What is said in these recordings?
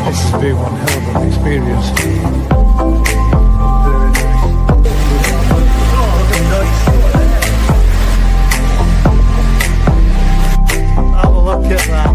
This has been one hell of an experience. Have a look at that.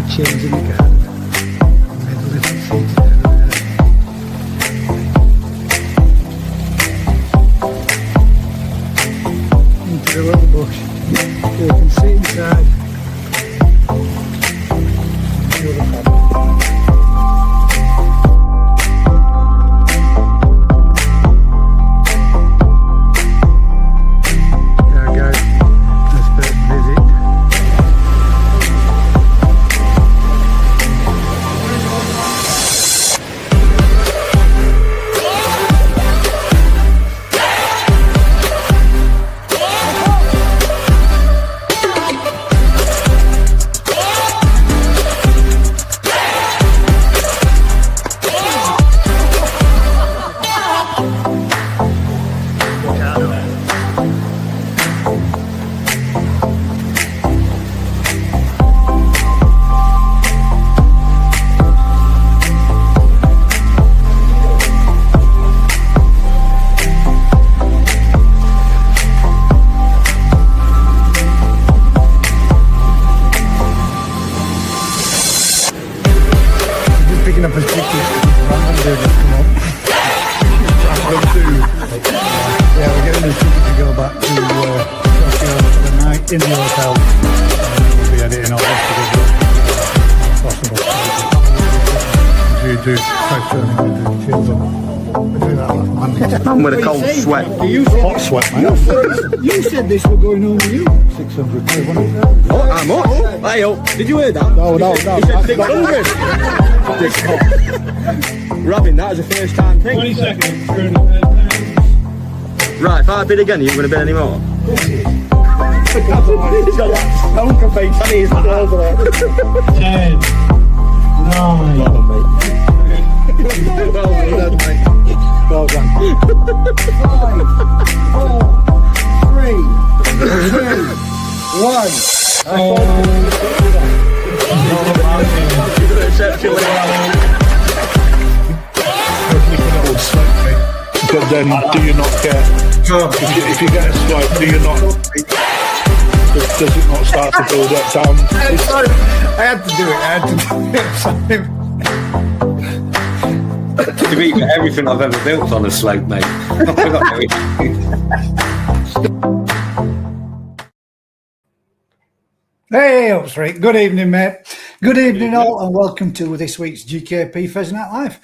Chains in the garden. Made a little seat there. Into the little bush. You can see inside. Enjoy the family. Yeah, guys, let's first visit. Picking up his ticket. Yeah, we're getting a ticket to go back to Tokyo for the night in the hotel. We'll be editing all this to get possible. We do try turning the chills on. We do that last Monday. I'm with a cold sweat. Hot sweat, man. You said this was going on with you. 600 quid, wasn't it? Oh, how much? Hey, oh, did you hear that? No. He said 600. We're having that as a first time thing. 20 seconds. Right, if I bid again, you going to bid any more? He's got that stone cafe 20 is over there. 10, 9, Well done. 5, 4, 3, 2, 1. But then, do you not get? If you get a swipe, do you not? Does it not start to build up down? Sorry, I had to do it. To be everything I've ever built on a slope, mate. Hey, ups, right. Good evening, mate. Good evening, all, and welcome to this week's GKP Fez Night Live.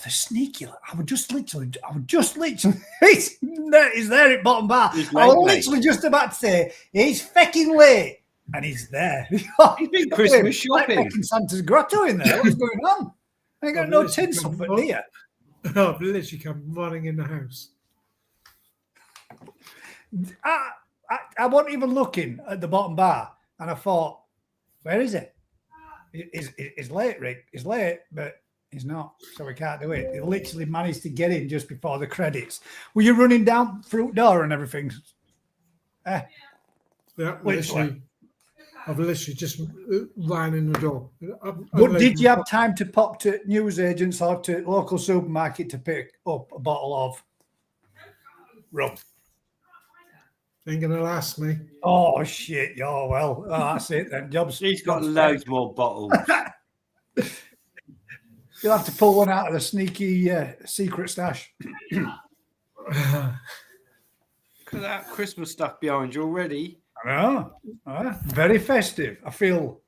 The sneaky. I would just literally. He's there at bottom bar. He's I was late, literally just about to say he's fecking late, and he's there. He's been Christmas shopping. Like fucking Santa's grotto in there. What's going on? I ain't got no tinsel for near. I've literally come running in the house. I wasn't even looking at the bottom bar, and I thought, where is it? He's late, Rick. He's late, but he's not, so we can't do it. He literally managed to get in just before the credits. Were you running down front door and everything? Yeah, literally. I've literally just ran in the door. But did you have time to pop to newsagents or to local supermarket to pick up a bottle of rum? Ain't gonna last me. Oh shit! Oh well, that's it then. Jobs. He's got loads more bottles. You'll have to pull one out of the sneaky secret stash. Look at that Christmas stuff behind you already. I know. Very festive. I feel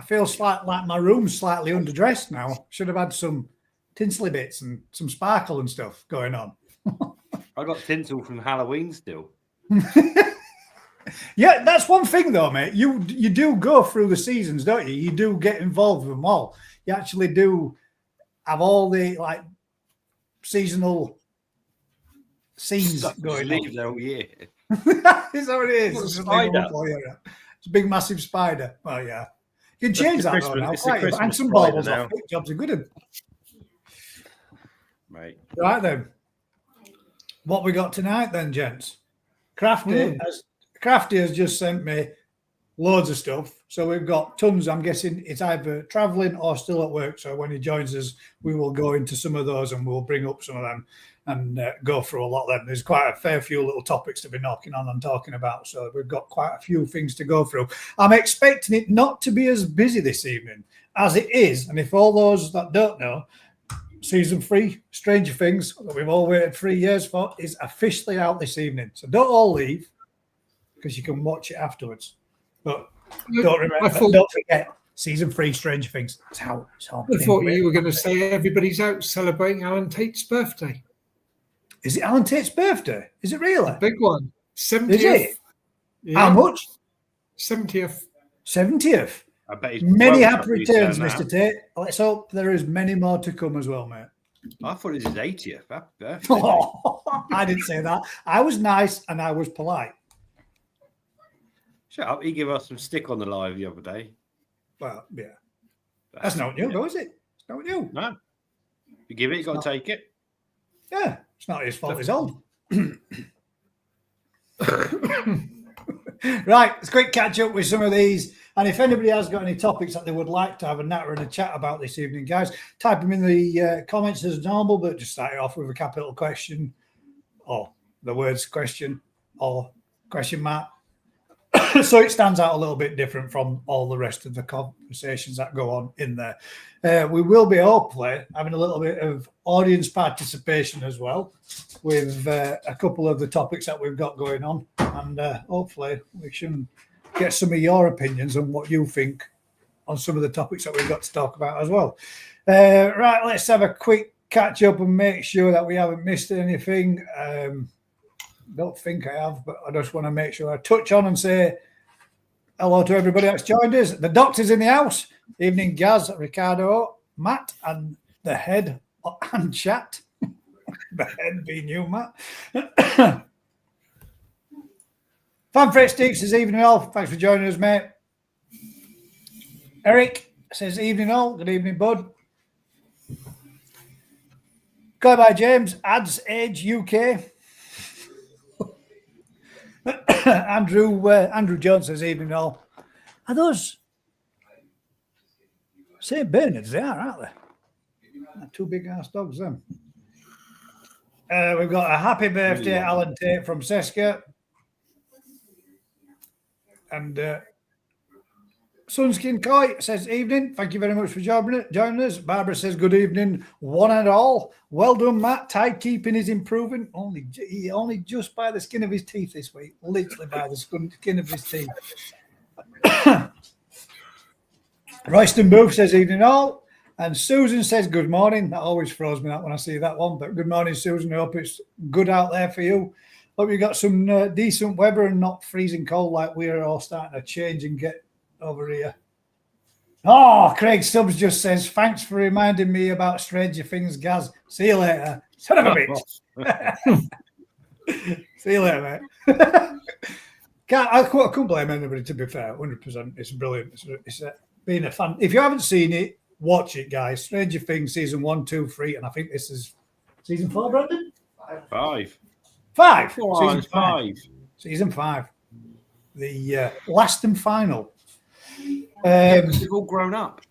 like my room's slightly underdressed now. Should have had some tinsley bits and some sparkle and stuff going on. I got tinsel from Halloween still. Yeah, that's one thing though, mate. You do go through the seasons, don't you? You do get involved with them all. You actually do have all the like seasonal scenes going on. Leave there all year. Is that what it is? What a It's a spider. It's a big, massive spider. Oh yeah, you can change that though now. It's the Quite, Christmas and some spider baubles now. off it. Jobs are good. Mate. Right then, what we got tonight then, gents? Crafty has just sent me loads of stuff. So we've got tons. I'm guessing it's either traveling or still at work. So when he joins us, we will go into some of those and we'll bring up some of them and go through a lot of them. There's quite a fair few little topics to be knocking on and talking about. So we've got quite a few things to go through. I'm expecting it not to be as busy this evening as it is. And if all those that don't know, season 3, Stranger Things, that we've all waited 3 years for, is officially out this evening. So don't all leave because you can watch it afterwards. But don't forget, season 3, Stranger Things. It's out. I thought you were going to say everybody's out celebrating Alan Tate's birthday. Is it Alan Tate's birthday? Is it really? Big one. 70th. Is it? Yeah. How much? 70th. 70th. I bet he's Many well happy somebody's returns, done Mr. that. Tate. Let's hope there is many more to come as well, mate. I thought it was his 80th. Happy birthday. I didn't say that. I was nice and I was polite. Shut up. He gave us some stick on the live the other day. Well, yeah. That's not new, though, is it? It's not new. No. You give it, you got to take it. Yeah, it's not his fault. He's old. Right, let's quick catch up with some of these. And if anybody has got any topics that they would like to have a natter and a chat about this evening, guys, type them in the comments as normal, but just start it off with a capital question or the words question or question mark. So it stands out a little bit different from all the rest of the conversations that go on in there. We will be hopefully having a little bit of audience participation as well with a couple of the topics that we've got going on. And hopefully we can get some of your opinions on what you think on some of the topics that we've got to talk about as well. Right, let's have a quick catch up and make sure that we haven't missed anything. Don't think I have, but I just want to make sure I touch on and say hello to everybody that's joined us. The doctor's in the house. Evening, Gaz, Ricardo, Matt, and the head and chat. The head being you, Matt. Fanfare Steve says evening all. Thanks for joining us, mate. Eric says evening all. Good evening, bud. Go by James. Ads Age UK. Andrew Jones says evening all. Are those St. Bernards? They are, aren't they? They're two big ass dogs, them. We've got a happy birthday, Alan Tate from Seska. And Sunskin Koi says evening. Thank you very much for joining us. Barbara says good evening, one and all. Well done, Matt. Timekeeping is improving. Only just by the skin of his teeth this week. Literally by the skin of his teeth. Royston Booth says evening all. And Susan says good morning. That always throws me out when I see that one. But good morning, Susan. I hope it's good out there for you. Hope you got some decent weather and not freezing cold like we're all starting to change and get over here. Oh, Craig Stubbs just says, thanks for reminding me about Stranger Things, Gaz. See you later. Son of a bitch. See you later, mate. I couldn't blame anybody, to be fair. 100%. It's brilliant. It's being a fan. If you haven't seen it, watch it, guys. Stranger Things, season 1, 2, 3. And I think this is season 4, Brandon? 5. 5. Season 5. Season 5. The last and final. They've all grown up.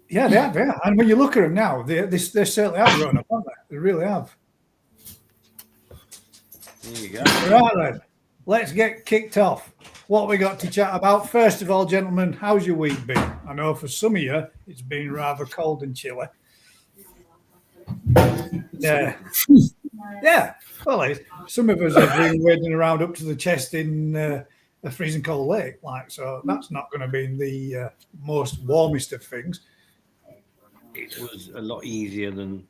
Yeah, they have. Yeah, and when you look at them now, they certainly have grown up, haven't they? They really have. There you go. Right then, let's get kicked off. What we got to chat about? First of all, gentlemen, how's your week been? I know for some of you it's been rather cold and chilly. Yeah. Yeah. Well, some of us have been wading around up to the chest in a freezing cold lake, like, so that's not going to be the most warmest of things. It was a lot easier than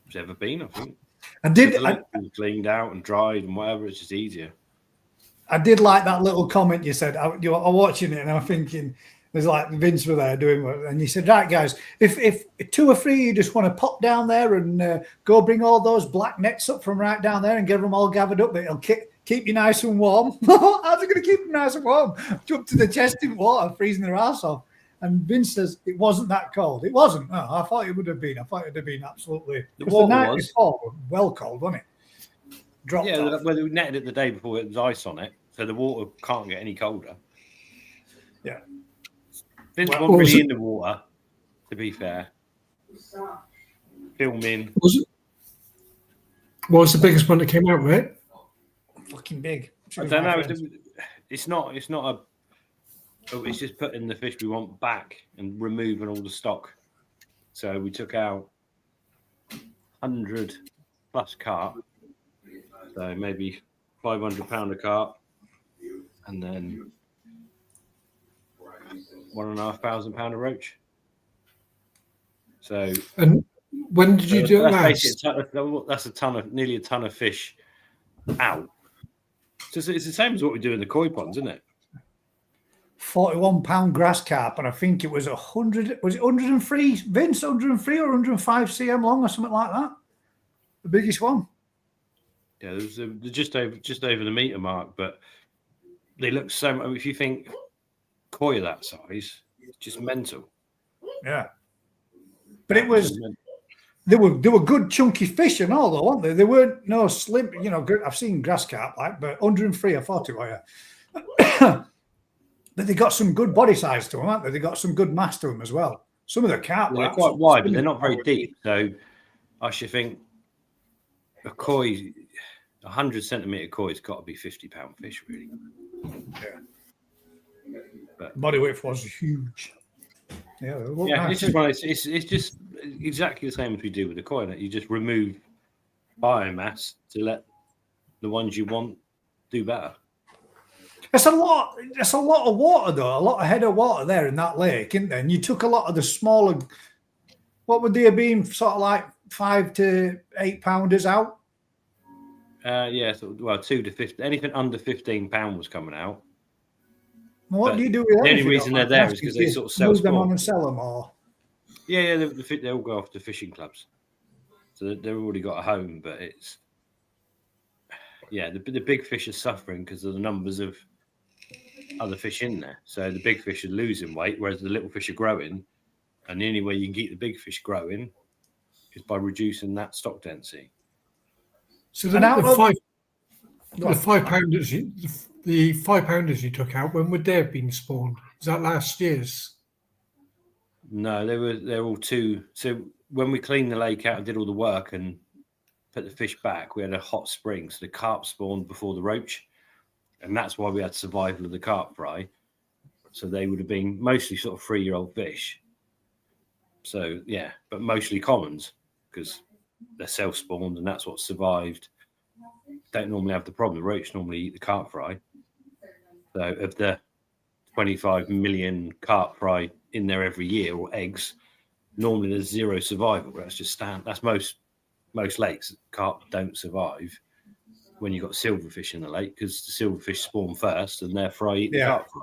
it's ever been, I think. I did. The lake was cleaned out and dried and whatever. It's just easier. I did like that little comment you said. I'm watching it and I'm thinking, there's like Vince were there doing what, and you said, right, guys, if 2 or 3 you just want to pop down there and go bring all those black nets up from right down there and get them all gathered up, it'll keep you nice and warm. How's it going to keep them nice and warm? Jump to the chest in water, freezing their ass off. And Vince says it wasn't that cold. It wasn't. No, I thought it would have been. I thought it would have been absolutely. The The night was. before was well cold, wasn't it? Dropped Yeah, off. well, we netted it the day before it was ice on it, so the water can't get any colder. Yeah. Vince Well, wasn't was really it- in the water, to be fair. Filming. What was the biggest one that came out, right? Fucking big. I don't know. It's not a. It's just putting the fish we want back and removing all the stock. So we took out 100 plus carp, so maybe 500 pound a carp, and then 1,500 pound a roach. So And when did you do it that's last? that's nearly a ton of fish out. So it's the same as what we do in the koi ponds, isn't it? 41-pound grass carp, and I think it was 100. Was it 103? Vince, 103 or 105 cm long or something like that. The biggest one. Yeah, there's just over the meter mark, but they look so. I mean, if you think koi of that size, it's just mental. Yeah. But it was. They were good chunky fish and all, though, weren't they? They weren't no slim. You know, I've seen grass carp like, but 103, I thought it was. Yeah. But they got some good body size to them, haven't they? They got some good mass to them as well. Some of the carp They're were quite wide, but they're not very deep. So I should think a koi, 100 centimeter koi, has got to be 50-pound fish, really. Yeah. But Body width was huge. Yeah, they look yeah, nice. it's just one. It's just exactly the same as we do with the koi. You just remove biomass to let the ones you want do better. It's a lot. It's a lot of water, though. A lot of head of water there in that lake, isn't there? And you took a lot of the smaller. What would they have been? Sort of like 5 to 8 pounders out. Yeah, so, 2 to 15. Anything under 15 pound was coming out. Well, what But do you do with them? the only if you reason don't they're mind there is 'cause asking? they Do sort of you move them self-spawn. on and sell them, or Yeah, they all go off to fishing clubs, so they've already got a home. But it's the big fish are suffering because of the numbers of other fish in there. So the big fish are losing weight, whereas the little fish are growing. And the only way you can keep the big fish growing is by reducing that stock density. So And out of- the 5 pounders, the 5 pounders you took out, when would they have been spawned? Was that last year's? No, they're all two. So when we cleaned the lake out and did all the work and put the fish back, we had a hot spring. So the carp spawned before the roach. And that's why we had survival of the carp fry. So they would have been mostly sort of 3-year-old fish. So, yeah, but mostly commons because they're self-spawned and that's what survived. Don't normally have the problem. The roach normally eat the carp fry. So of the 25 million carp fry in there every year or eggs, normally there's 0 survival. That's just that's most lakes. Carp don't survive when you've got silverfish in the lake because the silverfish spawn first and their fry eat the carp fry.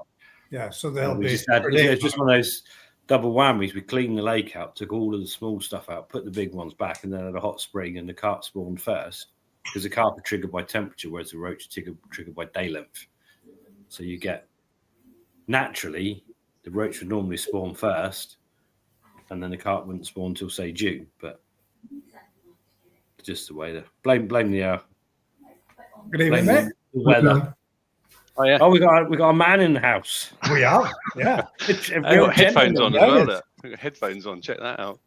yeah, so they'll We be. just had, it's just one of those double whammies. We cleaned the lake out, took all of the small stuff out, put the big ones back, and then had a hot spring and the carp spawned first because the carp are triggered by temperature, whereas the roach are triggered by day length. So you get naturally the roach would normally spawn first, and then the carp wouldn't spawn until say June. But it's just the way blame the Good evening, blame mate. the weather. Oh yeah, Oh, we got a man in the house. We are. Yeah. I've got headphones on as well. Look. I've got headphones on. Check that out.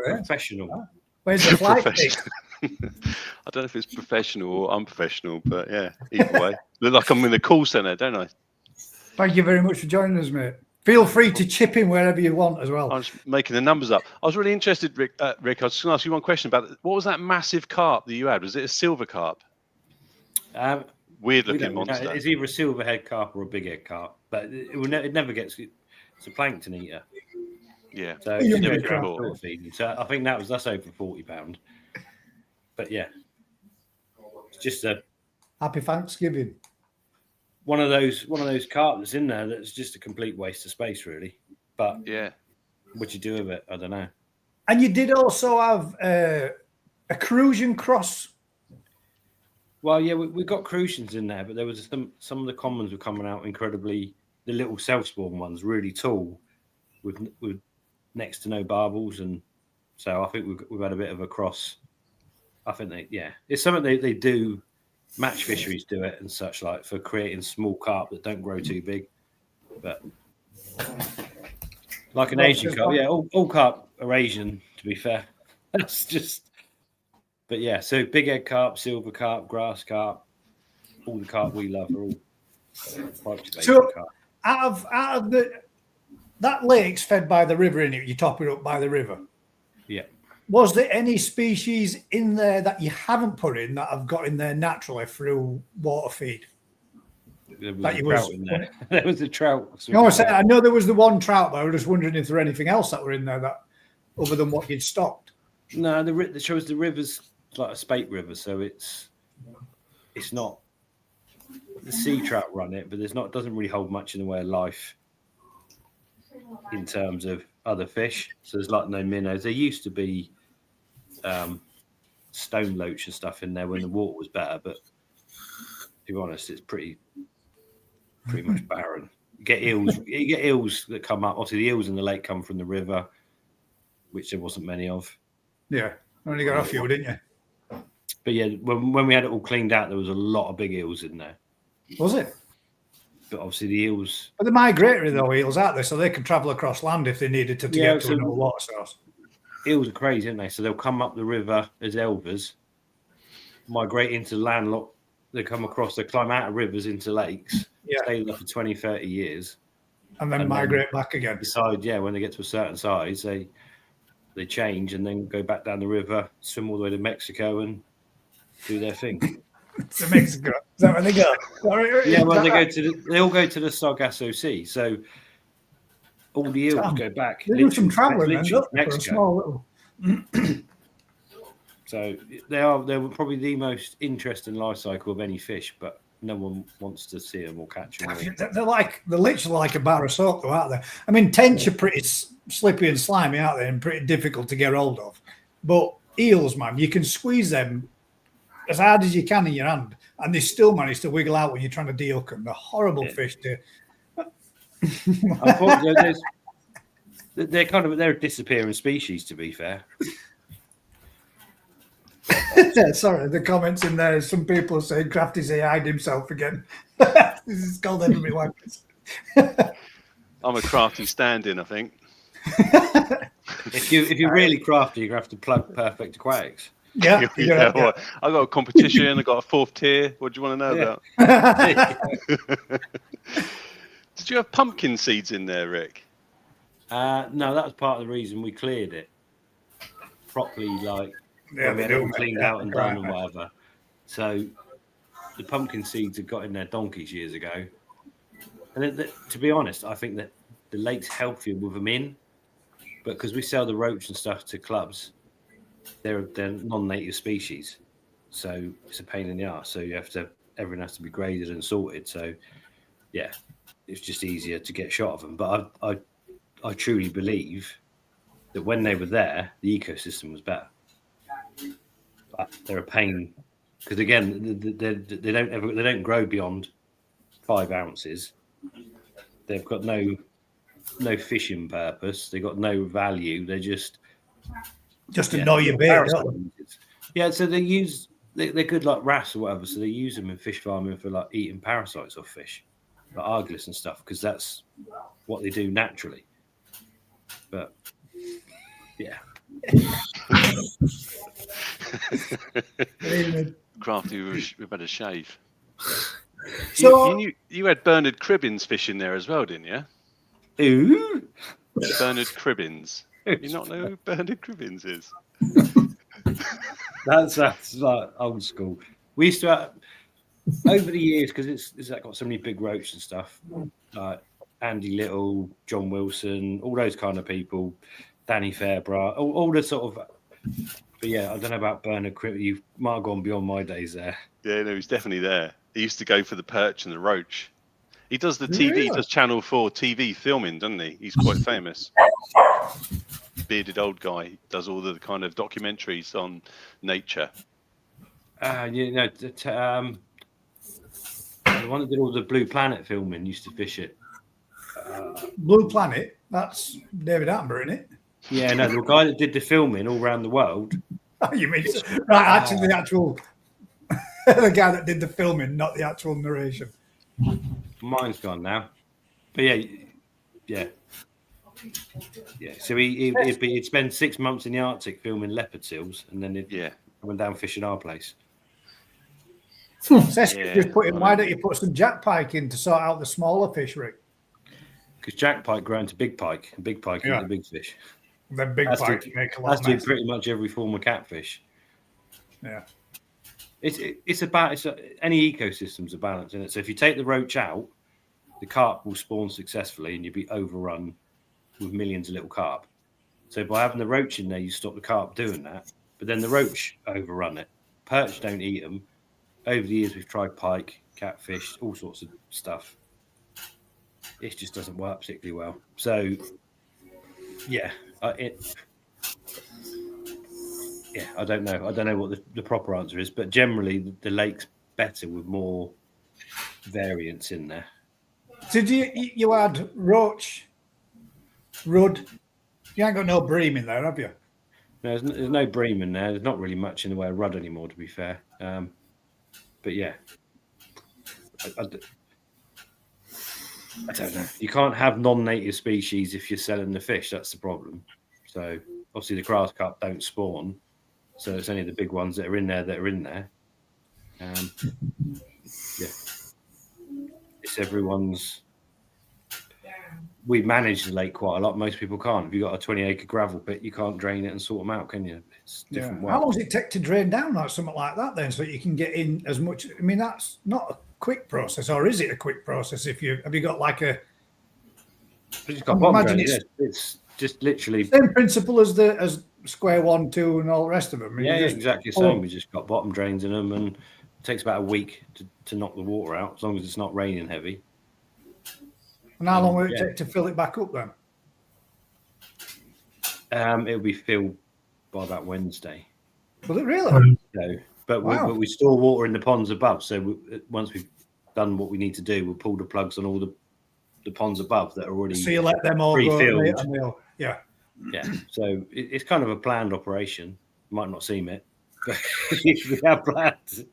Professional. Where's the flight? Professional. I don't know if it's professional or unprofessional, but yeah, either way. Look like I'm in the call centre, don't I? Thank you very much for joining us, mate. Feel free to chip in wherever you want as well. I was making the numbers up. I was really interested, Rick. I was just going to ask you one question about what was that massive carp that you had? Was it a silver carp? Weird looking monster. It's either a silverhead carp or a bighead carp, but it never gets. It's a plankton eater. Yeah. So it's it's very very cool. feeding. So I think that's over £40. But yeah, it's just a Happy Thanksgiving. one of those carp that's in there that's just a complete waste of space, really. But yeah, what you do with it, I don't know. And you did also have a Crucian cross. Well, yeah, we got Crucians in there, but there was some of the commons were coming out incredibly. The little self-spawn ones, really tall, with next to no barbels, and so I think we've had a bit of a cross. I think it's something they do. Match fisheries do it and such, like for creating small carp that don't grow too big, but like an Asian carp, yeah, all carp are Asian. To be fair, that's just. But yeah, so big head carp, silver carp, grass carp, all the carp we love are all. So out of that lake's fed by the river in it, you top it up by the river. Yeah. Was there any species in there that you haven't put in that have got in there naturally through water feed? There was a trout in there. There was a trout. I know there was the one trout, but I was just wondering if there were anything else that were in there that other than what you'd stocked. No, the shows the river's like a spate river, so it's not. The sea trout run it, but doesn't really hold much in the way of life in terms of other fish. So there's like no minnows. There used to be stone loach and stuff in there when the water was better, but to be honest, it's pretty much barren. You get eels that come up. Obviously, the eels in the lake come from the river, which there wasn't many of. Yeah, only got a few, didn't you? But yeah, when we had it all cleaned out, there was a lot of big eels in there. Was it? But obviously the eels. But they're migratory though, eels, aren't they? So they can travel across land if they needed to get to another water source. Eels are crazy, aren't they? So they'll come up the river as elvers, migrate into landlocked. They come across, they climb out of rivers into lakes, stay there for 20, 30 years. And then migrate back again. Decide, when they get to a certain size, they change and then go back down the river, swim all the way to Mexico and do their thing. To Mexico. Is that where they go? Yeah, well, they all go to the Sargasso Sea. So all the eels go back. They do some traveling then, to for a small little. So they're probably the most interesting life cycle of any fish, but no one wants to see them or catch them. They're literally like a bar of soap, though, aren't they? I mean, tench are pretty slippy and slimy, aren't they, and pretty difficult to get hold of. But eels, man, you can squeeze them as hard as you can in your hand, and they still manage to wiggle out when you're trying to de-hook them. They're horrible fish to. They're a disappearing species, to be fair. Sorry, the comments in there. Some people are saying Crafty's hide himself again. This is called enemy wankers. I'm a crafty stand-in, I think. If you're really crafty, you have to plug Perfect Aquatics. Yeah. Well, I got a competition. I got a 4th tier. What do you want to know about? Did you have pumpkin seeds in there, Rick? No, that was part of the reason we cleared it properly. Like when we had it all cleaned out and done and whatever. So the pumpkin seeds had got in there donkeys years ago. And to be honest, I think that the lake's healthier with them in, but because we sell the roach and stuff to clubs, they're non-native species, so it's a pain in the arse. So everyone has to be graded and sorted. So yeah, it's just easier to get a shot of them. But I truly believe that when they were there, the ecosystem was better. But they're a pain because again, they don't grow beyond 5 ounces. They've got no fishing purpose. They've got no value. They're just annoy your bait. Yeah, so they're good like wrasse or whatever. So they use them in fish farming for like eating parasites off fish, like arglis and stuff, because that's what they do naturally. But yeah. Crafty, we've had a shave. So you had Bernard Cribbins fish in there as well, didn't you? Ooh. Bernard Cribbins. You not know who Bernard Cribbins is? That's like old school. We used to have, over the years, because it's got so many big roach and stuff, like Andy Little, John Wilson, all those kind of people, Danny Fairbra, all the sort of. But yeah, I don't know about Bernard Cribbins. You might have gone beyond my days there. Yeah, no, he's definitely there. He used to go for the perch and the roach. He does the TV, Really? he does Channel 4 TV filming, doesn't he? He's quite famous. Bearded old guy, does all the kind of documentaries on nature. You know, the one that did all the Blue Planet filming used to fish it. Blue Planet. That's David Attenborough, isn't it? Yeah, no, the guy that did the filming all around the world. Oh, you mean right? Actually, the actual the guy that did the filming, not the actual narration. Mine's gone now, but yeah. So he'd spend 6 months in the Arctic filming leopard seals, and then he'd come down fishing our place. Just put in. Why don't you put some jack pike in to sort out the smaller fish, Rick? Because jack pike grow into big pike, and big pike eat the big fish. Then big pike make a lot That's of do mess. pretty much every form of catfish. Yeah. It's about any ecosystem's a balance in it. So if you take the roach out, the carp will spawn successfully, and you'll be overrun with millions of little carp. So by having the roach in there, you stop the carp doing that. But then the roach overrun it. Perch don't eat them. Over the years, we've tried pike, catfish, all sorts of stuff. It just doesn't work particularly well. So, yeah, I don't know. I don't know what the proper answer is, but generally the lake's better with more variance in there. Did you had roach, rudd? You ain't got no bream in there, have you? No, there's no bream in there. There's not really much in the way of rudd anymore, to be fair. But yeah, I don't know. You can't have non-native species if you're selling the fish. That's the problem. So obviously the grass carp don't spawn, so it's only the big ones that are in there. It's everyone's. We manage the lake quite a lot. Most people can't. If you've got a 20-acre gravel pit, you can't drain it and sort them out, can you? It's different. How long does it take to drain down like something like that then, so you can get in as much? I mean, that's not a quick process, or is it a quick process? Have you got like a? It's got bottom drain, it's just literally same principle as square 1, 2, and all the rest of them. Yeah, exactly the same. We just got bottom drains in them, and it takes about a week to knock the water out, as long as it's not raining heavy. And how long will it take to fill it back up then? It'll be filled by about Wednesday. Will it really? So, but we store water in the ponds above. So once we've done what we need to do, we'll pull the plugs on all the ponds above that are already. So you let them all pre-filled. go. Yeah. So it's kind of a planned operation. Might not seem it, but we have planned.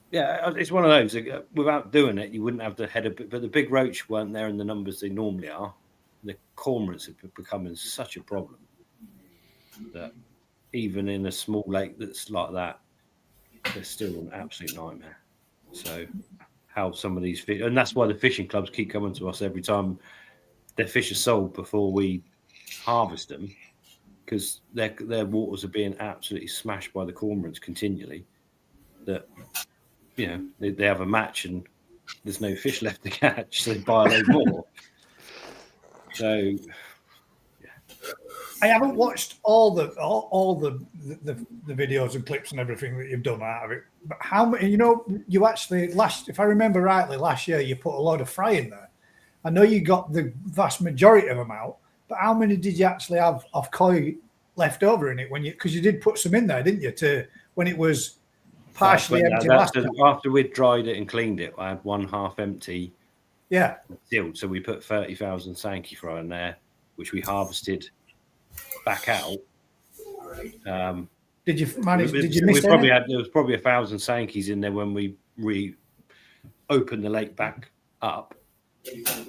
Yeah, it's one of those. Without doing it, you wouldn't have the head of. But the big roach weren't there in the numbers they normally are. The cormorants have become such a problem that even in a small lake that's like that, they're still an absolute nightmare. So, how some of these fish, and that's why the fishing clubs keep coming to us every time their fish are sold before we harvest them, because their waters are being absolutely smashed by the cormorants continually. That. They have a match and there's no fish left to catch, so they buy a load more. So, yeah. I haven't watched all the videos and clips and everything that you've done out of it. But how many? You actually if I remember rightly, last year you put a load of fry in there. I know you got the vast majority of them out, but how many did you actually have of koi left over in it because you did put some in there, didn't you? When it was partially empty after we'd dried it and cleaned it, I had one half empty. Yeah. Sealed. So we put 30,000 Sankey fry in there, which we harvested back out. Did you manage? Did you miss? There was probably 1,000 Sankeys in there when we reopened the lake back up,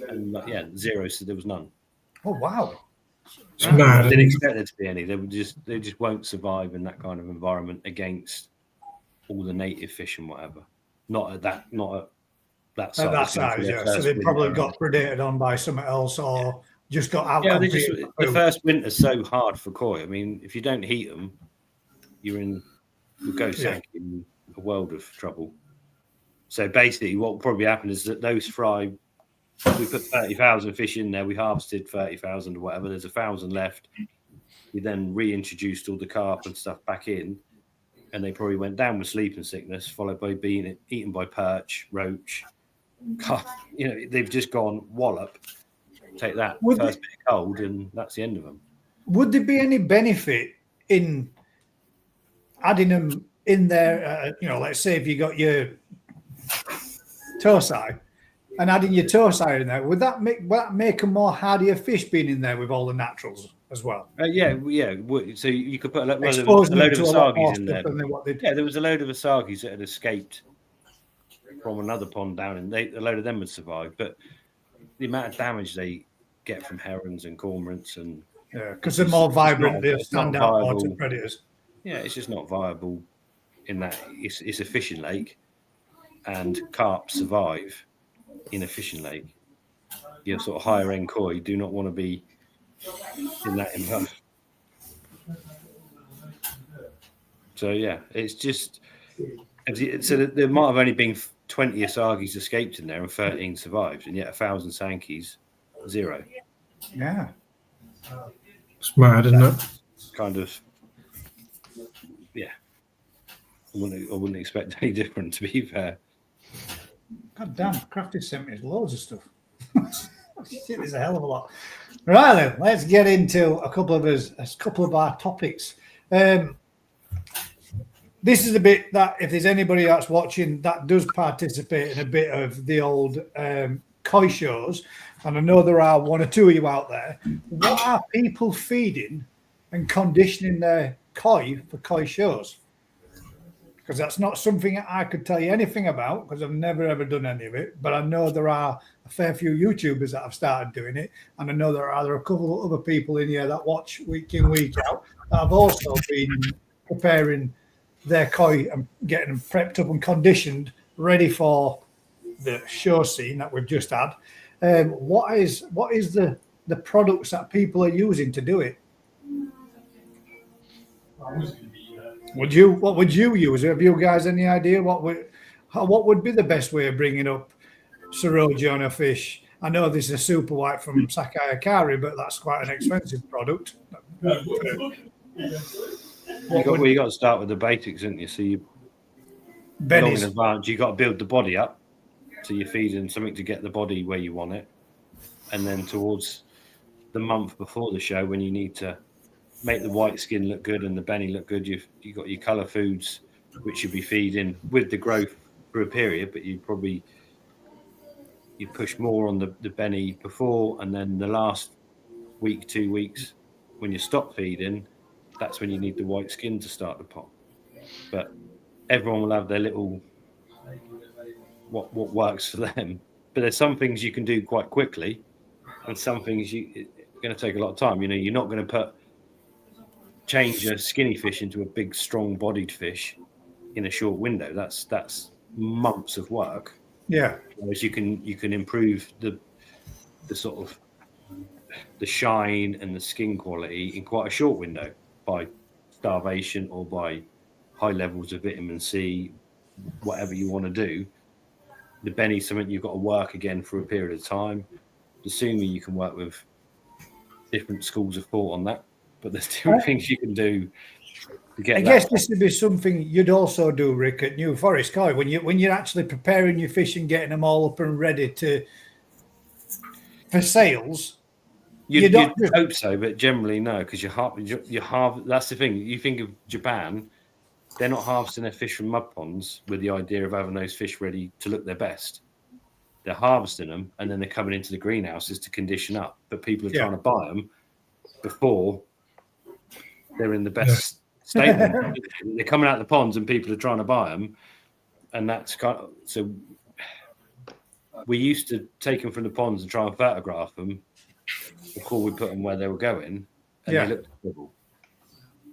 and zero. So there was none. Oh wow! I didn't expect there to be any. They just won't survive in that kind of environment against all the native fish and whatever. Not at that At size. that going for size, their yeah. So first they probably winter. got predated on by something else, or just got out. Yeah, the first winter's so hard for koi. I mean, if you don't heat them, you'll go sank in a world of trouble. So basically, what will probably happen is that those fry, we put 30,000 fish in there, we harvested 30,000 or whatever, there's 1,000 left. We then reintroduced all the carp and stuff back in, and they probably went down with sleeping sickness, followed by being eaten by perch, roach, carp. They've just gone wallop. Take that first bit of cold, and that's the end of them. Would there be any benefit in adding them in there? Let's say if you got your tosai and adding your tosai in there, would that make a more hardier fish being in there with all the naturals as well? Yeah. So you could put a load of asagis in there. Yeah, there was a load of asagis that had escaped from another pond down, and a load of them would survive. But the amount of damage they get from herons and cormorants, and because they're more vibrant, they stand out more to predators. Yeah, it's just not viable in that it's a fishing lake, and carp survive in a fishing lake. Your sort of higher end koi do not want to be in that environment. So yeah, it's just so there might have only been 20 asagis escaped in there and 13 survived, and yet 1,000 sankies, 0. Yeah, it's mad, isn't it? Kind of. Yeah, I wouldn't expect any different, to be fair. God damn, Crafty sent me loads of stuff. Shit, there's a hell of a lot. Right then, let's get into a couple of our topics. This is a bit that if there's anybody that's watching that does participate in a bit of the old koi shows, and I know there are one or two of you out there, what are people feeding and conditioning their koi for koi shows? Because that's not something I could tell you anything about, because I've never ever done any of it. But I know there are a fair few YouTubers that have started doing it, and I know there are a couple of other people in here that watch week in, week out that have also been preparing their koi and getting them prepped up and conditioned, ready for the show scene that we've just had. What is the products that people are using to do it? What would you use? Have you guys any idea what would be the best way of bringing up Soroji on a fish? I know this is a super white from Sakai Akari, but that's quite an expensive product. You got to start with the basics, haven't you? So long in advance, you got to build the body up. So you're feeding something to get the body where you want it, and then towards the month before the show, when you need to make the white skin look good and the benny look good, you got your colour foods, which you'll be feeding with the growth for a period, but you push more on the benny before, and then the last week, 2 weeks, when you stop feeding, that's when you need the white skin to start to pop. But everyone will have their little what works for them. But there's some things you can do quite quickly, and some things it's going to take a lot of time. You're not going to change a skinny fish into a big, strong-bodied fish in a short window. That's months of work. Yeah. Whereas you can improve the sort of the shine and the skin quality in quite a short window by starvation or by high levels of vitamin C, whatever you want to do. The benny's something you've got to work again for a period of time. The sumi you can work with different schools of thought on that, but there's different things you can do to get. I guess this would be something you'd also do, Rick, at New Forest Koi when you're actually preparing your fish and getting them all up and ready for sales. You'd hope so, but generally no, because you that's the thing. You think of Japan, they're not harvesting their fish from mud ponds with the idea of having those fish ready to look their best. They're harvesting them, and then they're coming into the greenhouses to condition up. But people are trying to buy them before they're in the best state. They're coming out of the ponds, and people are trying to buy them, and that's so. We used to take them from the ponds and try and photograph them before we put them where they were going, and they looked horrible.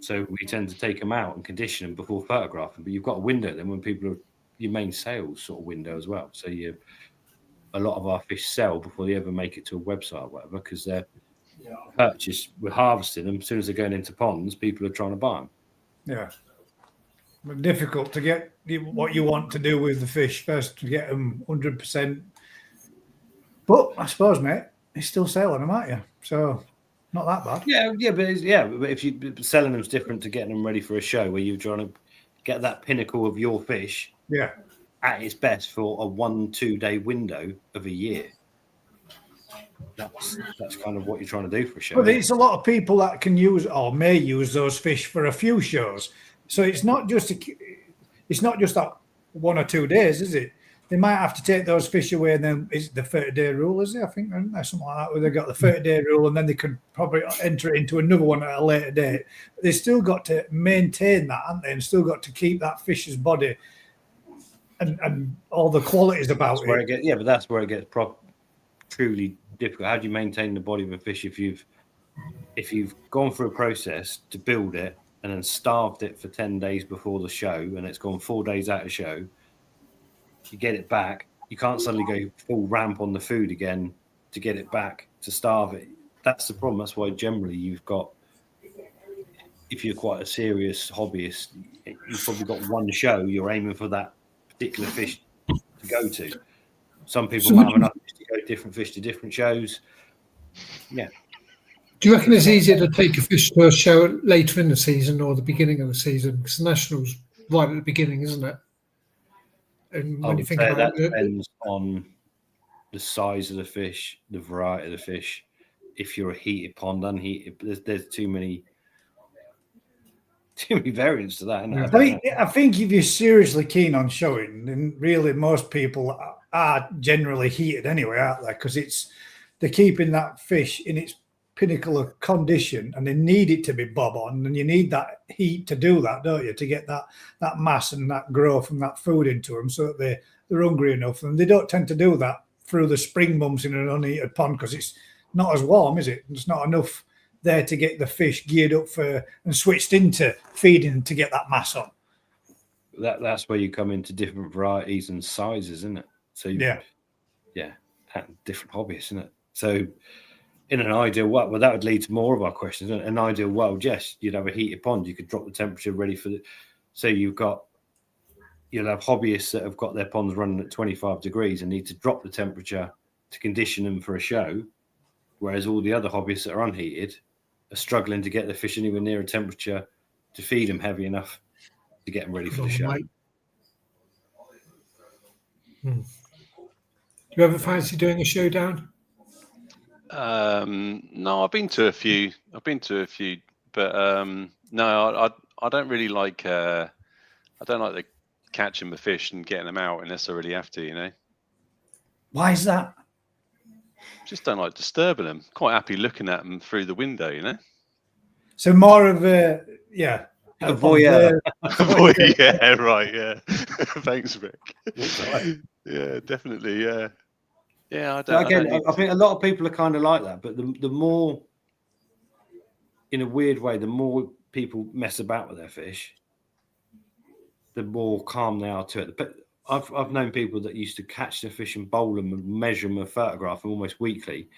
So we tend to take them out and condition them before photographing. But you've got a window then when people are your main sales sort of window as well. So a lot of our fish sell before they ever make it to a website or whatever, because they're purchased. We're harvesting them as soon as they're going into ponds. People are trying to buy them. Yeah. But difficult to get what you want to do with the fish first to get them 100%. But I suppose, mate, you're still selling them, aren't you? So not that bad. But if you selling them's different to getting them ready for a show where you're trying to get that pinnacle of your fish. Yeah. At its best for a 1-2 day window of a year. That's kind of what you're trying to do for a show. But it's a lot of people that can use or may use those fish for a few shows. So it's not just that 1 or 2 days, is it? They might have to take those fish away, and then it's the 30-day rule, is it? I think something like that, where they've got the 30-day rule, and then they could probably enter into another one at a later date. They've still got to maintain that, haven't they? And still got to keep that fish's body and all the qualities about it. But that's where it gets truly difficult. How do you maintain the body of a fish if you've gone through a process to build it and then starved it for 10 days before the show, and it's gone 4 days out of show? You get it back, you can't suddenly go full ramp on the food again to get it back, to starve it. That's the problem. That's why generally you've got, if you're quite a serious hobbyist, you've probably got one show you're aiming for that particular fish to go to. Some people might have enough fish to go different fish to different shows. Yeah. Do you reckon it's easier to take a fish to a show later in the season or the beginning of the season? Because the National's right at the beginning, isn't it? And when you think about that depends on the size of the fish, the variety of the fish. If you're a heated pond, unheated, there's too many variants to that. I think if you're seriously keen on showing, then really most people are generally heated anyway, aren't they? Because they're keeping that fish in its pinnacle of condition, and they need it to be bob on, and you need that heat to do that, don't you? To get that mass and that growth and that food into them, so that they're hungry enough. And they don't tend to do that through the spring months in an unheated pond because it's not as warm, is it? There's not enough there to get the fish geared up for and switched into feeding to get that mass on. That's where you come into different varieties and sizes, isn't it? So different hobbies, isn't it? So in an ideal world, well, that would lead to more of our questions. In an ideal world, yes, you'd have a heated pond. You could drop the temperature ready for so you'll have hobbyists that have got their ponds running at 25 degrees and need to drop the temperature to condition them for a show, whereas all the other hobbyists that are unheated are struggling to get the fish anywhere near a temperature to feed them heavy enough to get them ready for the show. Do you ever fancy doing a showdown? No, I've been to a few, but no, I don't really like. I don't like the catching the fish and getting them out unless I really have to. You know. Why is that? Just don't like disturbing them. Quite happy looking at them through the window. You know. So more of a voyeur. Yeah, right. Yeah. Thanks, Rick. Yeah, definitely. Yeah. Yeah, I think a lot of people are kind of like that, but the more, in a weird way, the more people mess about with their fish, the more calm they are to it. But I've known people that used to catch the fish and bowl them and measure them and photograph them almost weekly,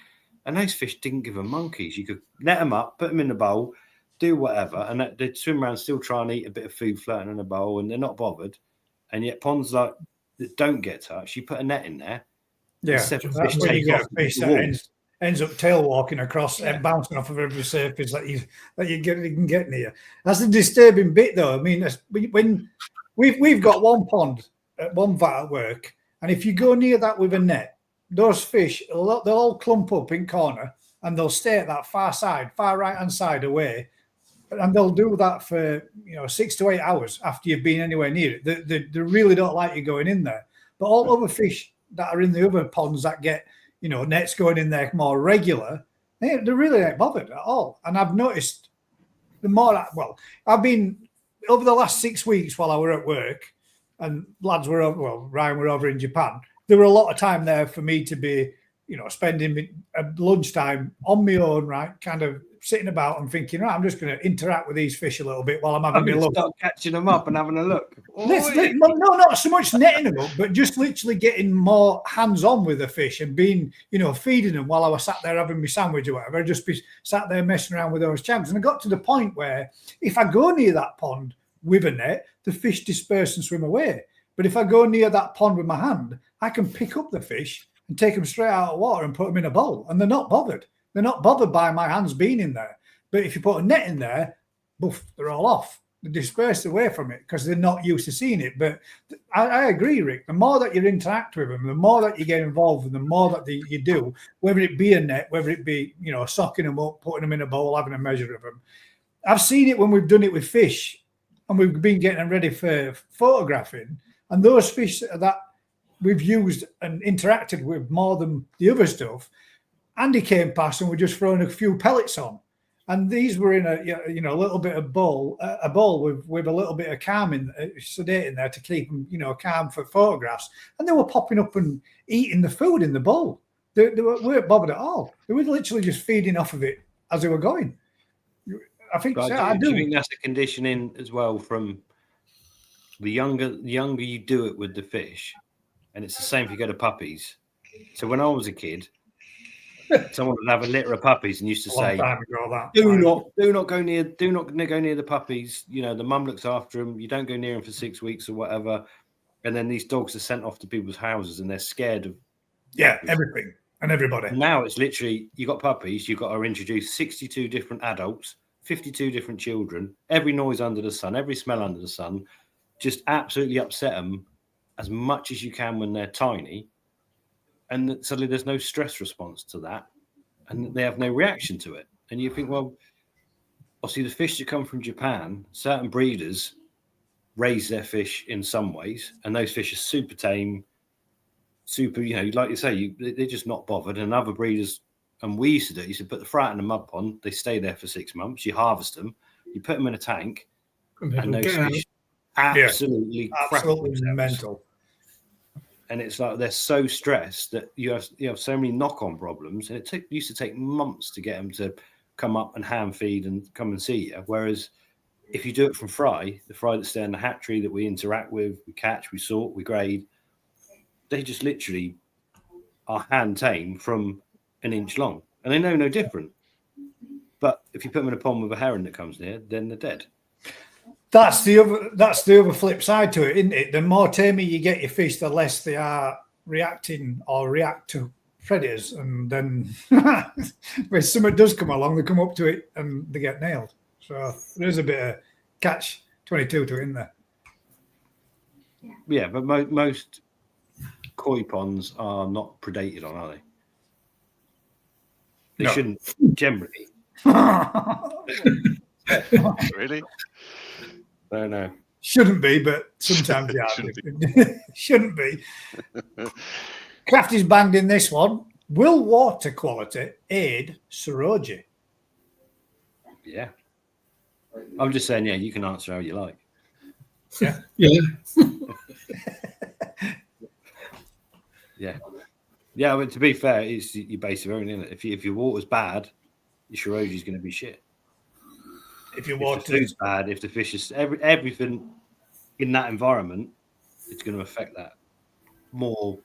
and those fish didn't give a monkeys. You could net them up, put them in the bowl, do whatever, and they'd swim around, still try and eat a bit of food floating in a bowl, and they're not bothered. And yet ponds like that don't get touched, you put a net in there. Yeah, that's when you get a fish that ends up tail walking across and bouncing off of every surface that you can get near. That's the disturbing bit, though. I mean, when we've got one pond at one vat at work, and if you go near that with a net, those fish they'll all clump up in corner and they'll stay at that far right hand side away, and they'll do that for 6 to 8 hours after you've been anywhere near it. They really don't like you going in there. But all other fish that are in the other ponds that get, nets going in there more regular, they really ain't bothered at all. And I've noticed I've been over the last 6 weeks while I were at work and lads were over, Ryan were over in Japan. There were a lot of time there for me to be, spending lunchtime on my own, right? Kind of sitting about and thinking, right, I'm just going to interact with these fish a little bit while I'm having a look. Start catching them up and having a look. No, not so much netting them up, but just literally getting more hands-on with the fish and being, feeding them while I was sat there having my sandwich or whatever. I'd just be sat there messing around with those chags. And I got to the point where if I go near that pond with a net, the fish disperse and swim away. But if I go near that pond with my hand, I can pick up the fish and take them straight out of water and put them in a bowl. And they're not bothered. They're not bothered by my hands being in there. But if you put a net in there, boof, they're all off. They're dispersed away from it because they're not used to seeing it. But I agree, Rick. The more that you interact with them, the more that you get involved with them, the more that you do, whether it be a net, whether it be, socking them up, putting them in a bowl, having a measure of them. I've seen it when we've done it with fish and we've been getting them ready for photographing. And those fish that we've used and interacted with more than the other stuff, Andy came past and we're just throwing a few pellets on, and these were in a little bit of bowl, a bowl with a little bit of sedate in there to keep them calm for photographs, and they were popping up and eating the food in the bowl. They weren't bothered at all. They were literally just feeding off of it as they were going. I think so. I do. You think that's a conditioning as well from the younger you do it with the fish, and it's the same if you go to puppies. So when I was a kid, someone would have a litter of puppies and used to say, "Do not go near the puppies. The mum looks after them. You don't go near them for 6 weeks or whatever." And then these dogs are sent off to people's houses and they're scared of everything and everybody. Now it's literally you got puppies. You've got to introduce 62 different adults, 52 different children, every noise under the sun, every smell under the sun. Just absolutely upset them as much as you can when they're tiny. And suddenly there's no stress response to that. And they have no reaction to it. And you think, well, obviously the fish that come from Japan, certain breeders raise their fish in some ways. And those fish are super tame, super, like you say, they're just not bothered. And other breeders, and we used to put the fry in a mud pond. They stay there for 6 months. You harvest them. You put them in a tank. And those fish absolutely mental. And it's like they're so stressed that you have so many knock-on problems, and it used to take months to get them to come up and hand feed and come and see you. Whereas if you do it from the fry that stay in the hatchery that we interact with, we catch, we sort, we grade, they just literally are hand tame from an inch long, and they know no different. But if you put them in a pond with a heron that comes near, then they're dead. That's the other flip side to it, isn't it? The more tamey you get your fish, the less they are reacting or react to predators. And then when something does come along, they come up to it and they get nailed. So there's a bit of catch-22 to it in there. Yeah, but most koi ponds are not predated on, are they? They shouldn't generally. Really? No. Shouldn't be, but sometimes they are. Shouldn't be. Crafty's banged in this one. Will water quality aid Saroji? Yeah. I'm just saying, you can answer how you like. Yeah. Yeah, but to be fair, it's you base your own, isn't it? If your water's bad, your Saroji's going to be shit. If the food's bad, if the fish is everything in that environment, it's going to affect that more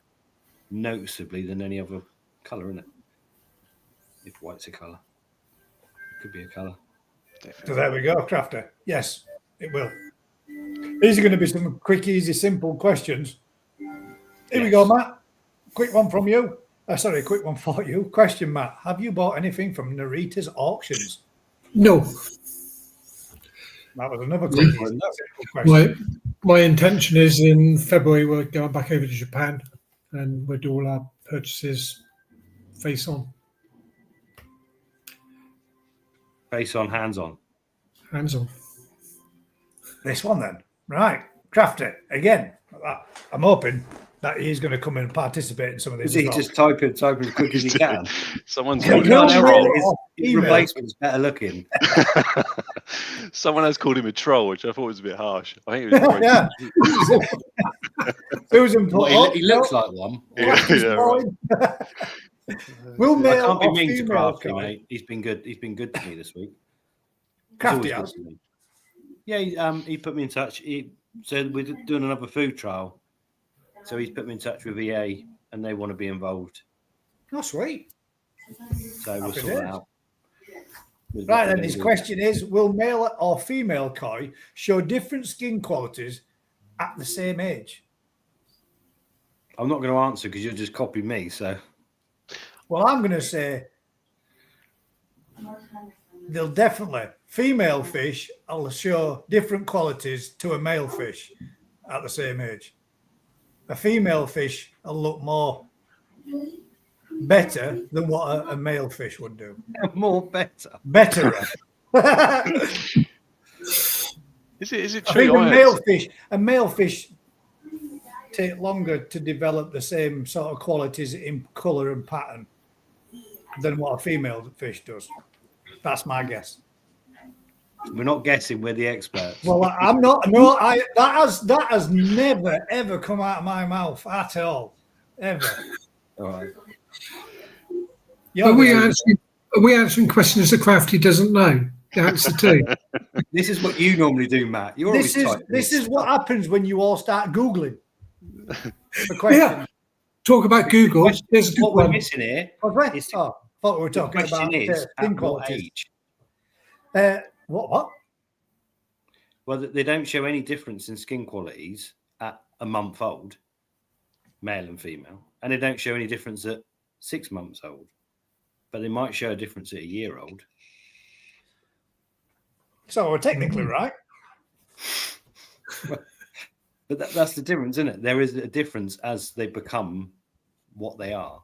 noticeably than any other colour, isn't it? If white's a colour, it could be a colour. So there we go, Crafter. Yes, it will. These are going to be some quick, easy, simple questions. Here we go, Matt. Quick one from you. Quick one for you. Question, Matt. Have you bought anything from Narita's auctions? No. That was another quick question. My intention is in February we're going back over to Japan and we'll do all our purchases face on. Face on, hands on. Hands on. This one then. Right. Crafter. Again, I'm hoping that he's going to come and participate in some of these. Is he just type as quick as he can? Someone's called his replacement's better looking. Someone has called him a troll, which I thought was a bit harsh. I think it was Susan, he looks like one. Yeah. Will I male can't be or mean to female Crafty, koi? mate. He's been good. He's been good to me this week. He's Crafty always has. good to me. Yeah, he put me in touch. He said we're doing another food trial, so he's put me in touch with EA, and they want to be involved. Oh, sweet. So we'll Happy sort that days. out. With Right, what then we're his gonna do. question is, will male or female koi show different skin qualities at the same age? I'm not going to answer because you'll just copy me. So Well, I'm going to say they'll definitely, female fish will show different qualities to a male fish at the same age. A female fish will look more better than what a male fish would do. more better. Better. Is it I true? think I heard- a male fish take longer to develop the same sort of qualities in colour and pattern than what a female fish does. That's my guess. We're not guessing. We're the experts. Well, I'm not. No, that has never ever come out of my mouth at all, ever. All right. You're Are we gonna- answering questions that Crafty doesn't know the answer to? This is what you normally do, Matt. You're this always is typing this this is what happens when you all start googling the question. Yeah. Talk about Google. There's a good What we're one. missing here. Was Is- thought we were The talking question about is, skin at what qualities. age? What? Well, they don't show any difference in skin qualities at a month old, male and female, and they don't show any difference at 6 months old. But they might show a difference at a year old. So we're technically right. But that's the difference, isn't it? There is a difference as they become what they are.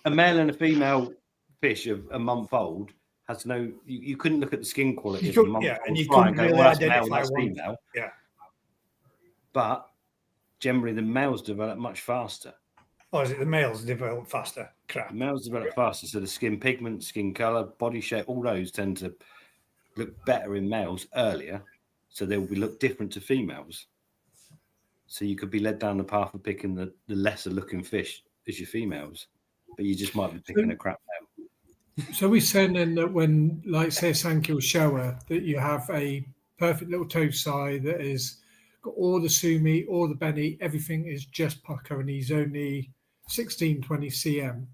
A male and a female fish of a month old has no. You couldn't look at the skin quality You of a couldn't- month yeah, old and you fly couldn't go, really well, that's male, identify that's one. female. Yeah. But generally, the males develop much faster. Or is it the males develop faster? The Crap. males develop faster, so the skin pigment, skin color, body shape, all those tend to look better in males earlier, so they will be look different to females. So you could be led down the path of picking the lesser looking fish as your females, but you just might be picking a crap male. So we're saying then that when, like, say, a Sankey shower, that you have a perfect little toe side that is got all the sumi, all the benny, everything is just pucker, and he's only 16, 20 cm.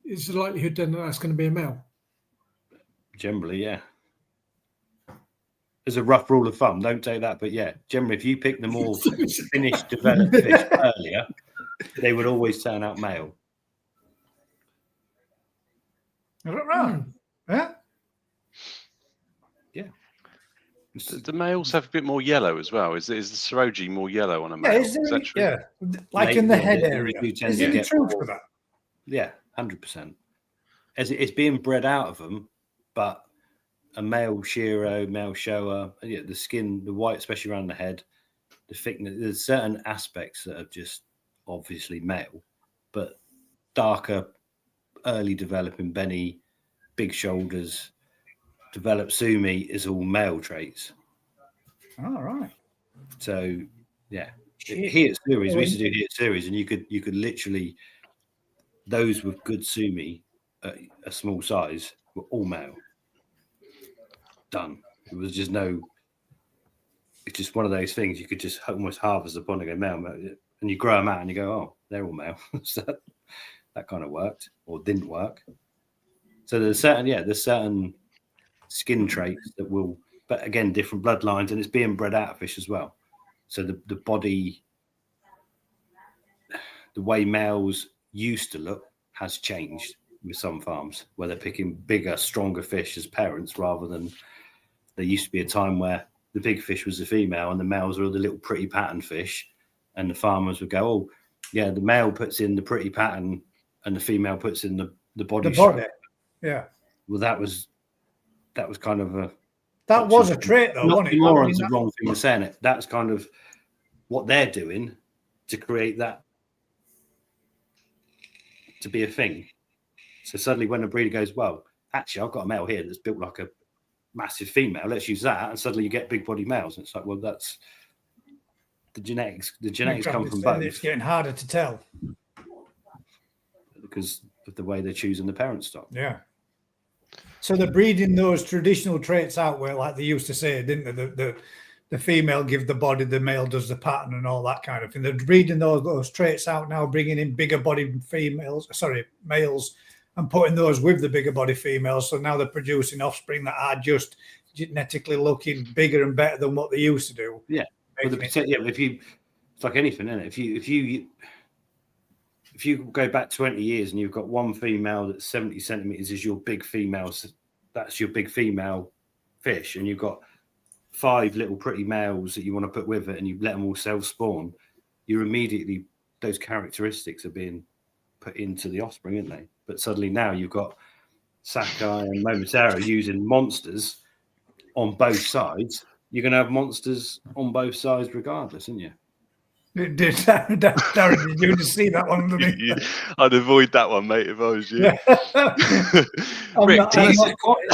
Is the likelihood then that that's going to be a male? Generally, yeah. As a rough rule of thumb, don't take that, but yeah, generally, if you pick the more finished, developed fish earlier, they would always turn out male. Is that right? Yeah. the males have a bit more yellow as well. Is the Saroji more yellow on a Yeah, male? is Is there, that true? yeah, like in the Yeah, head they area. do tend Is to there any get truth more- to that? Yeah, 100%. As it's being bred out of them, but a male shiro, male shower, yeah, the skin, the white, especially around the head, the thickness. There's certain aspects that are just obviously male, but darker, early developing benny, big shoulders, developed sumi is all male traits. All right. So yeah, Shit. here at series we used to do here at series, and you could literally those with good sumi at a small size were all male. Done. It was just no. It's just one of those things you could just almost harvest upon and go male, and you grow them out and you go, oh, they're all male. So that kind of worked or didn't work. So there's certain skin traits that will, but again, different bloodlines, and it's being bred out of fish as well. So the body, the way males used to look has changed with some farms where they're picking bigger, stronger fish as parents rather than there used to be a time where the big fish was the female and the males were the little pretty pattern fish, and the farmers would go, oh, yeah, the male puts in the pretty pattern and the female puts in the body. The shape. body. Yeah. Well, that was kind of a That was a trait, though, not wasn't it? I more mean, on the that- wrong thing of saying it. That's kind of what they're doing to create that to be a thing. So suddenly when a breeder goes, well, actually, I've got a male here that's built like a massive female. Let's use that. And suddenly you get big body males. And it's like, well, that's the genetics Which come from obviously both It's getting harder to tell. because of the way they're choosing the parent stock. Yeah. So they're breeding those traditional traits out where, like they used to say, didn't they? The female gives the body, the male does the pattern and all that kind of thing. They're breeding those traits out now, bringing in bigger bodied males, and putting those with the bigger body females. So now they're producing offspring that are just genetically looking bigger and better than what they used to do. Yeah. But it's like anything, isn't it? If you go back 20 years and you've got one female that's 70 centimeters is your big female, that's your big female fish, and you've got 5 little pretty males that you want to put with it, and you let them all self-spawn, you're immediately, those characteristics are being put into the offspring, aren't they? But suddenly now you've got Sakai and Momotaro using monsters on both sides. You're going to have monsters on both sides regardless, aren't you? Darren, did you just see that one underneath? I'd avoid that one, mate, if I was you. Rick,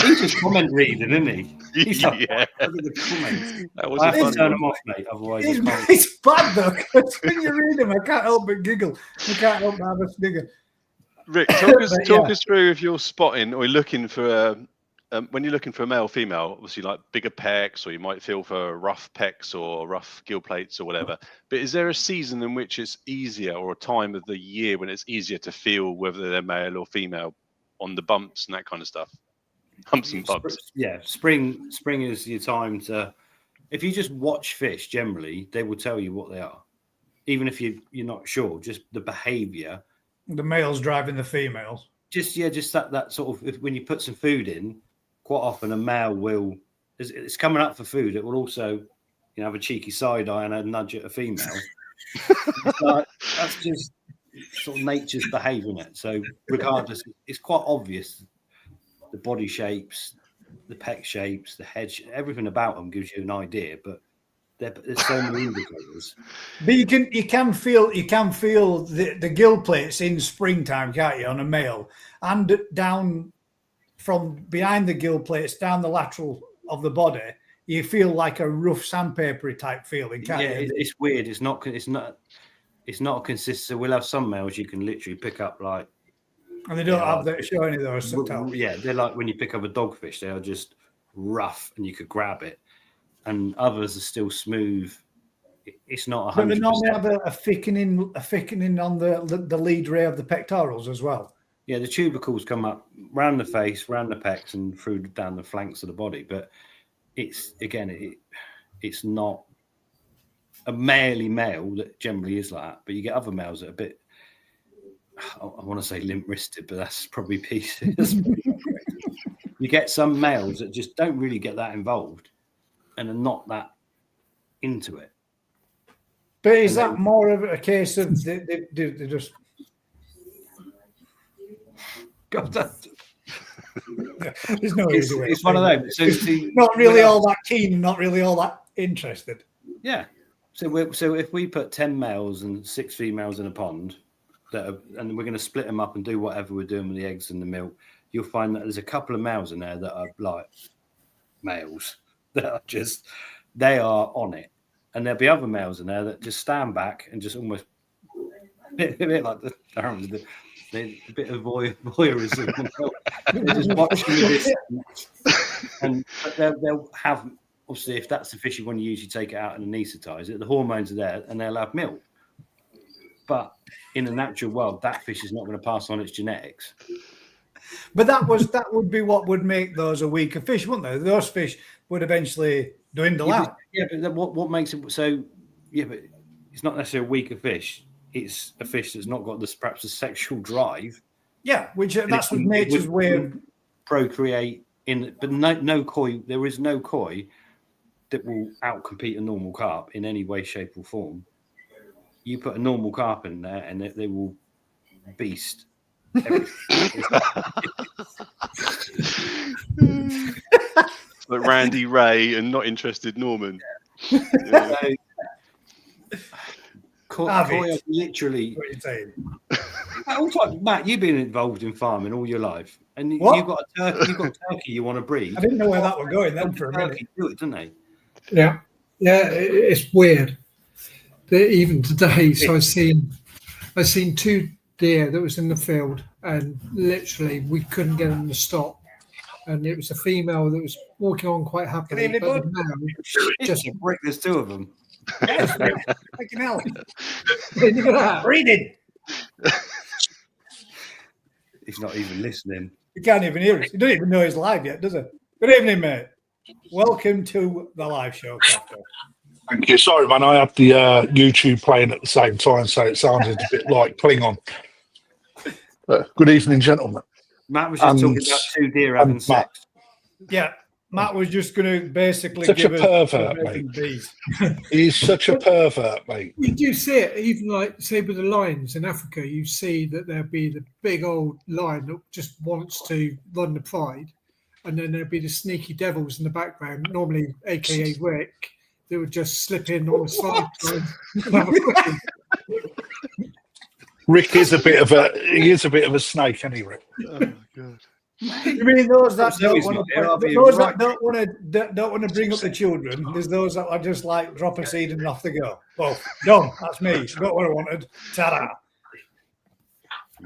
He's just comment reading, isn't he? He's like, yeah. look at the comments. That was I a have to fun turn one. them off, mate. Otherwise, It's bad though, because when you read them, I can't help but giggle. I can't help but have a snigger. Rick, talk us through if you're spotting or looking for when you're looking for a male, female, obviously like bigger pecs, or you might feel for rough pecs or rough gill plates or whatever. But is there a season in which it's easier, or a time of the year when it's easier to feel whether they're male or female on the bumps and that kind of stuff? Humps and bumps. Yeah, spring is your time to. If you just watch fish, generally they will tell you what they are, even if you're not sure. Just the behaviour. The males driving the females. Just that sort of. When you put some food in, quite often a male will. It's coming up for food. It will also, have a cheeky side eye and a nudge at a female. That's just sort of nature's behaving it. So regardless, it's quite obvious. The body shapes, the pec shapes, the head, everything about them gives you an idea. But there's so many indicators. But you can feel the gill plates in springtime, can't you, on a male, and down from behind the gill plates down the lateral of the body, you feel like a rough sandpapery type feeling, can't you? It's weird. It's not consistent. So we'll have some males you can literally pick up like. And they don't show any of those. Yeah, they're like when you pick up a dogfish, they are just rough and you could grab it. And others are still smooth. It's not 100%. But they normally have a thickening on the lead ray of the pectorals as well. Yeah, the tubercles come up round the face, round the pecs, and through down the flanks of the body. But it's not a male that generally is like that. But you get other males that are a bit. I want to say limp-wristed, but that's probably pieces. You get some males that just don't really get that involved and are not that into it. But is that more of a case of they just... God, there's no easy way. It's one of those. So not really all that keen, not really all that interested. Yeah. So if we put 10 males and 6 females in a pond, and we're going to split them up and do whatever we're doing with the eggs and the milk, you'll find that there's a couple of males in there that are like males that are just, they are on it. And there'll be other males in there that just stand back and just almost a bit like the bit of voyeurism. They're just watching this. And they'll have, obviously, if that's the fish you want to use, you take it out and anaesthetize it. The hormones are there and they'll have milk. But in the natural world, that fish is not going to pass on its genetics. But that would be what would make those a weaker fish, wouldn't they? Those fish would eventually dwindle out. Yeah, but what makes it so? Yeah, but it's not necessarily a weaker fish. It's a fish that's not got perhaps a sexual drive. Yeah, that's what nature's way of procreate in. But no koi. There is no koi that will outcompete a normal carp in any way, shape, or form. You put a normal carp in there, and they will beast everything. Like Randy Ray and not interested Norman. Yeah. Koi literally. What are you saying? Matt, you've been involved in farming all your life, and you've got a turkey. You've got turkey you want to breed. I didn't know where that was going then for a minute. Do it, didn't they? Yeah, it's weird. even today. So I seen 2 deer that was in the field, and literally we couldn't get them to stop. And it was a female that was walking on quite happily, Good evening, but the male just break. There's 2 of them. Yes, fucking hell. look at that. Reading. He's not even listening. He can't even hear us. He doesn't even know he's live yet, does he? Good evening, mate. Welcome to the live show, Crafty. Thank you. Sorry, man. I had the YouTube playing at the same time, so it sounded a bit like Klingon. Good evening, gentlemen. Matt was just talking about 2 deer having sex. Yeah, Matt was just going to basically Such give a us pervert, mate. He's such a pervert, mate. You do see it, even like, say, with the lions in Africa, you see that there'll be the big old lion that just wants to run the pride, and then there'll be the sneaky devils in the background, normally aka Rick, that would just slip in on the side. And have a quickie. Rick is a bit of a snake, isn't he, Rick? Oh my god. You mean those that So don't he's want not there, I'll to, be those right. that don't want to bring up the children? There's those that are just like drop a seed and off they go. Well, done. That's me. Got what I wanted. Ta-da.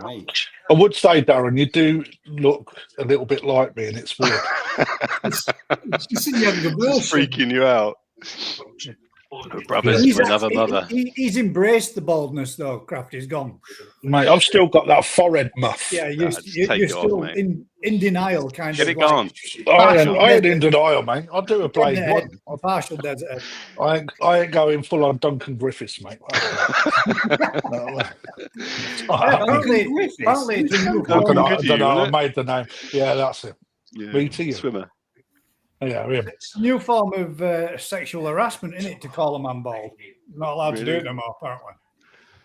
Mate. I would say, Darren, you do look a little bit like me, and it's weird. It's a younger It's version. freaking you out. Brothers for another mother. He's embraced the baldness though. Crafty's gone. Mate, I've still got that forehead muff. Yeah, just you're take it off, still mate. in denial, kind Get of. it gone. I ain't in denial, mate. I'll do a plain Like, one. partial desert. I ain't going full on Duncan Griffiths, mate. No, Apparently, it's a new I form. don't know. Good you, I wasn't it? made the name. Yeah, that's it. Yeah. Me to you. Swimmer. Yeah, him. It's a new form of sexual harassment, isn't it, to call a man bald? You're not allowed to do Really? it no more, apparently.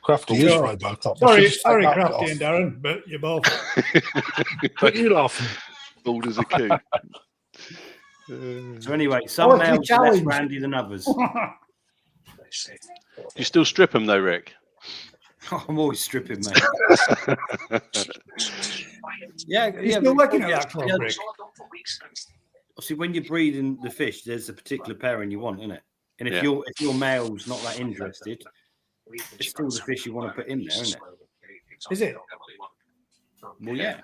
Crafty is Robocop. Sorry, Crafty and Darren, but you're both. But you laughing? Bald as a coot. So anyway, some Oh, it's a males are less challenge. randy than others. You still strip them though, Rick? I'm always stripping, mate. You're still working at that club, Rick. See, when you're breeding the fish, there's a particular pairing you want, isn't it? And if Yeah. your male's not that interested, it's still the fish you want to put in there, isn't it? Is it? Well, yeah.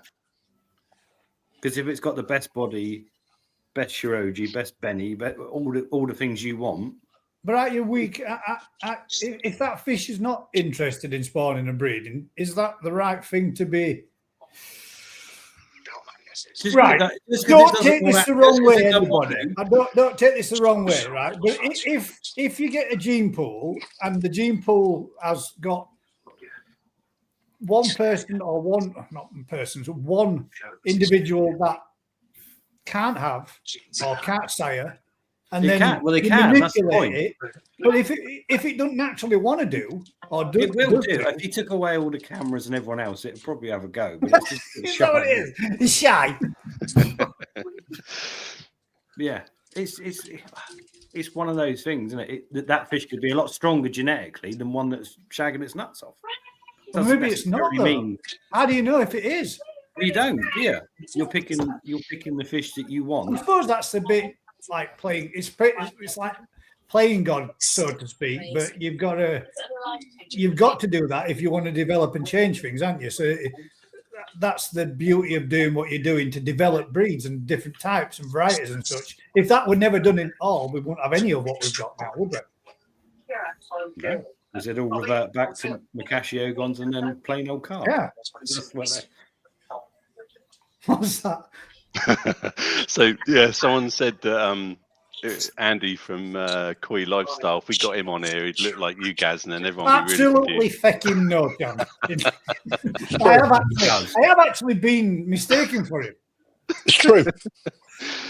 Because if it's got the best body, best Shiroji, best Benny, all the things you want. But aren't you weak? If that fish is not interested in spawning and breeding, is that the right thing to be? Right. Don't take this the wrong way, everybody. Don't take this the wrong way, right? But if you get a gene pool and the gene pool has got one person or one individual that can't have or can't sire, and They then can. Well, they you can. That's the manipulate it. But if it doesn't naturally want to do, or do, It will does do. do, If you took away all the cameras and everyone else, it'd probably have a go. But it's just is that what it is? It's shy. Yeah, it's one of those things, isn't it? That fish could be a lot stronger genetically than one that's shagging its nuts off. Well, Doesn't maybe it's not. necessarily Though. mean How do you know if it is? you don't. Yeah, you're picking the fish that you I want. suppose that's a bit like playing. It's like playing God, so to speak. But you've got to do that if you want to develop and change things, aren't you? So that's the beauty of doing what you're doing to develop breeds and different types and varieties and such. If that were never done in all, we wouldn't have any of what we've got now, would we? Yeah. Does it all revert back to Macasio Ogons and then plain old carp? Yeah. That's what they- What's that? So yeah, someone said that Andy from Koi Lifestyle, if we got him on here, he'd look like you, Gaz, and then everyone would be really Absolutely confused. fucking no chance. I have actually been mistaken for him. It's true.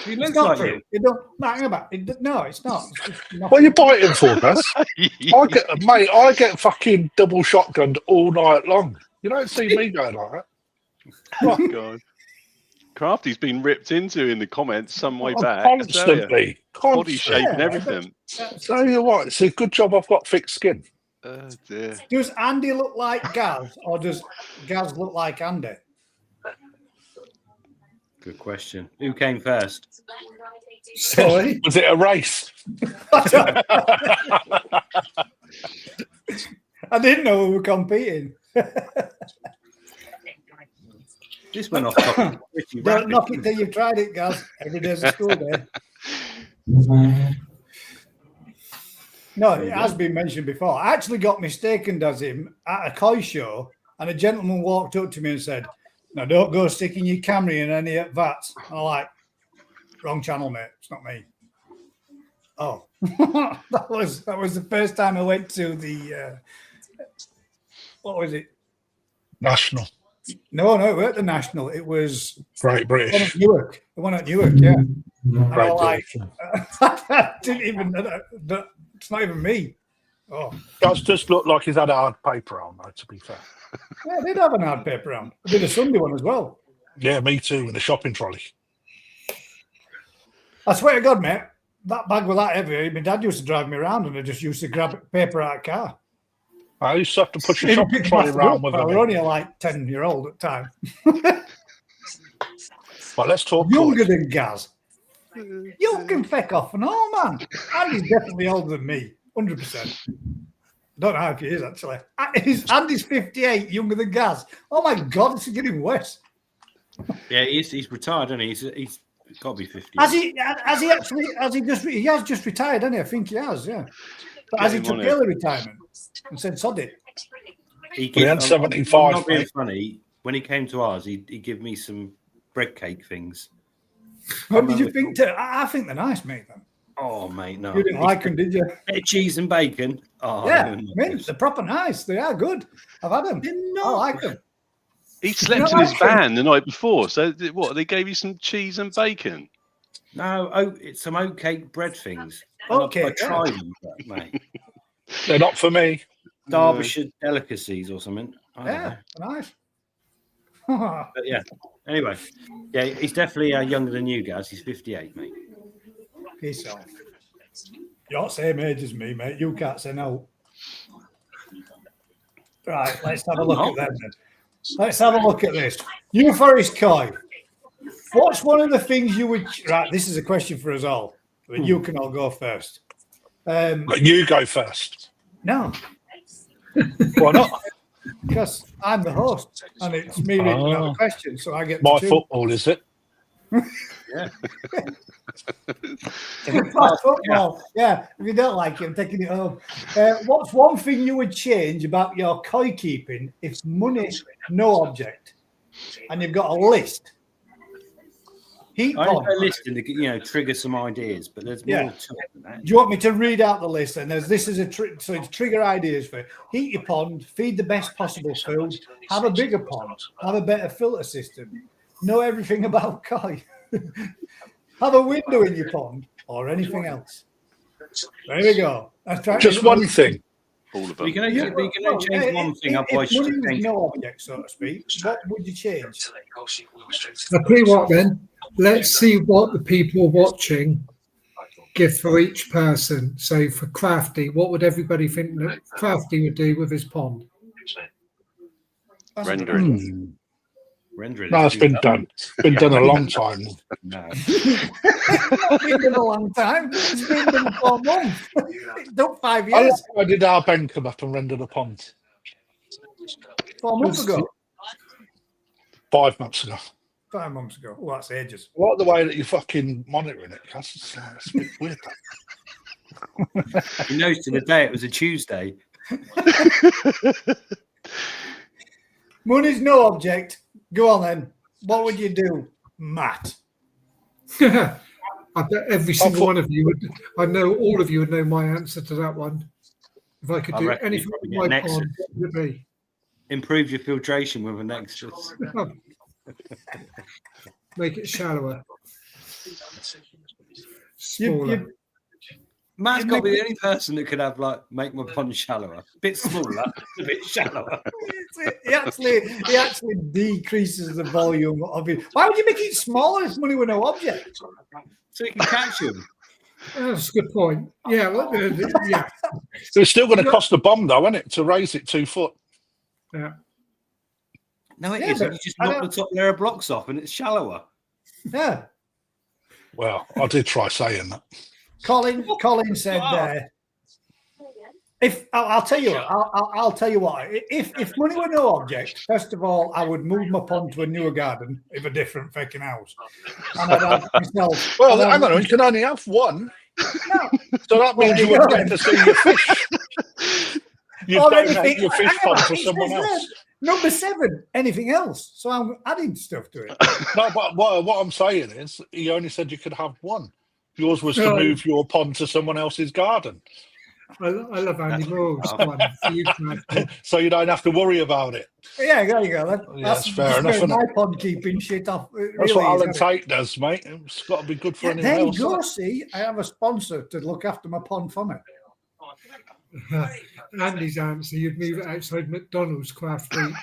He It's looks not like true. you. It don't, hang about it. No, it's not. It's just nothing. What are you biting for, Gus? I get fucking double shotgunned all night long. You don't see me going like that. Oh, God. Crafty's been ripped into in the comments some way back. Constantly. Body shape and Yeah, everything. Tell you what, it's a good job I've got thick skin. Oh dear. Does Andy look like Gaz, or does Gaz look like Andy? Good question. Who came first? Sorry. Was it a race? I didn't know we were competing. This went off topic. pretty Don't rapid. knock it till you've tried it, guys. Every day's a school day. No, it has been mentioned before. I actually got mistaken as him at a koi show, and a gentleman walked up to me and said, "No, don't go sticking your camera in any vats." And I'm like, "Wrong channel, mate. It's not me." Oh, that was the first time I went to the what was it? National. No, it weren't the National. It was Great the one at British. Newark. The one at Newark, yeah. And Great I'm like, British. I didn't even. It's not even me. Oh, Does just look like he's had a hard paper on, though, to be fair. yeah, I did have an hard paper round. I did a Sunday one as well. Yeah, me too, in the shopping trolley. I swear to God, mate, that bag was that heavy. My dad used to drive me around, and I just used to grab paper out of the car. I used to have to push a Even shopping pick trolley myself around up. with I him. was only like 10-year-old at the time. But let's talk. Younger koi. than Gaz. You can feck off and all, man. Andy's definitely older than me, 100%. Don't know if he is, actually. Andy's 58, younger than Gaz. Oh, my God, it's getting worse. Yeah, he's retired, isn't he? He's got to be 50. He has just retired, hasn't he? I think he has, yeah. But has he him took on it. early retirement and said, sod it? He had 75, I'm not being mate. funny. When he came to ours, he gave me some bread cake things. What did you think? I think they're nice, mate. Then. Oh, mate, no. You didn't like them, did you? Bit of cheese and bacon. Oh, Yeah, they're I not mean, good. they're proper nice. They are good. I've had them. I like them. He slept in his van the night before. So what? They gave you some cheese and bacon. No, it's some oatcake bread things. Okay, I tried them, but, mate. They're not for me. Derbyshire delicacies or something. I don't know. Yeah, they're nice. But yeah. Anyway, yeah, he's definitely younger than you guys. He's 58, mate. Peace off. You're the same age as me, mate. You can't say no. Right, let's have a look at them then. Let's have a look at this. New Forest Koi. What's one of the things you would... Right, this is a question for us all. But you can all go first. But you go first. No, Why not? because I'm the host and it's me reading out the question, so I get My to choose. football, is it? Yeah. My football. Yeah, if you don't like it, I'm taking it home. What's one thing you would change about your koi keeping if money no object, and you've got a list? Heat I pond. put a list in to trigger some ideas, but there's more Yeah. to it than that. Do you want me to read out the list? And this is so it's trigger ideas for heat your pond, feed the best possible food, have a bigger pond, have a better filter system, know everything about koi, have a window in your pond, or anything else. There we go. Just one thing. All of them. You can only, change one thing, otherwise If you money was change. no object, so to speak, what would you change? I'll tell you what then, let's see what the people watching give for each person. So for Crafty, what would everybody think that Crafty would do with his pond? Rendering. Rendering. No, it's been done. It's been done a long time. No. It's been a long time. It's been done 4 months. It took 5 I years. did our Ben come up and render the pond 4 months ago. 5 months ago. 5 months ago. Oh, that's ages. What the way that you're fucking monitoring it, Cass, it's a bit weird. He knows to the day it was a Tuesday. Money's no object. Go on then. What would you do, Matt? I bet every single one of you would. I know all of you would know my answer to that one. If I could I do reckon anything you'd with probably my get pond, what would it be? Improve your filtration with an extra. Make it shallower. Smaller. Matt's got to be the only person that could have make my pond shallower, a bit smaller, a bit shallower. He actually decreases the volume of it. Why would you make it smaller if money were no object? So you can catch them. That's a good point. Yeah, well, yeah, It's still going to cost a bomb, though, isn't it, to raise it 2 foot? yeah. No, it Yeah, isn't. but You just I knock the don't- top layer of blocks off and it's shallower. Yeah. Well, I did try saying that. Colin said there. If I'll tell you, I'll tell you what. If money were no object, first of all, I would move my pond to a newer garden of a different fucking house, and I'd have myself. Well, hang on, you can only have one, No. so that Well, means you there you wouldn't go get then. to see your fish. You Or donate anything- your fish hang pond on, to it someone says there, else. Number 7, anything else. So I'm adding stuff to it. No, but what I'm saying is, you only said you could have one. Yours was to Right. move your pond to someone else's garden, I love Andy Moore's one. So you can have so you don't have to worry about it. Yeah, there you go. That's fair just enough, where isn't my it? pond keeping shit off. It That's really what is, Alan isn't it? Tate does, mate. It's got to be good for Yeah, anyone there you else. go. isn't See, I have a sponsor to look after my pond for me. Andy's answer, you'd move it outside McDonald's craft eat.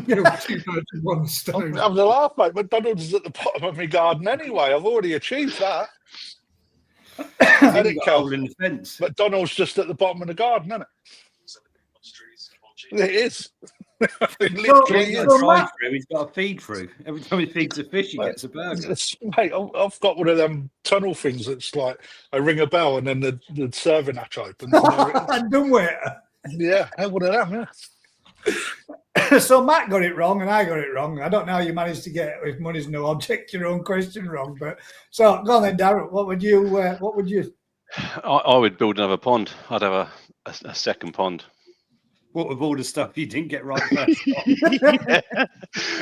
Kill 2 birds with 1 it? stone. I'm the laugh, mate. McDonald's is at the bottom of my garden anyway. I've already achieved that. Let it Got a count. hole in the fence. McDonald's just at the bottom of the garden, isn't it? It is. It literally He's is. got a So drive Matt- through, he's got a feed through. Every time he feeds a fish, he gets a burger. Mate, I've got one of them tunnel things that's like I ring a bell and then the serving hatch opens. And there it is. I'm done with Yeah, I would have done, yeah. it. So Matt got it wrong and I got it wrong. I don't know how you managed to get, if money's no object, your own question wrong. But so go on then, Darren. What would you? I would build another pond. I'd have a second pond. What with all the stuff you didn't get right first? Yeah.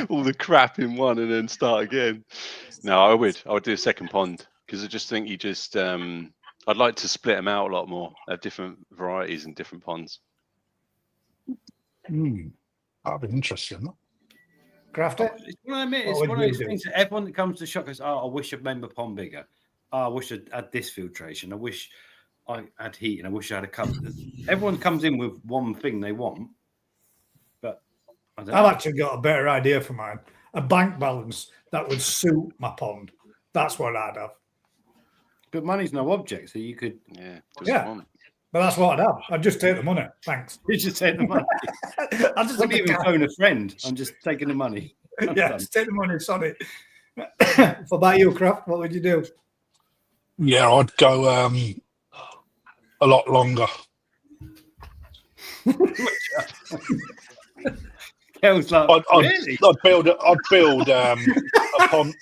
All the crap in one and then start again. No, I would do a second pond because I just think I'd like to split them out a lot more, have different varieties and different ponds. That'd be interesting. Huh? Craft it? It's one of, it's What would one of you those do? things that everyone that comes to shop goes, "Oh, I wish I'd made my pond bigger. Oh, I wish I'd had this filtration. I wish I had heat, and I wish I had a cover." Everyone comes in with one thing they want, but I don't I've know. actually got a better idea for mine. A bank balance that would suit my pond. That's what I'd have. But money's no object, so you could Yeah. Yeah. But that's what I'd have. I'd just take the money. Thanks. you just take the money. I'll just I have wouldn't the even cash. phone a friend. I'm just taking the money. I'm Yeah, done. just take the money. Sorry. For about you, Kraft, what would you do? Yeah, I'd go a lot longer. Kel's like, really? I'd build a pond.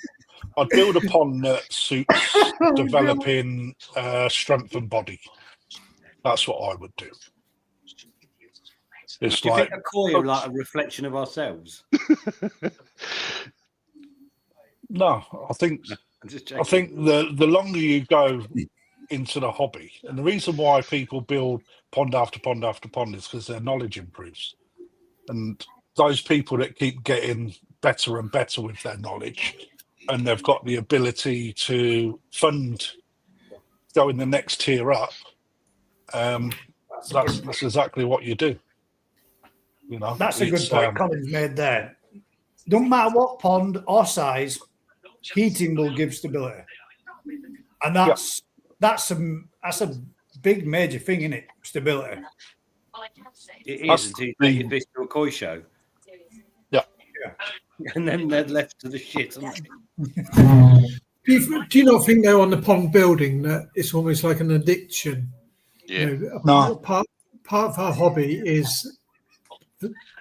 I'd build a pond that suits developing strength and body. That's what I would do. It's Do you like think a koi are like a reflection of ourselves? no, I think I'm just I checking. think the longer you go into the hobby, and the reason why people build pond after pond after pond is because their knowledge improves, and those people that keep getting better and better with their knowledge, and they've got the ability to fund going the next tier up. That's exactly what you do. You know, That's a good it's, point Colin's made there. Don't matter what pond or size, heating will give stability. And that's a big major thing, isn't it? Stability. It That's is until you the- take your fish to a koi show. Yeah. And then they're left to the shit. aren't they? Do you not think though on the pond building that it's almost like an addiction? Yeah. You know, No. part of our hobby is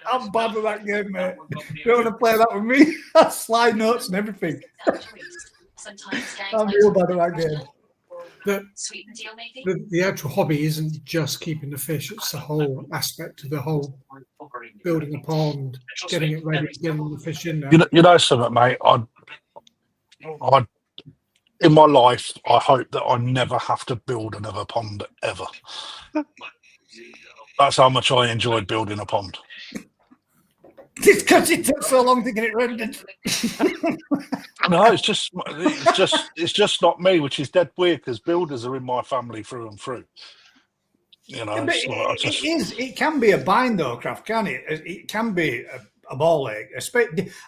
I'm bad with that game, mate. You don't want to play that with me? Slide notes and everything. I'm real bad at that game. that the actual hobby isn't just keeping the fish; it's the whole aspect of the whole building a pond, getting it ready, getting the fish in there. you know something, mate. I in my life, I hope that I never have to build another pond ever. That's how much I enjoyed building a pond. It's because it took so long to get it rendered. No, it's just not me, which is dead weird because builders are in my family through and through. You know, But it's like, I just, it can be a bind though, Kraft, can it? It can be a ball ache.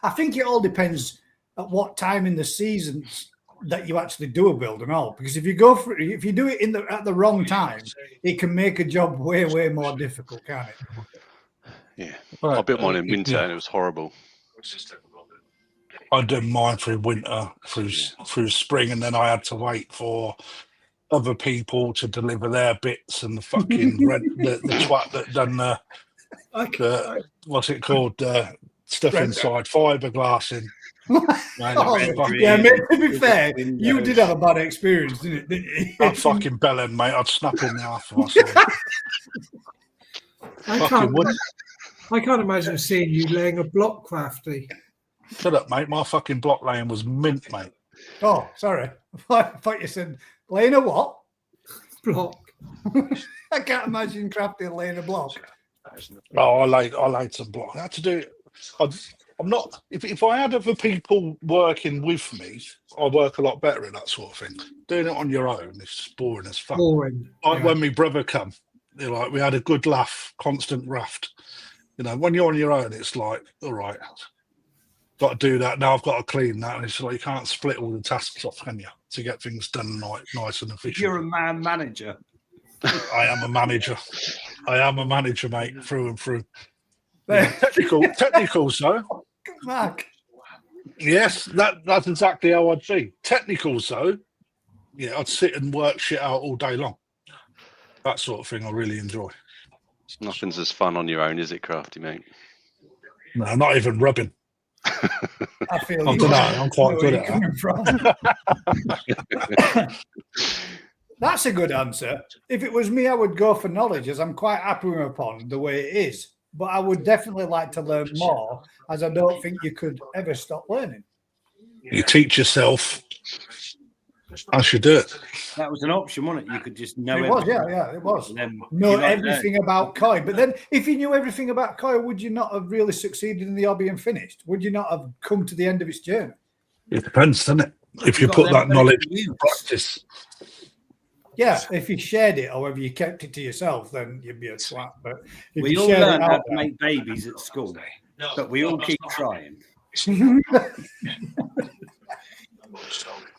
I think it all depends at what time in the season that you actually do a build and all. Because if you do it at the wrong time, it can make a job way more difficult, can't it? Yeah. I built mine in winter yeah. and it was horrible. I did mine through winter, through spring, and then I had to wait for other people to deliver their bits and the fucking the twat that done the what's it called, stuff inside fiberglass in. Yeah, mate, to be fair, you did have a bad experience, didn't you? That fucking bellend, mate, I'd snap him in half if I saw him. I can't imagine seeing you laying a block, Crafty. Shut up, mate. My fucking block laying was mint, mate. Oh, sorry. I thought you said laying a what? Block. I can't imagine Crafty laying a block. Oh, I laid some block. I had to do it. I'm not. If I had other people working with me, I work a lot better at that sort of thing. Doing it on your own is boring as fuck. Boring. Like when my brother come, we had a good laugh, constant raft. When you're on your own, it's like, all right, got to do that now. I've got to clean that, and it's like you can't split all the tasks off, can you, to get things done nice and efficient. You're a man manager. I am a manager. I am a manager, mate, through and through. Yeah, technical, so. Mark. Yes, that's exactly how I'd be. Technical, so. Yeah, I'd sit and work shit out all day long. That sort of thing I really enjoy. Nothing's as fun on your own, is it, Crafty, mate? No, not even rubbing. I feel I don't know. I'm quite good at that. That's a good answer. If it was me, I would go for knowledge, as I'm quite happy with my pond the way it is. But I would definitely like to learn more, as I don't think you could ever stop learning. You teach yourself as you do it. That was an option, wasn't it? You could just know. It was, yeah, it was. Know everything about koi. But then, if you knew everything about koi, would you not have really succeeded in the hobby and finished? Would you not have come to the end of its journey? It depends, doesn't it? If you put that knowledge into practice. Yeah, if you shared it or whether you kept it to yourself, then you'd be a twat. But if we all learn how to make babies at school, but we all keep trying.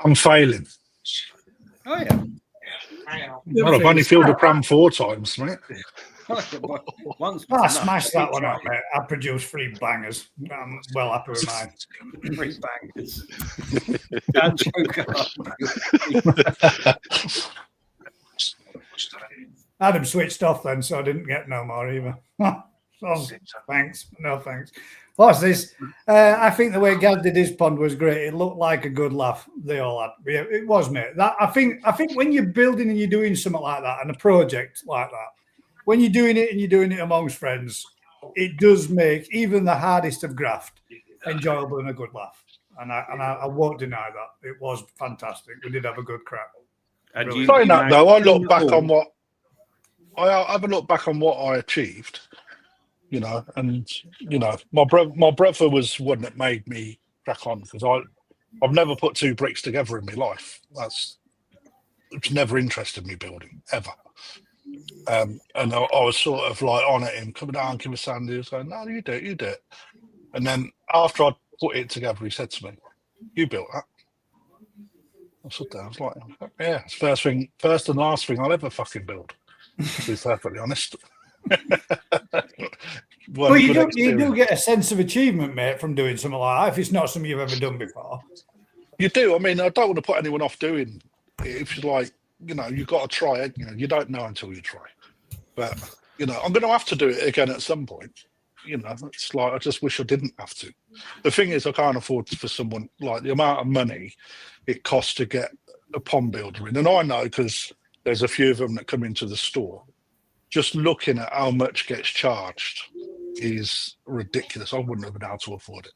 I'm failing. Oh, yeah. Well, I've only filled a pram 4 times, mate. Once I smashed that one up, mate. I produced 3 bangers. I'm well happy with mine. 3 bangers. Don't choke up. Adam switched off then, so I didn't get no more either. So, thanks. No thanks. What's this? I think the way Gaz did his pond was great. It looked like a good laugh. They all had. Yeah, it was, mate. I think when you're building and you're doing something like that and a project like that, when you're doing it and you're doing it amongst friends, it does make even the hardest of graft enjoyable and a good laugh. And I won't deny that. It was fantastic. We did have a good crack. Saying that though, I look back on what I have a look back on what I achieved. And my brother was one that made me crack on because I've never put 2 bricks together in my life. It's never interested me building ever. And I was sort of like on at him, coming down, give us sand. He was going, "No, you do it." And then after I put it together, he said to me, "You built that." I stood there. I was like, "Yeah, it's first and last thing I'll ever fucking build." To be perfectly honest. Well, you do get a sense of achievement, mate, from doing something like that if it's not something you've ever done before. You do. I mean, I don't want to put anyone off doing it. If you're like, you've got to try it. You don't know until you try. But, I'm going to have to do it again at some point. It's like I just wish I didn't have to. The thing is, I can't afford for someone like the amount of money it costs to get a pond builder in. And I know because there's a few of them that come into the store. Just looking at how much gets charged is ridiculous. I wouldn't have been able to afford it.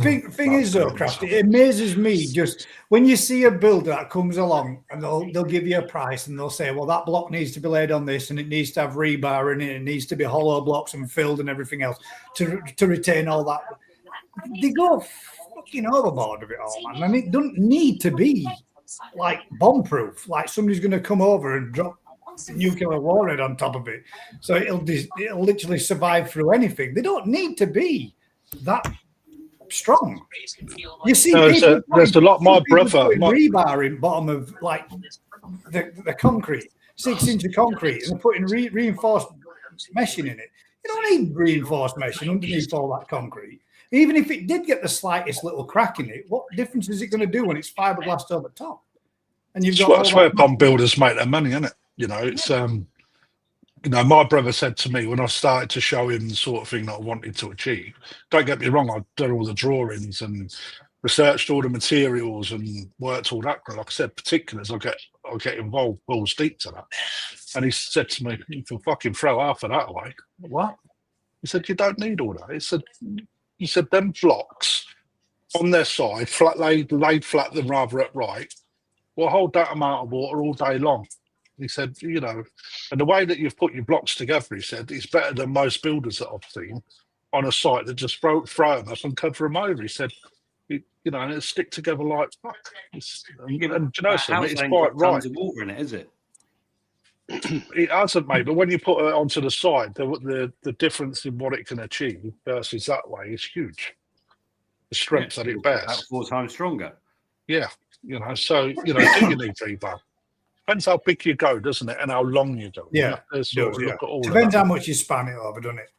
Thing is, though, Crafty, it amazes me just when you see a builder that comes along and they'll give you a price and they'll say, well, that block needs to be laid on this and it needs to have rebar in it, it needs to be hollow blocks and filled and everything else to retain all that. They go fucking overboard with it all, man. And it doesn't need to be like bomb-proof, like somebody's going to come over and drop nuclear warhead on top of it. So it'll literally survive through anything. They don't need to be that strong. You see, there's a lot. My brother rebar in bottom of like the concrete, 6 inch of concrete, and they're putting reinforced meshing in it. You don't need reinforced meshing underneath all that concrete. Even if it did get the slightest little crack in it, what difference is it going to do when it's fiberglassed over top? and you've It's got that's where pond builders make their money, isn't it? You know, it's you know, my brother said to me when I started to show him the sort of thing that I wanted to achieve. Don't get me wrong, I've done all the drawings and researched all the materials and worked all that. Like I said, particulars, I get involved balls deep to that. And he said to me, "You can fucking throw half of that away." What? He said, "You don't need all that." He said, "Them blocks on their side, flat laid flat than rather upright, will hold that amount of water all day long." He said, "You know, and the way that you've put your blocks together," he said, "is better than most builders that I've seen on a site that just throw them up and cover them over." He said, "You know, and it stick together like fuck." And you know something, it's quite right. Tons of water in it, is it? It hasn't, mate. But when you put it onto the side, the difference in what it can achieve versus that way is huge. The strength that it bears, about 4 times stronger. Yeah, you know. So you know, do you need rebar? Depends how big you go, doesn't it, and how long you go. Yeah, look at all depends of how much you span it over, doesn't it?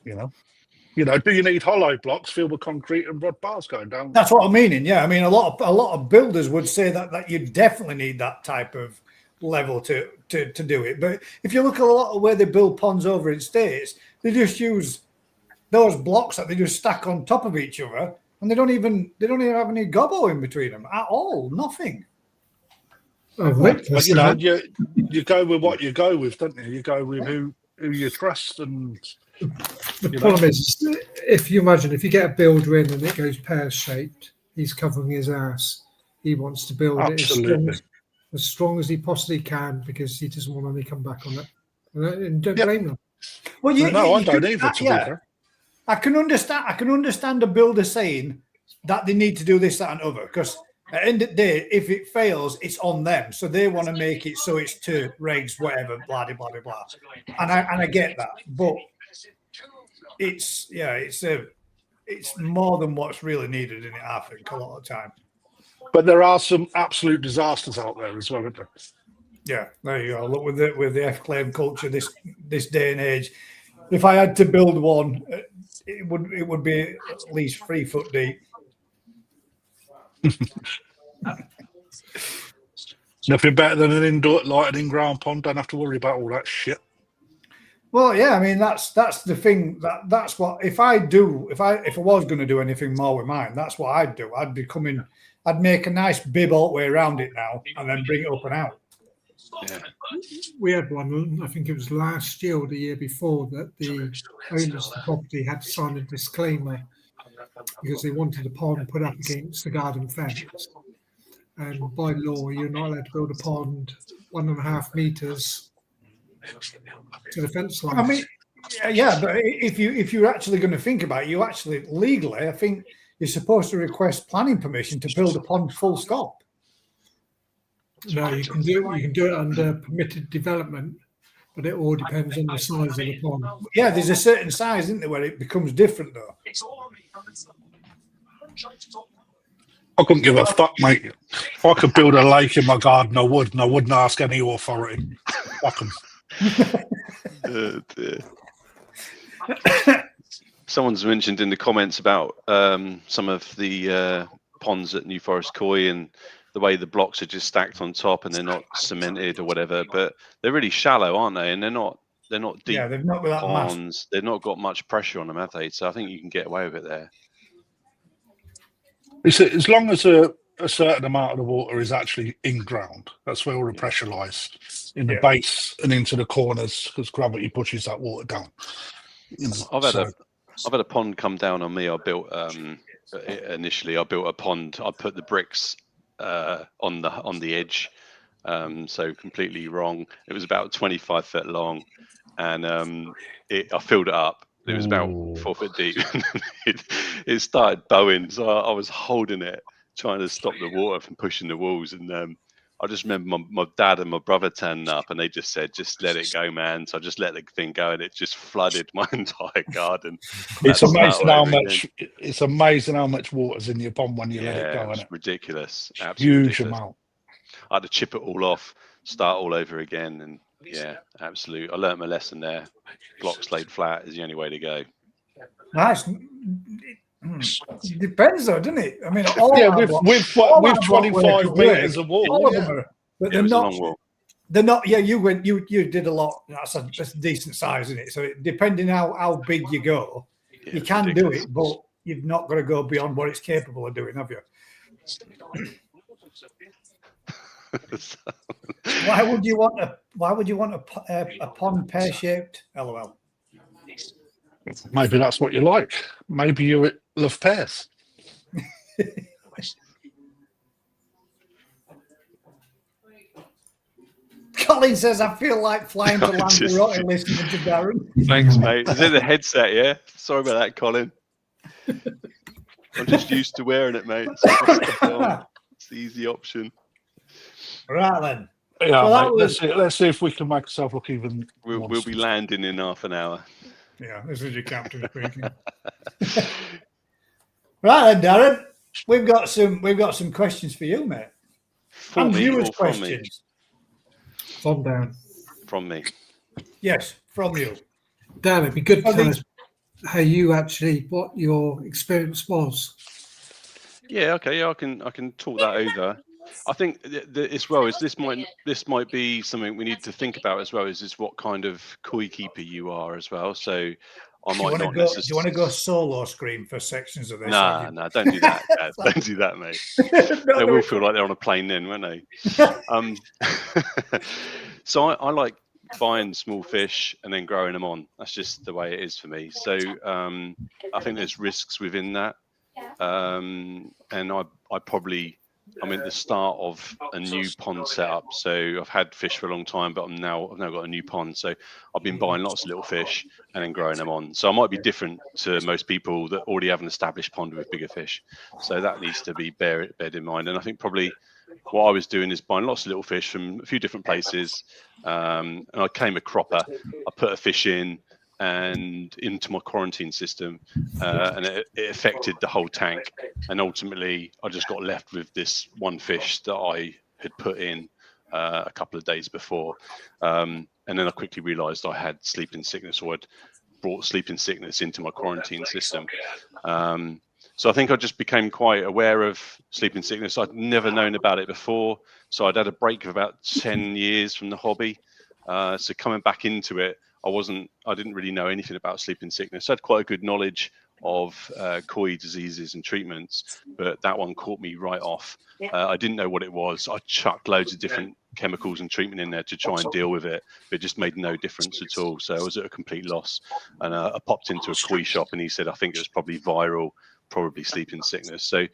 You know. Do you need hollow blocks filled with concrete and rod bars going down? That's what I'm meaning. Yeah, I mean, a lot of builders would say that you definitely need that type of level to do it. But if you look at a lot of where they build ponds over in states, they just use those blocks that they just stack on top of each other, and they don't even have any gobbo in between them at all. Nothing. But you know, you go with what you go with, don't you? You go with who you trust, and the problem is, if you imagine if you get a builder in and it goes pear shaped, he's covering his ass. He wants to build it as strong as he possibly can because he doesn't want any come back on it. And don't blame them. Well, I don't either. To be fair, I can understand a builder saying that they need to do this, that, and other because. At the end of the day, if it fails, it's on them. So they want to make it so it's to regs, whatever, blah, blah, blah, blah. And I get that. But it's more than what's really needed in it, I think, a lot of the time. But there are some absolute disasters out there as well, isn't there? Yeah, there you go. Look, with the F-claim culture this day and age, if I had to build one, it would be at least 3 foot deep. Nothing better than an in-ground pond. Don't have to worry about all that shit. Well, yeah, I mean that's the thing. That's what if I was going to do anything more with mine, that's what I'd do. I'd make a nice bib all the way around it now, and then bring it up and out. Yeah. We had one. I think it was last year or the year before that the owners of the property had to sign a disclaimer because they wanted the pond put up against the garden fence. And by law, you're not allowed to build a pond 1.5 meters to the fence line. I mean, yeah, but if you're actually going to think about it, you actually legally, I think you're supposed to request planning permission to build a pond full stop. No, you can do it under permitted development, but it all depends on the size of the pond. Yeah, there's a certain size, isn't there, where it becomes different though. I couldn't give a fuck, mate. If I could build a lake in my garden, I would, and I wouldn't ask any authority. Fuck them. Someone's mentioned in the comments about some of the ponds at New Forest Coy and the way the blocks are just stacked on top and they're not cemented or whatever, but they're really shallow, aren't they? And they're not deep. Yeah, they've not got that ponds. They've not got much pressure on them, have they? So I think you can get away with it there. As long as a certain amount of the water is actually in ground, that's where all the pressure lies, in the base and into the corners, because gravity pushes that water down. You know, I've had a pond come down on me. I built initially. I built a pond. I put the bricks on the edge, so completely wrong. It was about 25 foot long, and I filled it up. It was about 4 foot deep. it started bowing, so I was holding it, trying to stop the water from pushing the walls. And I just remember my dad and my brother turning up, and they just said, "Just let it go, man." So I just let the thing go, and it just flooded my entire garden. It's amazing how much. It's amazing how much water's in your pond when you let it go. It's ridiculous, absolutely huge amount. I had to chip it all off, start all over again, and yeah, absolutely. I learned my lesson there. Blocks laid flat is the only way to go. Nice. Depends though, doesn't it? I mean, with 25 meters of wall. All of them are, but they're It's a not. long wall. They're not. Yeah, you did a lot. That's a decent size, isn't it? So depending how big you go, Yeah, you it's can ridiculous. do it, but you've not got to go beyond what it's capable of doing, have you? Why would you want a pond pear shaped? LOL. Maybe that's what you like. Maybe you love pears. Colin says, "I feel like flying to Just- Lanzarote listening to Darren." Thanks, mate. Is it the headset? Yeah. Sorry about that, Colin. I'm just used to wearing it, mate. So I just stuck it on. It's the easy option. Right then. Yeah, So that mate, let's see if we can make ourselves look even. We'll be landing in half an hour. Yeah, this is your captain speaking. Right then, Darren. We've got some questions for you, mate. For And me viewers' or from me? questions. From down. From me. Yes, from you. Dan, it'd be good to I tell think- us how you actually, what your experience was. Yeah, okay, yeah, I can talk that over. I think as well as this might be something we need to think about as well. Is what kind of koi keeper you are as well. So I Do you might want to not go? necessarily. Do you want to go solo screen for sections of this? Nah, don't do that. Don't do that, mate. No, They no, will feel like they're on a plane then, won't they? So I like buying small fish and then growing them on. That's just the way it is for me. So I think there's risks within that. And I'm at the start of a new pond setup. So I've had fish for a long time, but I've now got a new pond. So I've been buying lots of little fish and then growing them on. So I might be different to most people that already have an established pond with bigger fish. So that needs to be bear in mind. And I think probably what I was doing is buying lots of little fish from a few different places. And I came a cropper. I put a fish in and into my quarantine system, and it affected the whole tank. And ultimately, I just got left with this one fish that I had put in a couple of days before. And then I quickly realised I had sleeping sickness, or I'd brought sleeping sickness into my quarantine system. So I think I just became quite aware of sleeping sickness. I'd never known about it before. So I'd had a break of about 10 years from the hobby. So coming back into it, I didn't really know anything about sleeping sickness. I had quite a good knowledge of koi diseases and treatments, but that one caught me right off. I didn't know what it was. I chucked loads of different chemicals and treatment in there to try and deal with it, but it just made no difference at all. So I was at a complete loss. And I popped into a koi shop and he said, I think it was probably viral, probably sleeping sickness. So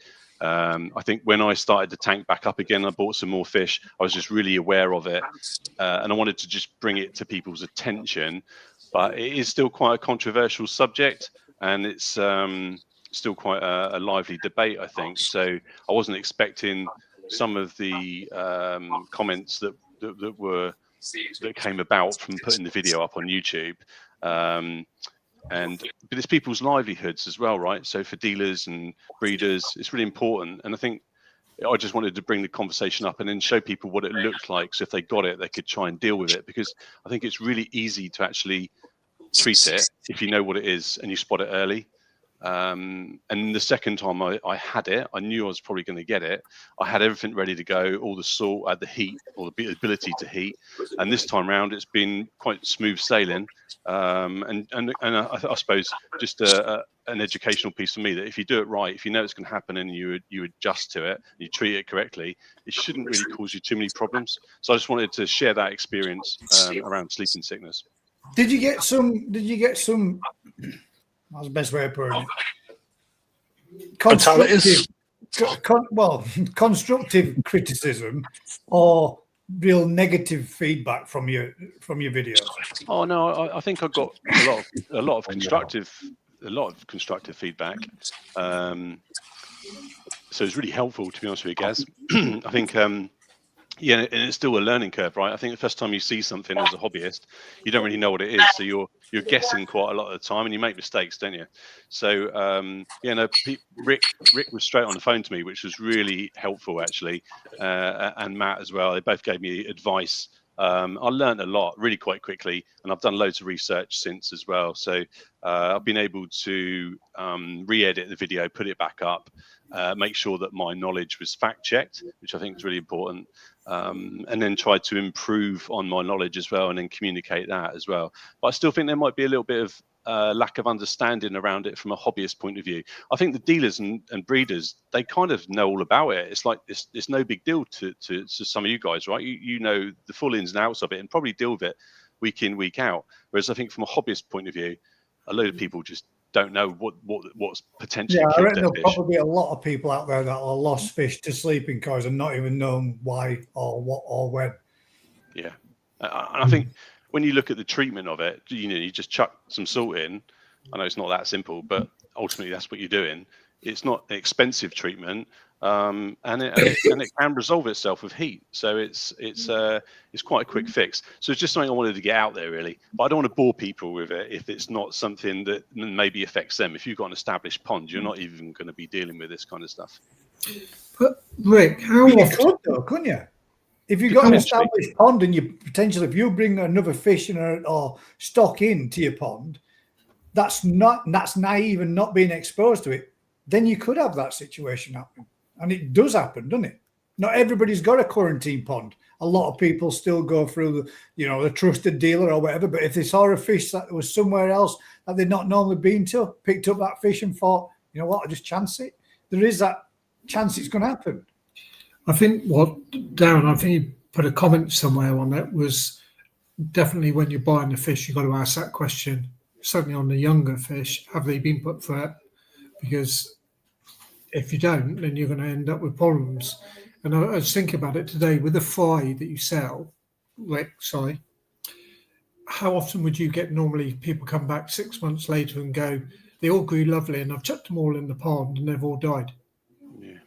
I think when I started to tank back up again, I bought some more fish. I was just really aware of it, and I wanted to just bring it to people's attention. But it is still quite a controversial subject, and it's still quite a lively debate, I think. So I wasn't expecting some of the comments that came about from putting the video up on YouTube. But it's people's livelihoods as well, right? So for dealers and breeders, it's really important. And I think I just wanted to bring the conversation up and then show people what it looked like. So if they got it, they could try and deal with it, because I think it's really easy to actually treat it if you know what it is and you spot it early. And the second time I had it, I knew I was probably going to get it. I had everything ready to go, all the salt, I had the heat, or the ability to heat. And this time around, it's been quite smooth sailing. And I suppose just an educational piece for me, that if you do it right, if you know it's going to happen and you adjust to it, and you treat it correctly, it shouldn't really cause you too many problems. So I just wanted to share that experience around sleeping sickness. Did you get some? That's the best way of putting it. Constructive criticism or real negative feedback from your videos? Oh no, I think I got a lot of constructive feedback. So it's really helpful, to be honest with you, Gaz. I think yeah, and it's still a learning curve, right? I think the first time you see something as a hobbyist, you don't really know what it is, so you're guessing quite a lot of the time, and you make mistakes, don't you? So Rick was straight on the phone to me, which was really helpful actually, and Matt as well. They both gave me advice I learned a lot really quite quickly, and I've done loads of research since as well. So I've been able to re-edit the video, put it back up, make sure that my knowledge was fact-checked, which I think is really important, and then try to improve on my knowledge as well, and then communicate that as well. But I still think there might be a little bit of lack of understanding around it from a hobbyist point of view. I think the dealers and breeders, they kind of know all about it. It's like it's no big deal to some of you guys, right? You know the full ins and outs of it and probably deal with it week in, week out. Whereas I think from a hobbyist point of view, a load of people just don't know what's potentially I killed reckon their there'll fish. probably be a lot of people out there that are lost fish to sleeping cows and not even known why or what or when. Yeah, and I think when you look at the treatment of it, you just chuck some salt in. I know it's not that simple, but ultimately that's what you're doing. It's not an expensive treatment, and it can resolve itself with heat. So it's quite a quick fix. So it's just something I wanted to get out there, really. But I don't want to bore people with it if it's not something that maybe affects them. If you've got an established pond, you're not even going to be dealing with this kind of stuff. But Rick, how You often? could though, couldn't you? If you've got an established pond and you potentially, if you bring another fish in or stock into your pond, that's naive and not being exposed to it, then you could have that situation happen. And it does happen, doesn't it? Not everybody's got a quarantine pond. A lot of people still go through the trusted dealer or whatever. But if they saw a fish that was somewhere else that they'd not normally been to, picked up that fish and thought, you know what, I'll just chance it. There is that chance it's going to happen. I think Darren, I think you put a comment somewhere on that, was definitely when you're buying the fish, you've got to ask that question. Certainly on the younger fish, have they been put through it? Because if you don't, then you're going to end up with problems. And I was thinking about it today with the fry that you sell, Rick, sorry. How often would you get normally people come back 6 months later and go, they all grew lovely and I've chucked them all in the pond and they've all died? Yeah.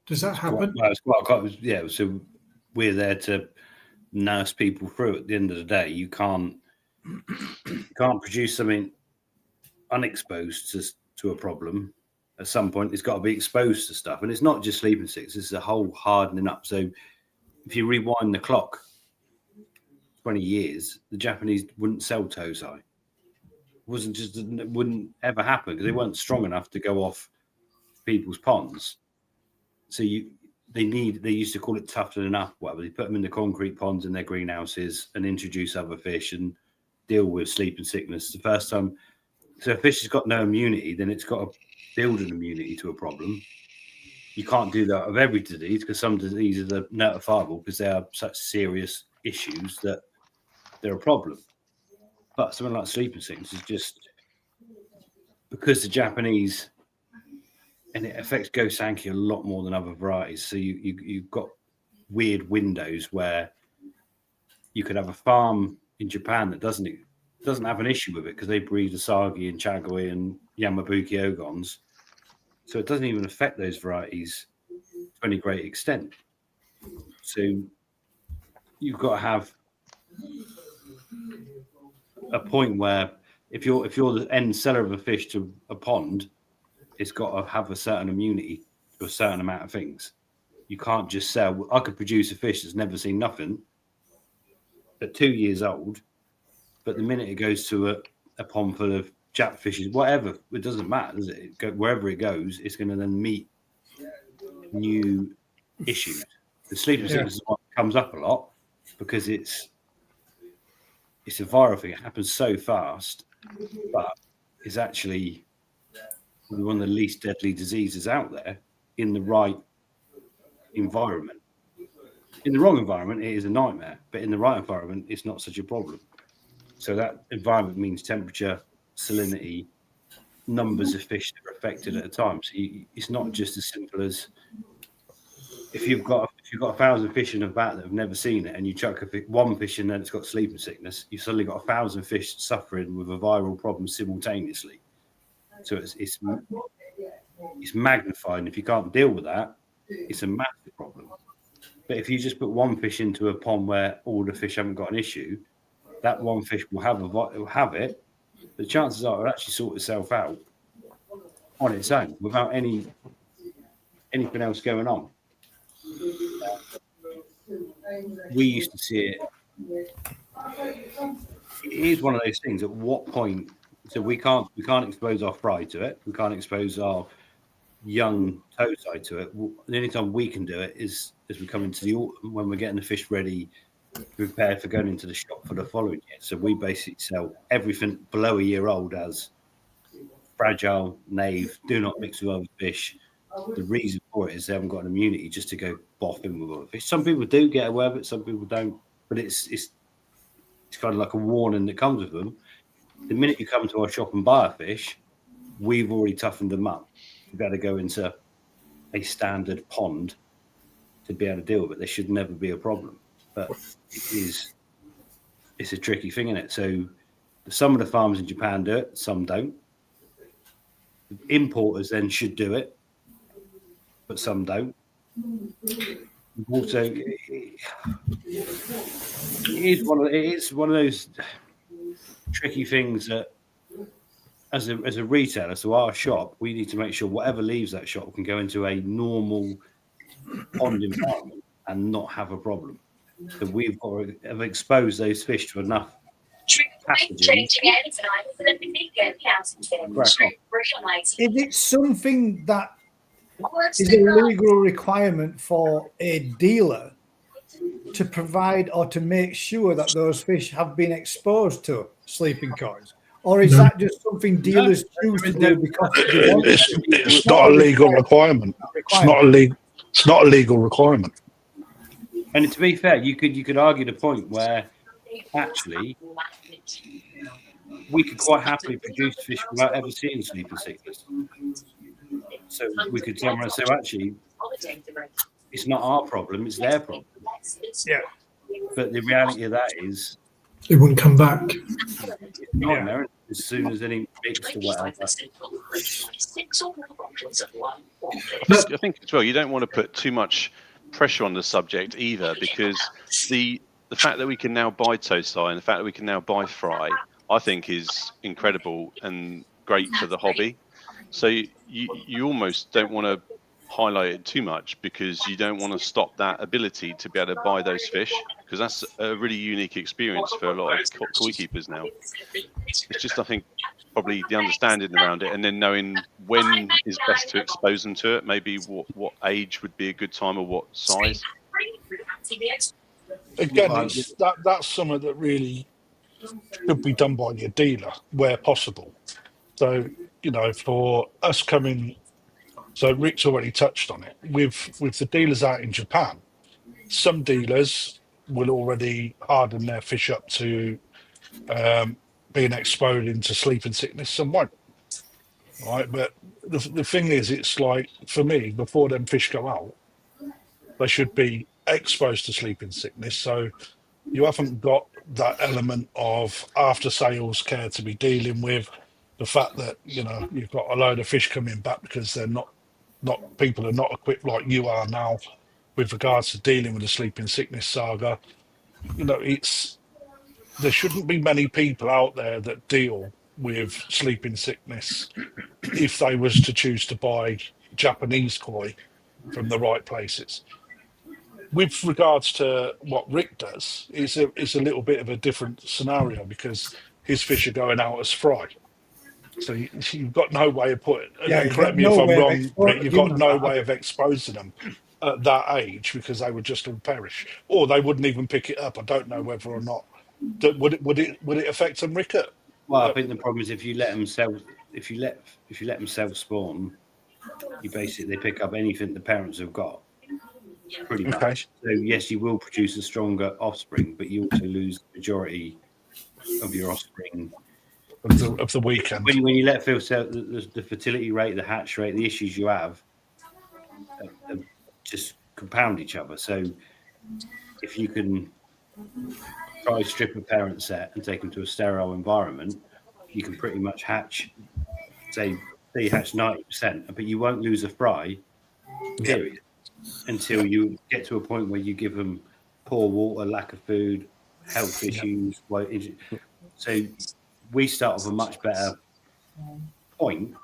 Does that happen? It's quite, yeah. So we're there to nurse people through. At the end of the day, you can't produce something unexposed to a problem. At some point, it's got to be exposed to stuff, and it's not just sleeping sickness. It's a whole hardening up. So if you rewind the clock 20 years, the Japanese wouldn't sell tosai. It wouldn't ever happen because they weren't strong enough to go off people's ponds. So they used to call it toughening up, whatever. They put them in the concrete ponds in their greenhouses and introduce other fish and deal with sleeping sickness. The first time, so a fish has got no immunity, then it's got to build an immunity to a problem. You can't do that of every disease because some diseases are notifiable because they are such serious issues that they're a problem. But something like sleeping sickness is just because the Japanese, and it affects Gosanki a lot more than other varieties. So you've got weird windows where you could have a farm in Japan that doesn't have an issue with it because they breed Asagi and Chagoi and Yamabuki Ogons. So it doesn't even affect those varieties to any great extent. So you've got to have a point where if you're the end seller of a fish to a pond, it's got to have a certain immunity to a certain amount of things. You can't just sell. I could produce a fish that's never seen nothing at 2 years old, but the minute it goes to a pond full of Jap fishes, whatever, it doesn't matter, does it? Wherever it goes, it's going to then meet new issues. The sleeping sickness is what comes up a lot because it's a viral thing. It happens so fast, but it's actually one of the least deadly diseases out there in the right environment. In the wrong environment, it is a nightmare, but in the right environment, it's not such a problem. So that environment means temperature, salinity, numbers of fish that are affected at a time. So it's not just as simple as if you've got 1,000 fish in a vat that have never seen it, and you chuck one fish in there that's got sleeping sickness, you've suddenly got 1,000 fish suffering with a viral problem simultaneously. So it's magnified, and if you can't deal with that, it's a massive problem. But if you just put one fish into a pond where all the fish haven't got an issue, that one fish will have it. The chances are it'll actually sort itself out on its own without anything else going on. We used to see it It is one of those things. At what point? So we can't expose our fry to it. We can't expose our young toe side to it. The only time we can do it is as we come into the autumn when we're getting the fish ready, prepared for going into the shop for the following year. So we basically sell everything below a year old as fragile, nave, do not mix with other fish. The reason for it is they haven't got an immunity just to go boffing with other fish. Some people do get away with it, some people don't. But it's kind of like a warning that comes with them. The minute you come to our shop and buy a fish, we've already toughened them up. You've got to go into a standard pond to be able to deal with it. There should never be a problem. But it's a tricky thing, isn't it? So some of the farms in Japan do it, some don't. Importers then should do it, but some don't. Also, it is one of those tricky things that as a retailer, so our shop, we need to make sure whatever leaves that shop can go into a normal pond environment and not have a problem. So we've got to have exposed those fish to enough packaging. Is it something that is a legal requirement for a dealer to provide or to make sure that those fish have been exposed to sleeping coins? Or is that just something dealers choose to do because they want it? It's not a legal requirement. It's not a legal requirement. And to be fair, you could argue the point where actually we could quite happily produce fish without ever seeing sleeping sickness. So we could turn around and say, actually, it's not our problem, it's their problem. Yeah. But the reality of that is It wouldn't come back. it's not there as soon as any mixed or whatever. I think as well, you don't want to put too much pressure on the subject either, because the fact that we can now buy tosai and the fact that we can now buy fry, I think is incredible and great for the hobby. So you almost don't want to highlight it too much, because you don't want to stop that ability to be able to buy those fish, because that's a really unique experience for a lot of koi keepers now. It's just, I think, probably the understanding around it, and then knowing when is best to expose them to it, maybe what age would be a good time or what size. Again, that's something that really should be done by your dealer where possible. So, for us coming, so Rick's already touched on it, with the dealers out in Japan, some dealers will already harden their fish up to being exposed into sleeping sickness, some won't. Right, but the thing is, it's like, for me, before them fish go out, they should be exposed to sleeping sickness. So you haven't got that element of after sales care to be dealing with. The fact that you've got a load of fish coming back because they're not people are not equipped like you are now with regards to dealing with the sleeping sickness saga. There shouldn't be many people out there that deal with sleeping sickness if they was to choose to buy Japanese koi from the right places. With regards to what Rick does, it's a little bit of a different scenario, because his fish are going out as fry. So you've got no way of putting. Yeah, and correct me if I'm wrong, Rick, you've got no way of exposing them at that age, because they would just all perish, or they wouldn't even pick it up. I don't know whether or not would it affect them, Rick? Well, I think the problem is if you let them self spawn, you basically pick up anything the parents have got. Pretty much. Okay. So yes, you will produce a stronger offspring, but you also lose the majority of your offspring of the weekend. When you let the fertility rate, the hatch rate, the issues you have just compound each other. So if you can try strip a parent set and take them to a sterile environment, you can pretty much hatch, say you hatch 90%, but you won't lose a fry, period, until you get to a point where you give them poor water, lack of food, health issues. So we start with a much better point,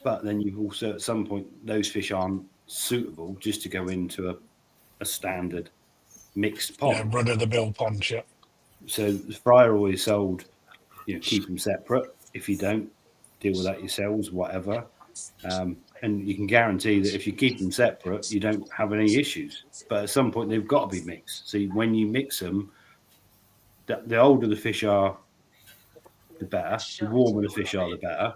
but then you've also, at some point, those fish aren't suitable just to go into a standard mixed pond. Yeah, run of the mill pond, yeah. So the fryer always sold, keep them separate. If you don't, deal with that yourselves, whatever. And you can guarantee that if you keep them separate, you don't have any issues. But at some point, they've got to be mixed. So when you mix them, the older the fish are, the better. The warmer the fish are, the better.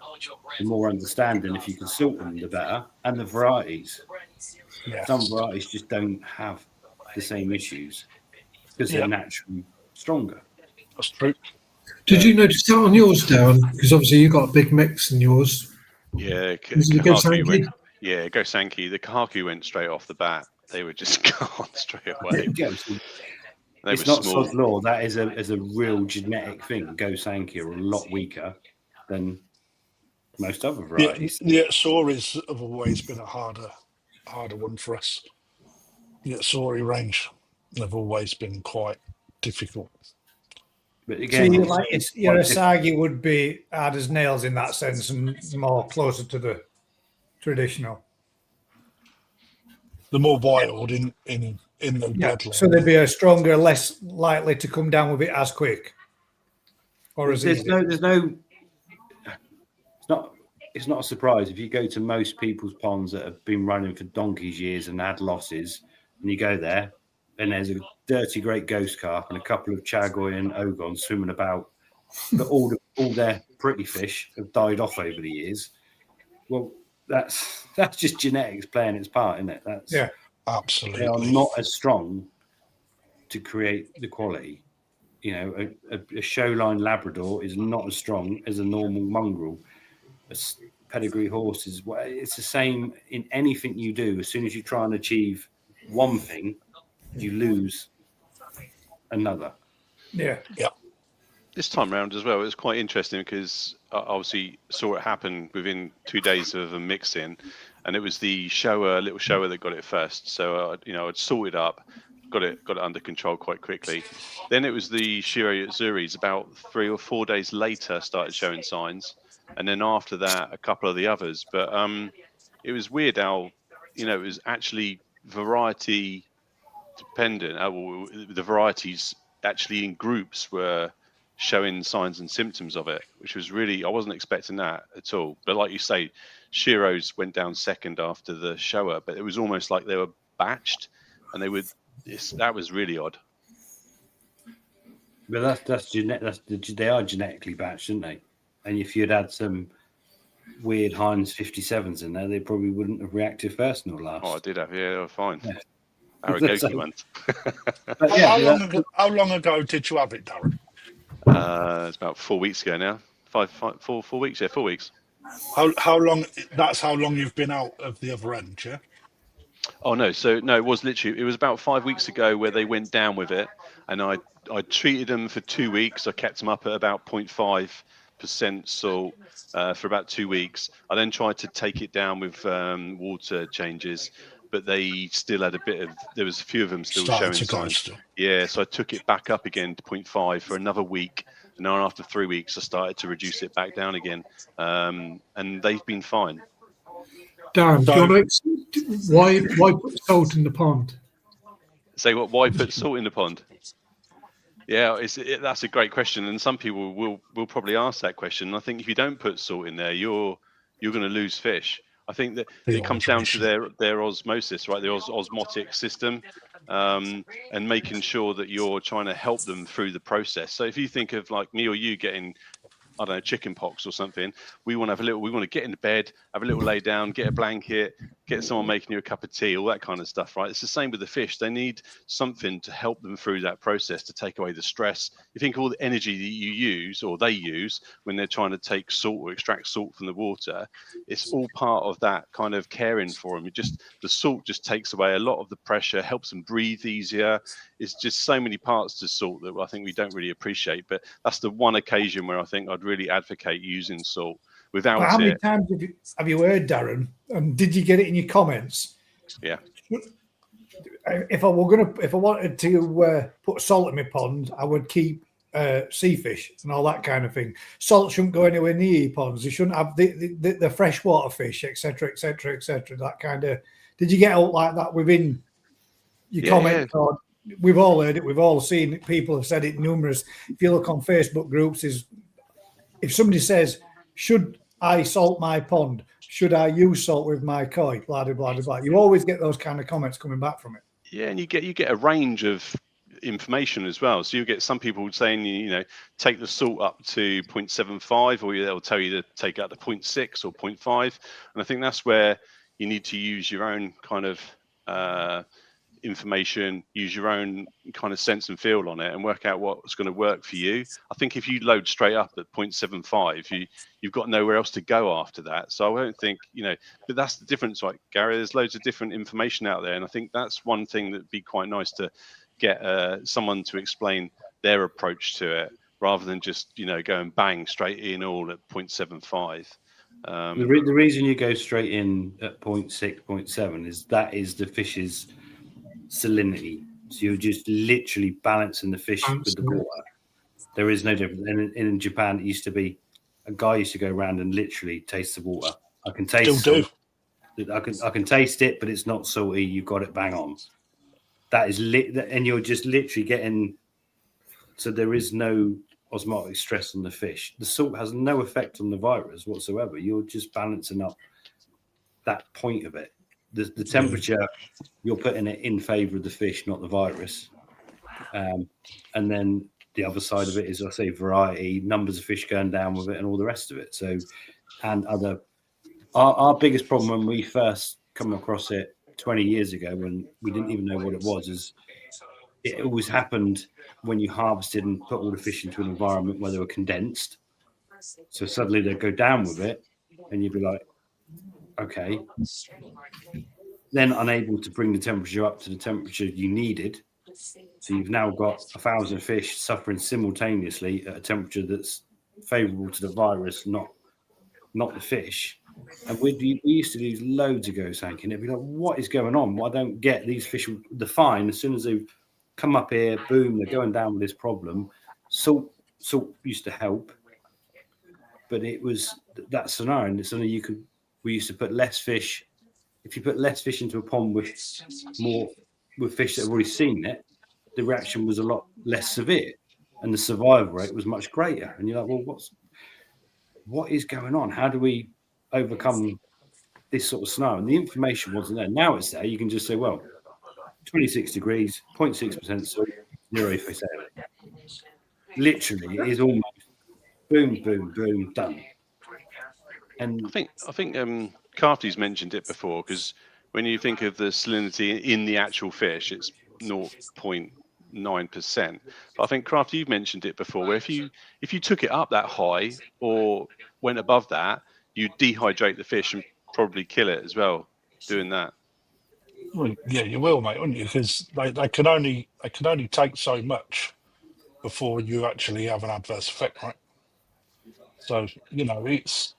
The more understanding, if you can salt them, the better. And the varieties. Yeah. Some varieties just don't have the same issues because they're naturally stronger. That's true. Did you notice that on yours, Darren? Because obviously you got a big mix in yours. Yeah, Was it a Kahaku Go-Sanki? Go Sankey. The Kahaku went straight off the bat. They were just gone straight away. They It's were not small. sod law. That is a real genetic thing. Go-Sanki are a lot weaker than most other varieties. The Atsoris have always been a harder one for us. The Atsori range have always been quite difficult. But So again, your Asagi would be hard as nails in that sense and more closer to the traditional. The more wild in the bloodline. So they'd be a stronger, less likely to come down with it as quick. Or as easy. It's not a surprise if you go to most people's ponds that have been running for donkey's years and had losses, and you go there and there's a dirty great ghost carp and a couple of chagoy and ogon swimming about, but all their pretty fish have died off over the years. Well, that's just genetics playing its part, isn't it? Absolutely. They are not as strong to create the quality. A showline Labrador is not as strong as a normal mongrel. A pedigree horse it's the same in anything you do. As soon as you try and achieve one thing, you lose another. Yeah. This time round as well, it was quite interesting because I obviously saw it happen within 2 days of a mixing, and it was the little shower that got it first. So I'd sorted up, got it under control quite quickly. Then it was the Shiro Yatsuris about 3 or 4 days later started showing signs, and then after that a couple of the others. But it was weird how it was actually variety dependent. The varieties actually in groups were showing signs and symptoms of it, which was really, I wasn't expecting that at all. But like you say, Shiro's went down second after the shower, but it was almost like they were batched, and that was really odd. But they are genetically batched, aren't they? And if you'd had some weird Heinz 57s in there, they probably wouldn't have reacted first nor last. Oh, I did have, they were fine. Yeah. Aragoki ones. How long ago did you have it, Darren? It's about 4 weeks ago now. 4 weeks. Yeah, 4 weeks. How long? That's how long you've been out of the other end, yeah? Oh no! So no, it was about 5 weeks ago where they went down with it, and I treated them for 2 weeks. I kept them up at about 0.5% salt for about 2 weeks. I then tried to take it down with water changes, but they still had there was a few of them still showing signs. Yeah, so I took it back up again to 0.5 for another week. And then after 3 weeks, I started to reduce it back down again. And they've been fine. Darren, why put salt in the pond? Say what? Why put salt in the pond? Yeah, that's a great question. And some people will probably ask that question. And I think if you don't put salt in there, you're going to lose fish. I think that it comes down to their osmosis, right? The osmotic system, and making sure that you're trying to help them through the process. So if you think of like me or you getting, I don't know, chicken pox or something, we want to get into bed, have a little lay down, get a blanket, get someone making you a cup of tea, all that kind of stuff, right? It's the same with the fish. They need something to help them through that process, to take away the stress. You think all the energy that you use, or they use, when they're trying to take salt or extract salt from the water, it's all part of that kind of caring for them. The salt just takes away a lot of the pressure, helps them breathe easier. It's just so many parts to salt that I think we don't really appreciate. But that's the one occasion where I think I'd really advocate using salt. Without how many times have you heard, Darren? And did you get it in your comments? Yeah. If I wanted to put salt in my pond, I would keep sea fish and all that kind of thing. Salt shouldn't go anywhere near your ponds. You shouldn't have the freshwater fish, etc., etc., etc. That kind of. Did you get out like that within your comment? Yeah. we've all heard it, we've all seen it, people have said it numerous. If you look on Facebook groups, is if somebody says, should I salt my pond? Should I use salt with my koi? Blah, blah, blah, blah. You always get those kind of comments coming back from it. Yeah, and you get a range of information as well. So you get some people saying, take the salt up to 0.75, or they'll tell you to take out the 0.6 or 0.5. And I think that's where you need to use your own kind of information, use your own kind of sense and feel on it, and work out what's going to work for you. I think if you load straight up at 0.75, you've got nowhere else to go after that. So I don't think, but that's the difference, right, Gary? There's loads of different information out there, and I think that's one thing that'd be quite nice to get someone to explain their approach to it, rather than just go and bang straight in all at 0.75. The reason you go straight in at 0.6, 0.7 is that is the fish's salinity. So you're just literally balancing the fish with the water. There is no difference. And in Japan, it used to be a guy used to go around and literally taste the water. I can taste it. I can taste it, but it's not salty. You've got it bang on. That is and you're just literally getting. So there is no osmotic stress on the fish. The salt has no effect on the virus whatsoever. You're just balancing up that point of it. The temperature, you're putting it in favour of the fish, not the virus. And then the other side of it is, I say, variety, numbers of fish going down with it, and all the rest of it. So, and our biggest problem when we first come across it 20 years ago, when we didn't even know what it was, is it always happened when you harvested and put all the fish into an environment where they were condensed. So suddenly they'd go down with it, and you'd be like, okay. Then unable to bring the temperature up to the temperature you needed. So you've now got 1,000 fish suffering simultaneously at a temperature that's favourable to the virus, not the fish. And we used to do loads ago, Sank, and it'd be like, what is going on? Well, I don't get these fish. They're fine. As soon as they come up here, boom, they're going down with this problem. Salt used to help, but it was that scenario. And it's something we used to put less fish. If you put less fish into a pond with fish that have already seen it, the reaction was a lot less severe, and the survival rate was much greater. And you're like, well, what is going on? How do we overcome this sort of scenario? And the information wasn't there. Now it's there. You can just say, well, 26 degrees, 0.6% salt, 0 fatality. Literally, it is almost boom, boom, boom, done. And I think Carty's mentioned it before, because when you think of the salinity in the actual fish, it's 0.9%. But I think, Crafty, you've mentioned it before, where if you took it up that high or went above that, you dehydrate the fish and probably kill it as well doing that. Well, yeah, you will, mate, wouldn't you? Because they can only take so much before you actually have an adverse effect, right? So it's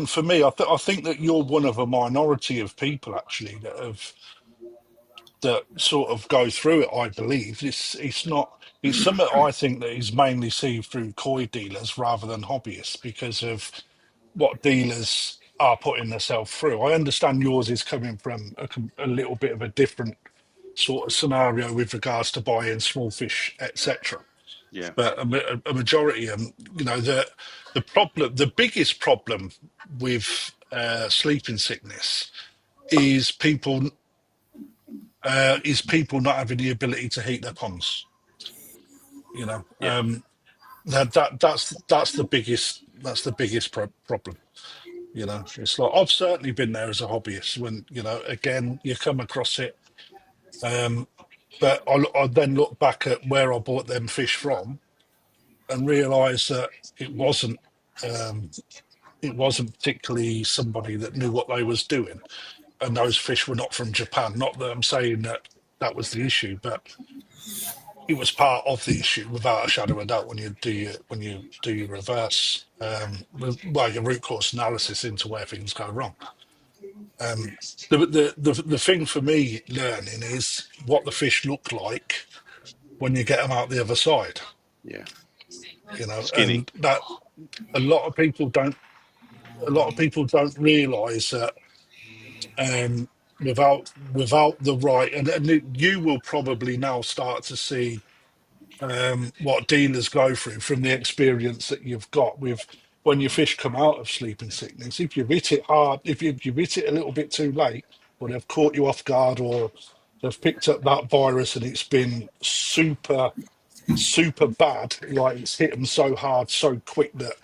for me. I think that you're one of a minority of people actually that sort of go through it. I believe it's something I think that is mainly seen through koi dealers rather than hobbyists, because of what dealers are putting themselves through. I understand yours is coming from a little bit of a different sort of scenario with regards to buying small fish, etc. Yeah. But a majority of them, the biggest problem with sleeping sickness is people not having the ability to heat their ponds. That's the biggest problem. It's like, I've certainly been there as a hobbyist when again you come across it, but I then look back at where I bought them fish from and realise that it wasn't particularly somebody that knew what they was doing, and those fish were not from Japan. Not that I'm saying that was the issue, but it was part of the issue without a shadow of a doubt when you do your reverse your root cause analysis into where things go wrong. The thing for me learning is what the fish look like when you get them out the other side. Yeah. Skinny. And that a lot of people don't realise that without the right, and you will probably now start to see what dealers go through from the experience that you've got with when your fish come out of sleeping sickness. If you've hit it hard, if you've hit it a little bit too late, or they've caught you off guard, or they've picked up that virus and it's been super bad, like it's hit them so hard so quick that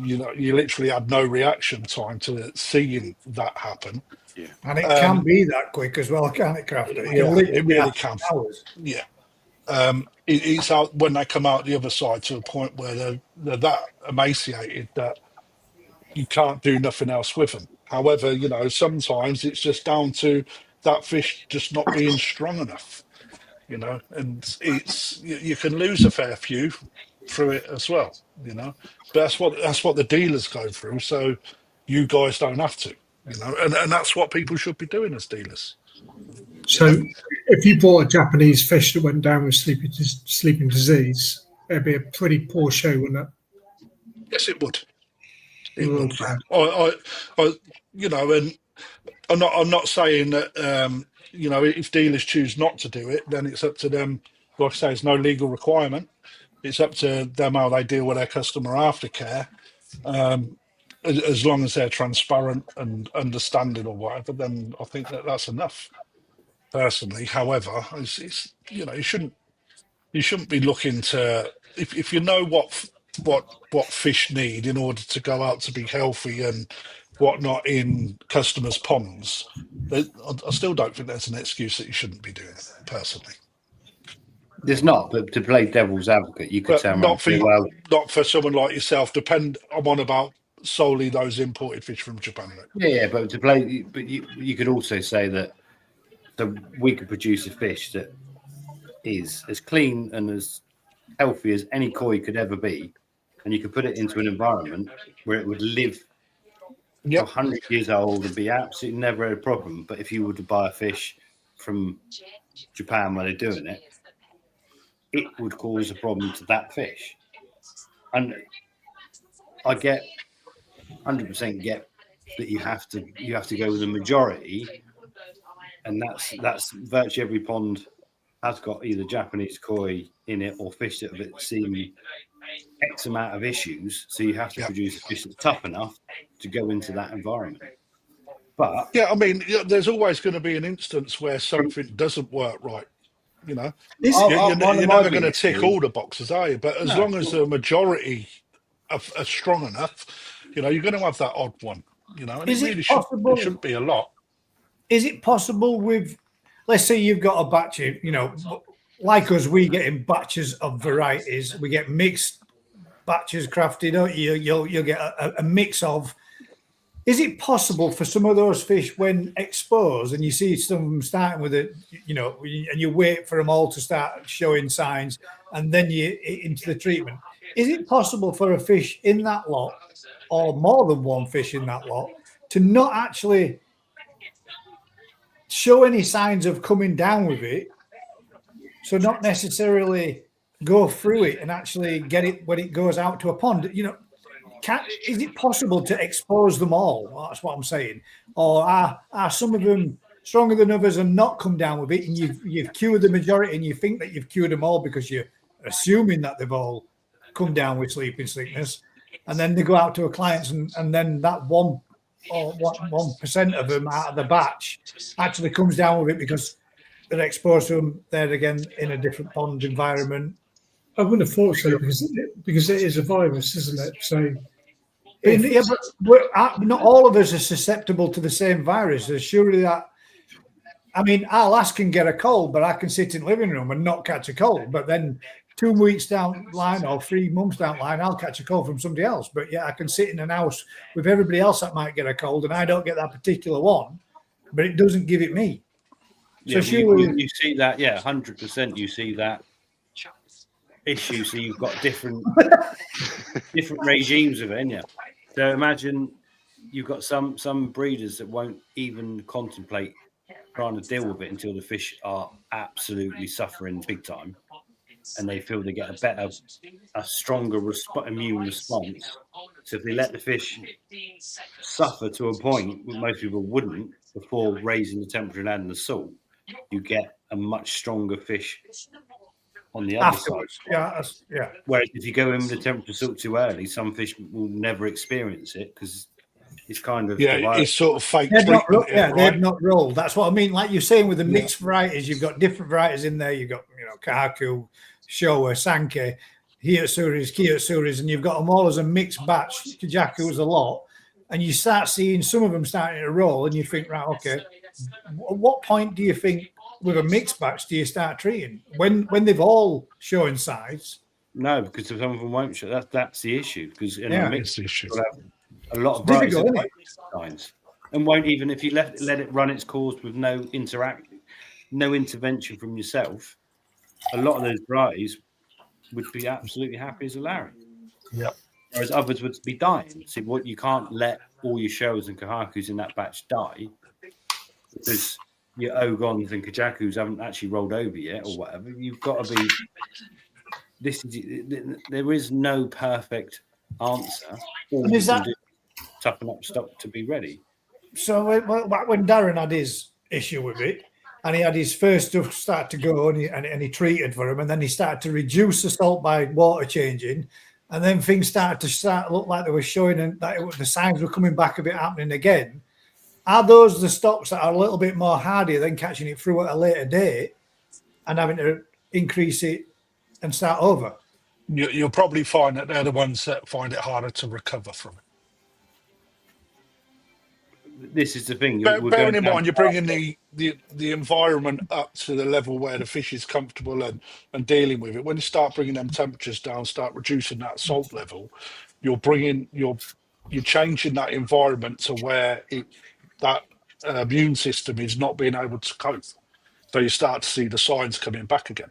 you literally had no reaction time to seeing that happen. Yeah. And it can be that quick as well, can't it, Crafter? It really can. Hours. Yeah. It's out when they come out the other side to a point where they're that emaciated that you can't do nothing else with them. However, sometimes it's just down to that fish just not being strong enough, and you can lose a fair few through it as well, but that's what the dealers go through, so you guys don't have to, and that's what people should be doing as dealers. So, if you bought a Japanese fish that went down with sleeping disease, it'd be a pretty poor show, wouldn't it? Yes, it would. It Real would. bad. And I'm not saying that if dealers choose not to do it, then it's up to them. Like I say, it's no legal requirement. It's up to them how they deal with their customer aftercare. As long as they're transparent and understanding or whatever, then I think that's enough. Personally, however, it's you shouldn't be looking to if you know what fish need in order to go out to be healthy and whatnot in customers' ponds. I still don't think there's an excuse that you shouldn't be doing it. Personally, There's not, but to play devil's advocate, you could but say, not for someone like yourself. I'm on about solely those imported fish from Japan. Yeah, but to play, but you could also say that we could produce a fish that is as clean and as healthy as any koi could ever be, and you could put it into an environment where it would live 100 years old and be absolutely never a problem. But if you were to buy a fish from Japan where they're doing it, it would cause a problem to that fish. And I get 100% get that you have to go with the majority, and that's virtually every pond has got either Japanese koi in it or fish that have seen X amount of issues. So you have to produce a fish that's tough enough to go into that environment. But I mean, there's always going to be an instance where something doesn't work right. You're never going to tick all the boxes, are you? But as long as the majority are strong enough, you're going to have that odd one. And it really shouldn't be a lot. Is it possible with, let's say you've got a batch of, like us, we get in batches of varieties. We get mixed batches crafted, don't you? You'll get a mix of. Is it possible for some of those fish, when exposed, and you see some of them starting with it, and you wait for them all to start showing signs, and then you into the treatment? Is it possible for a fish in that lot, or more than one fish in that lot, to not actually show any signs of coming down with it, so not necessarily go through it and actually get it when it goes out to a pond? Is it possible to expose them all? That's what I'm saying. Or are some of them stronger than others and not come down with it, and you've cured the majority, and you think that you've cured them all because you're assuming that they've all come down with sleeping sickness, and then they go out to a client, and then that 1% of them out of the batch actually comes down with it because they're exposed to them there again in a different pond environment. I wouldn't have thought so because it is a virus, isn't it? So, but not all of us are susceptible to the same virus. There's surely that. I mean, I'll ask and get a cold, but I can sit in the living room and not catch a cold. But then 2 weeks down the line or 3 months down the line, I'll catch a cold from somebody else. But I can sit in an house with everybody else that might get a cold, and I don't get that particular one, but it doesn't give it me. So you see that, 100%. You see that issue. So you've got different regimes of it, ain't you? So imagine you've got some breeders that won't even contemplate trying to deal with it until the fish are absolutely suffering big time, and they feel they get a stronger immune response. So if they let the fish suffer to a point, most people wouldn't, before raising the temperature and adding the salt, you get a much stronger fish on the other side. Yeah. Whereas if you go in with the temperature salt too early, some fish will never experience it because it's kind of it's sort of fake They've not, treatment. they've not rolled. That's what I mean. Like you're saying with the mixed varieties, you've got different varieties in there. You've got, Kahaku, Showa, Sankey, Kiyotsuris, and you've got them all as a mixed batch. Kajaku's a lot. And you start seeing some of them starting to roll, and you think, right, okay, at what point do you think with a mixed batch do you start treating? When they've all showing size? No, because some of them won't show. That's the issue. Because in a mixed issue. A lot of varieties signs and won't even if you let it run its course with no intervention from yourself. A lot of those varieties would be absolutely happy as a Larry. Yep. Whereas others would be dying. See, what you can't let all your Showas and Kahakus in that batch die because your Ogons and Kajakus haven't actually rolled over yet or whatever. You've got to be. There is no perfect answer. All you can do is toughen up stock to be ready. So when Darren had his issue with it, and he had his first stuff start to go, and he treated for him, and then he started to reduce the salt by water changing, and then things started to look like they were showing, and that the signs were coming back a bit happening again. Are those the stocks that are a little bit more hardier than catching it through at a later date and having to increase it and start over? You'll probably find that they're the ones that find it harder to recover from it. This is the thing. Bearing in mind, you're bringing the environment up to the level where the fish is comfortable and dealing with it. When you start bringing them temperatures down, start reducing that salt level, you're changing that environment to where that immune system is not being able to cope. So you start to see the signs coming back again.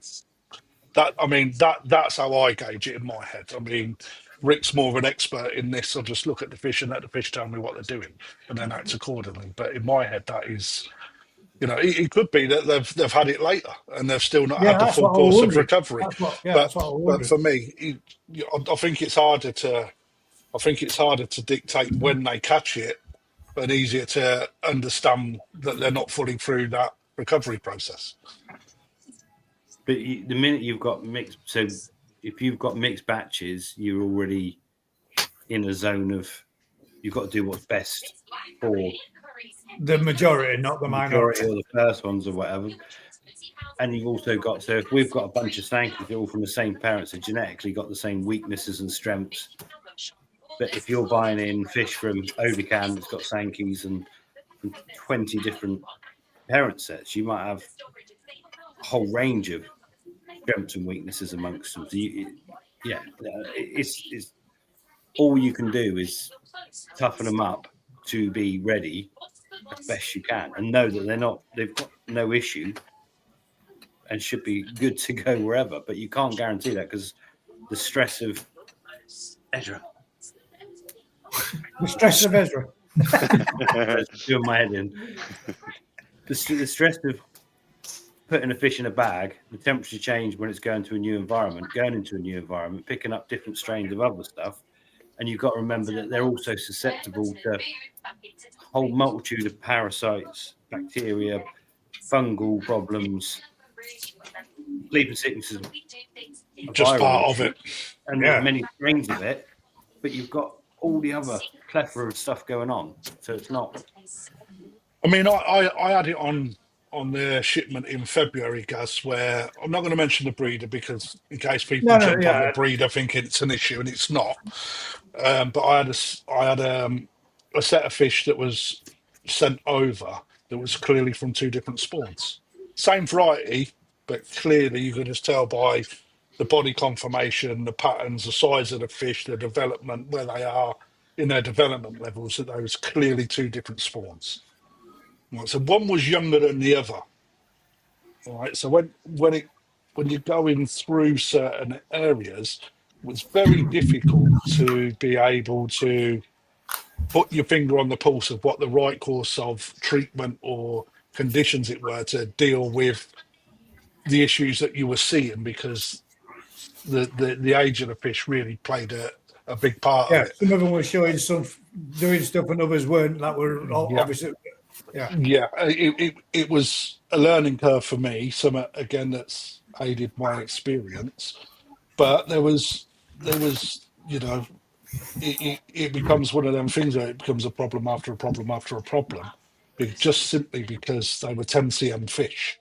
That's how I gauge it in my head. I mean, Rick's more of an expert in this. I just look at the fish and let the fish tell me what they're doing and then act accordingly. But in my head, that is, it could be that they've had it later and they've still not had the full course of recovery. But for me, I think it's harder to dictate when they catch it, and easier to understand that they're not fully through that recovery process. But the minute you've got mixed, so if you've got mixed batches, you're already in a zone of you've got to do what's best for the majority, not the minority, or the first ones or whatever. And you've also got, so if we've got a bunch of Sankies all from the same parents, so genetically got the same weaknesses and strengths. But if you're buying in fish from Ovican that's got Sankies and 20 different parent sets, you might have a whole range of strengths and weaknesses amongst them. So it's all you can do is toughen them up to be ready as best you can and know that they've got no issue and should be good to go wherever. But you can't guarantee that because the stress of Ezra. The stress of Ezra. Doing my head in. The stress of putting a fish in a bag, the temperature change when it's going into a new environment, picking up different strains of other stuff. And you've got to remember that they're also susceptible to a whole multitude of parasites, bacteria, fungal problems, sleeping sicknesses. Just part of it. And there's many strains of it, but you've got all the other plethora of stuff going on. So it's not... I mean, I had it on the shipment in February, Gaz, where I'm not going to mention the breeder because in case people jump on the breeder thinking it's an issue and it's not. But I had a set of fish that was sent over that was clearly from two different spawns. Same variety, but clearly you can just tell by the body conformation, the patterns, the size of the fish, the development, where they are in their development levels, that there was clearly two different spawns. Right, so one was younger than the other. All right, so when you're going through certain areas, it was very difficult to be able to put your finger on the pulse of what the right course of treatment or conditions it were to deal with the issues that you were seeing, because the age of the fish really played a big part of it. Some of them were showing doing stuff, and others weren't. That were obviously Yeah, it was a learning curve for me. Some again that's aided my experience, but there was it becomes one of them things where it becomes a problem after a problem after a problem, just simply because they were 10 cm fish,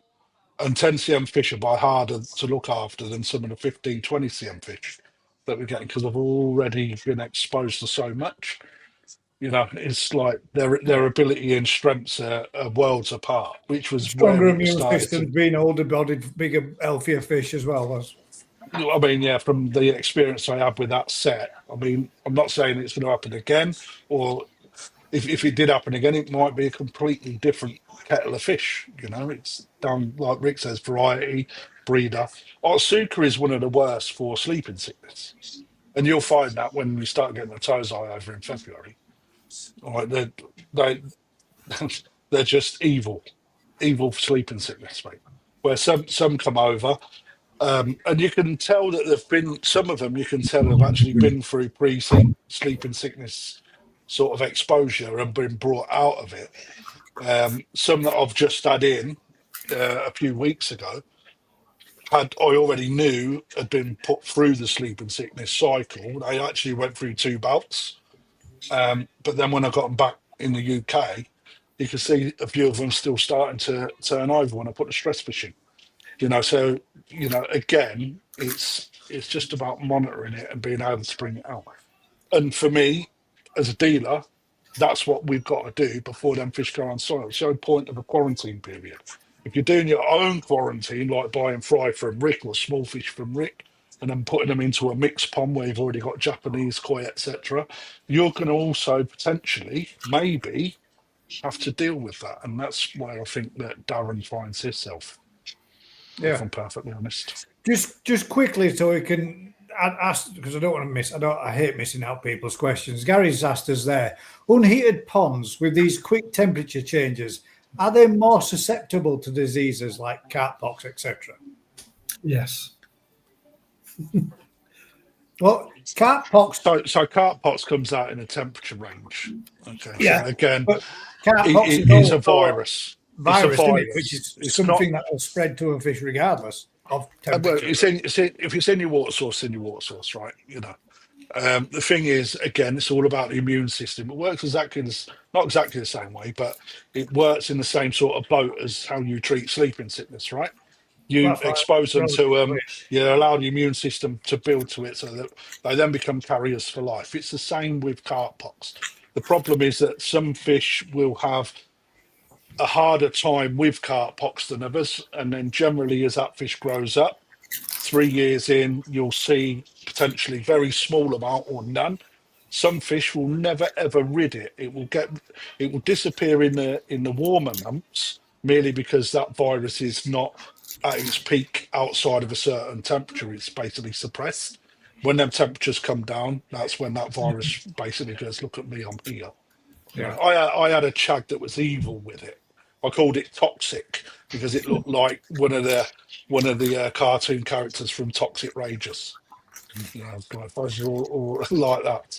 and 10 cm fish are by harder to look after than some of the 15, 20 cm fish that we're getting because I've already been exposed to so much. It's like their ability and strengths are worlds apart, which was Stronger where it immune started to. systems, being older bodied, bigger, healthier fish as well. I mean, yeah, from the experience I had with that set, I mean, I'm not saying it's going to happen again, or if it did happen again, it might be a completely different kettle of fish. It's down, like Rick says, variety, breeder. Otsuka is one of the worst for sleeping sickness. And you'll find that when we start getting the toes eye over in February. Like they they're just evil sleeping sickness, mate. Where some come over, and you can tell that they've been, some of them you can tell have actually been through sleeping sickness sort of exposure and been brought out of it. Some that I've just had in a few weeks ago I already knew had been put through the sleeping sickness cycle. They actually went through two bouts. But then when I got them back in the UK, you can see a few of them still starting to turn over when I put the stress fishing. So again, it's just about monitoring it and being able to bring it out. And for me, as a dealer, that's what we've got to do before them fish go on soil. It's the whole point of a quarantine period. If you're doing your own quarantine, like buying fry from Rick or small fish from Rick, and then putting them into a mixed pond where you've already got Japanese koi, etc., you're going to also potentially, maybe, have to deal with that. And that's where I think that Darren finds himself, if I'm perfectly honest. Just quickly, so we can ask, because I don't want to miss. I hate missing out people's questions. Gary's asked us there: unheated ponds with these quick temperature changes, are they more susceptible to diseases like carp pox, etc.? Yes. Well, carp pox. So carp pox comes out in a temperature range. Okay. Yeah. So again, But carp pox it is a virus. Virus, It's a isn't virus. it? Which is It's something not, that will spread to a fish regardless of well, temperature. if it's in your water source, in your water source, right? The thing is, again, it's all about the immune system. It works not exactly the same way, but it works in the same sort of boat as how you treat sleeping sickness, right? You That's why expose them to fish. you allow the immune system to build to it so that they then become carriers for life. It's the same with carp pox. The problem is that some fish will have a harder time with carp pox than others, and then generally as that fish grows up, 3 years in, you'll see potentially very small amount or none. Some fish will never ever rid it. It will disappear in the warmer months merely because that virus is not at its peak outside of a certain temperature. It's basically suppressed. When them temperatures come down, that's when that virus basically goes, look at me, I'm here. Yeah. I had a chag that was evil with it. I called it Toxic because it looked like one of the cartoon characters from Toxic Rangers. Like fuzz or like that.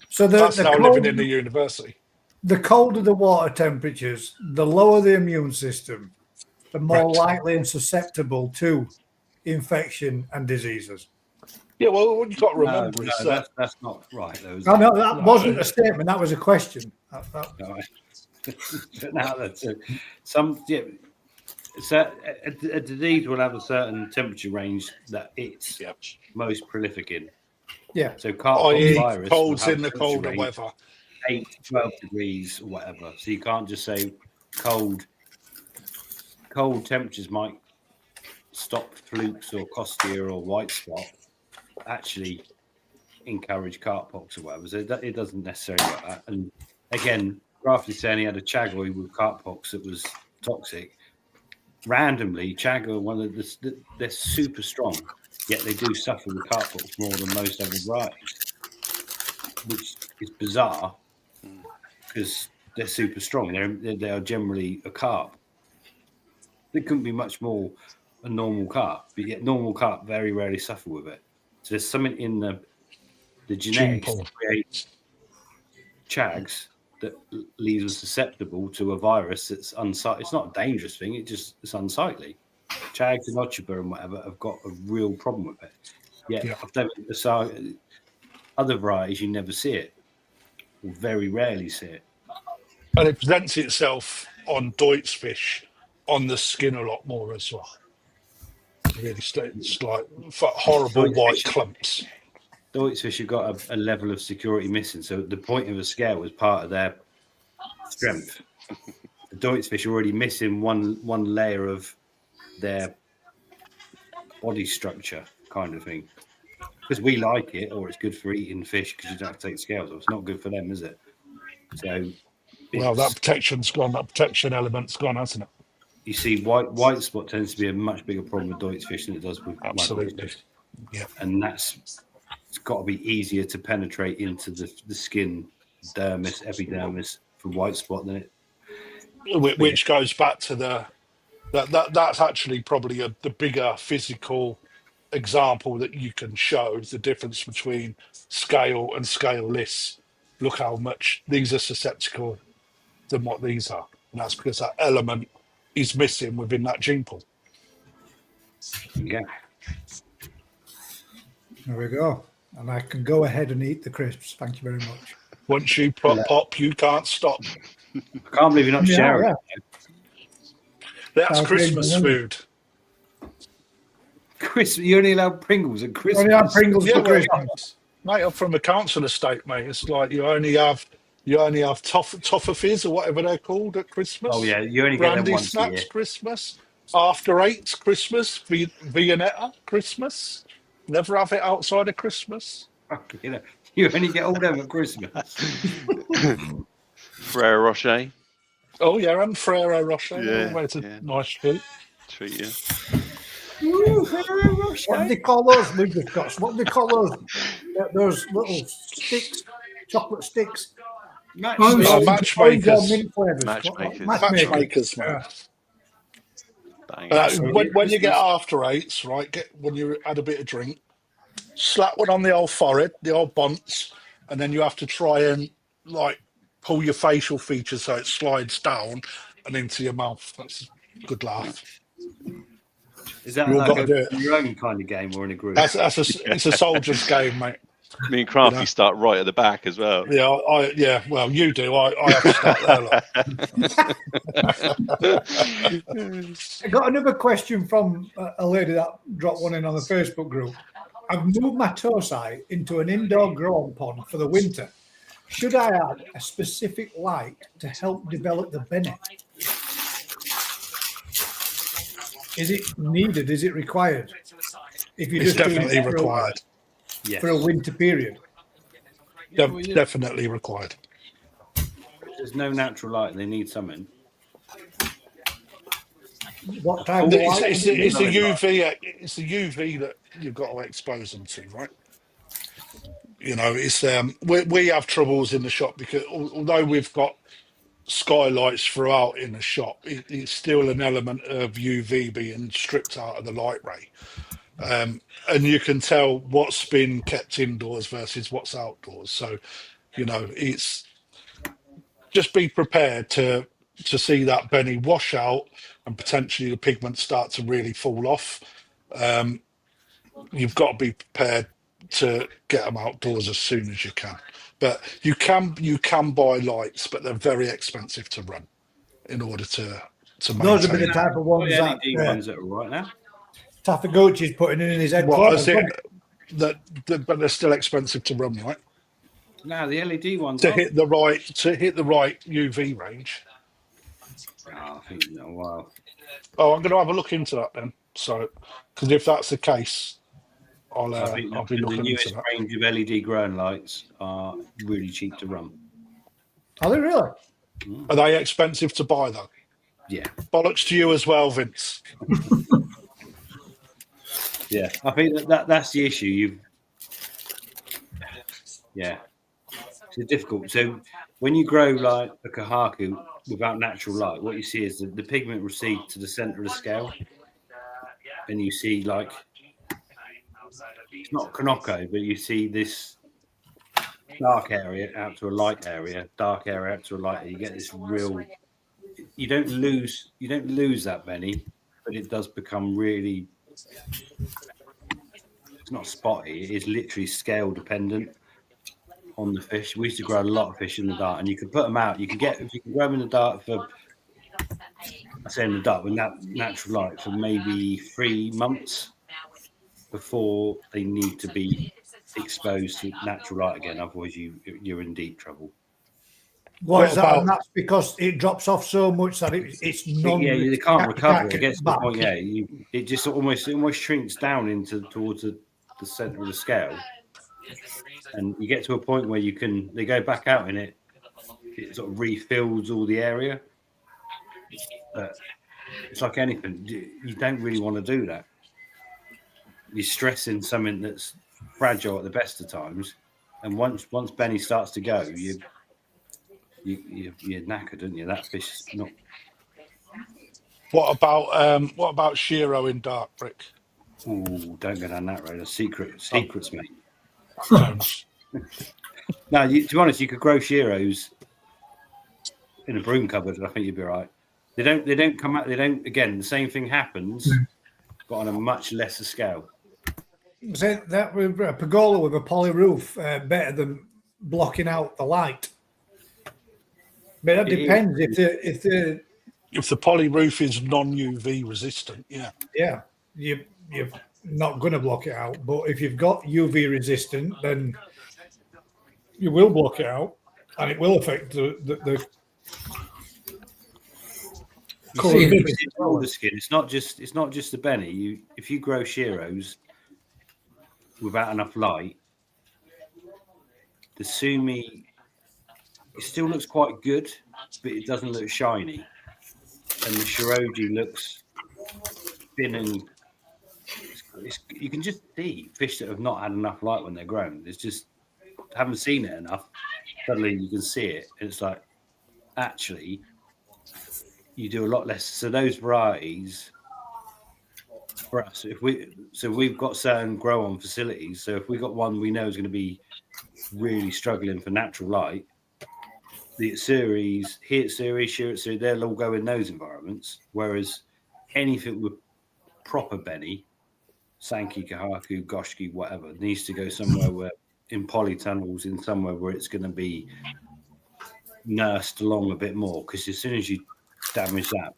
So that's now living in the university. The colder the water temperatures, the lower the immune system, the more Right. likely and susceptible to infection and diseases. Yeah, well, what you've got to remember No, is that that's not right, though. Is No, it? no, that wasn't a statement. That was a question. No, but now that's so a disease will have a certain temperature range that it's most prolific in. Yeah. So carp pox virus colds will have in the temperature colder range weather. 8 to 12 degrees or whatever. So you can't just say cold temperatures might stop flukes or costia or white spot. Actually encourage carp pox or whatever. So it doesn't necessarily like that. And again, Grafty saying he had a chagoy with carp pox that was toxic. Randomly, chagoy, they're super strong, yet they do suffer with carp pox more than most other varieties, which is bizarre because they're super strong. They are generally a carp. They couldn't be much more a normal carp, but yet normal carp very rarely suffer with it. So there's something in the genetics that creates chags that leaves us susceptible to a virus that's unsightly. It's not a dangerous thing. It's unsightly. Chags and Ochuba and whatever have got a real problem with it. Yeah. Other varieties, you never see it. Or very rarely see it. And it presents itself on Deutsch fish on the skin a lot more as well. Really, it's like horrible Deutsch white fish. clumps. Deutsch fish have got a level of security missing. So the point of a scale was part of their strength. The Deutsch fish are already missing one layer of their body structure, kind of thing. Because we like it, or it's good for eating fish because you don't have to take scales off. It's not good for them, is it? So, Well, that protection's gone. That protection element's gone, hasn't it? You see, white spot tends to be a much bigger problem with Deutsch fish than it does with Absolutely. Yeah. And it's got to be easier to penetrate into the skin, dermis, epidermis for white spot than it. Which goes back to that's actually probably the bigger physical example that you can show the difference between scale and scaleless. Look how much these are susceptible than what these are, and that's because that element is missing within that gene pool. Yeah. There we go. And I can go ahead and eat the crisps. Thank you very much. Once you pop, you can't stop. I can't believe you're not sharing. Yeah. That's Sounds Christmas good, food. You only allow Pringles at Christmas. Only have Pringles Yeah, for Christmas. Mate, I'm from a council estate, mate. It's like you only have toffees or whatever they're called at Christmas. Oh yeah, you only get them Brandy once a snacks year. Christmas. After eight Christmas. Viennetta Christmas. Never have it outside of Christmas. You only get all them at Christmas. Frere Rocher. Oh yeah, and Frere Rocher. Yeah, It's a yeah. nice treat. Treat you. What do they call those Ludwigscots? What do they call those? Those little sticks, chocolate sticks. Matchmakers. Mint flavors. Matchmakers. Matchmakers, mate. When you get after eights, right? When you had a bit of drink, slap one on the old forehead, the old bunts, and then you have to try and like pull your facial features so it slides down and into your mouth. That's a good laugh. Is that You've like got to do it. your own kind of game or in a group? It's a soldier's game, mate. Me and Crafty start right at the back as well. Yeah, well, you do. I have to start there. I got another question from a lady that dropped one in on the Facebook group. I've moved my torsai into an indoor growing pond for the winter. Should I add a specific light to help develop the bennet? Is it needed? Is it required? If you're It's just doing definitely it required. Yes. for a winter period. Definitely required. There's no natural light. They need something. What type of light? It's the UV. It's the UV that you've got to expose them to, right? You know, it's we have troubles in the shop because although we've got skylights throughout in the shop, it's still an element of UV being stripped out of the light ray. And you can tell what's been kept indoors versus what's outdoors. So, you know, it's just be prepared to see that Benny wash out and potentially the pigment start to really fall off. You've got to be prepared to get them outdoors as soon as you can. But you can buy lights, but they're very expensive to run in order to maintain. Those would be the type of ones that LED ones that are right now. Tafaguchi's putting in his head. But they're still expensive to run, right? No, the LED ones To hit the right UV range. I think wow. Oh, I'm going to have a look into that then. So, because if that's the case, I'll be The looking newest into that. range of LED growing lights are really cheap to run. Are they really? Are they expensive to buy though? Yeah. Bollocks to you as well, Vince. Yeah, I think that's the issue. It's difficult. So when you grow like a kahaku without natural light, what you see is the pigment recedes to the center of the scale, and you see like it's not kanoko, but you see this dark area out to a light area, dark area out to a light area. You get this real. You don't lose that many, but it does become really. It's not spotty. It is literally scale dependent on the fish. We used to grow a lot of fish in the dark, and you could put them out. If you can grow them in the dark for, I say in the dark with natural light for maybe 3 months before they need to be exposed to natural light again. Otherwise, you're in deep trouble. What is that? And that's because it drops off so much that it's non. Yeah, they can't recover. It gets to the point. Yeah, it just almost shrinks down towards the center of the scale, and you get to a point where they go back out in it. It sort of refills all the area. But it's like anything. You don't really want to do that. You're stressing something that's fragile at the best of times, and once Benny starts to go, you're knackered, aren't you? That fish is not. What about Shiro in dark, Rick? Oh, don't go down that road. Secrets, mate. No, to be honest, you could grow Shiros in a broom cupboard, and I think you'd be right. They don't come out. They don't. Again, the same thing happens, but on a much lesser scale. So that with a pergola with a poly roof better than blocking out the light. But that depends if the poly roof is non-UV resistant, yeah, you're not going to block it out. But if you've got UV resistant, then you will block it out, and it will affect the colour of the skin. It's not just the Benny. If you grow Shiros without enough light, the Sumi, it still looks quite good, but it doesn't look shiny. And the Shiroji looks thin and you can just see fish that have not had enough light when they're grown. It's just haven't seen it enough. Suddenly you can see it, and it's like actually you do a lot less. So those varieties for us, we've got certain grow on facilities. So if we got one we know is going to be really struggling for natural light, the series, they'll all go in those environments. Whereas anything with proper Benny, Sankey, Kahaku, Goshki, whatever, needs to go somewhere where in polytunnels, in somewhere where it's going to be nursed along a bit more. Because as soon as you damage that,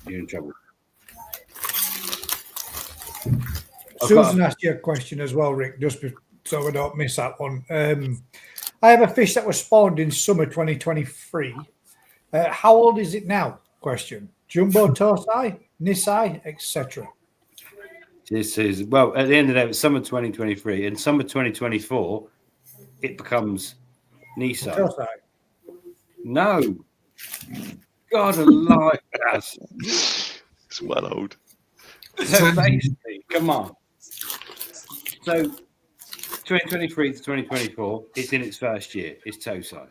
you're in trouble. Susan asked you a question as well, Rick, just so we don't miss that one. I have a fish that was spawned in summer 2023. How old is it now? Question. Jumbo Tosai, Nisai, etc. This is, well, at the end of the day, it's summer 2023. In summer 2024, it becomes Nisai. Tosai. No. God alive, Daz. It's well old. So basically, come on. So 2023 to 2024, it's in its first year. It's Tosai.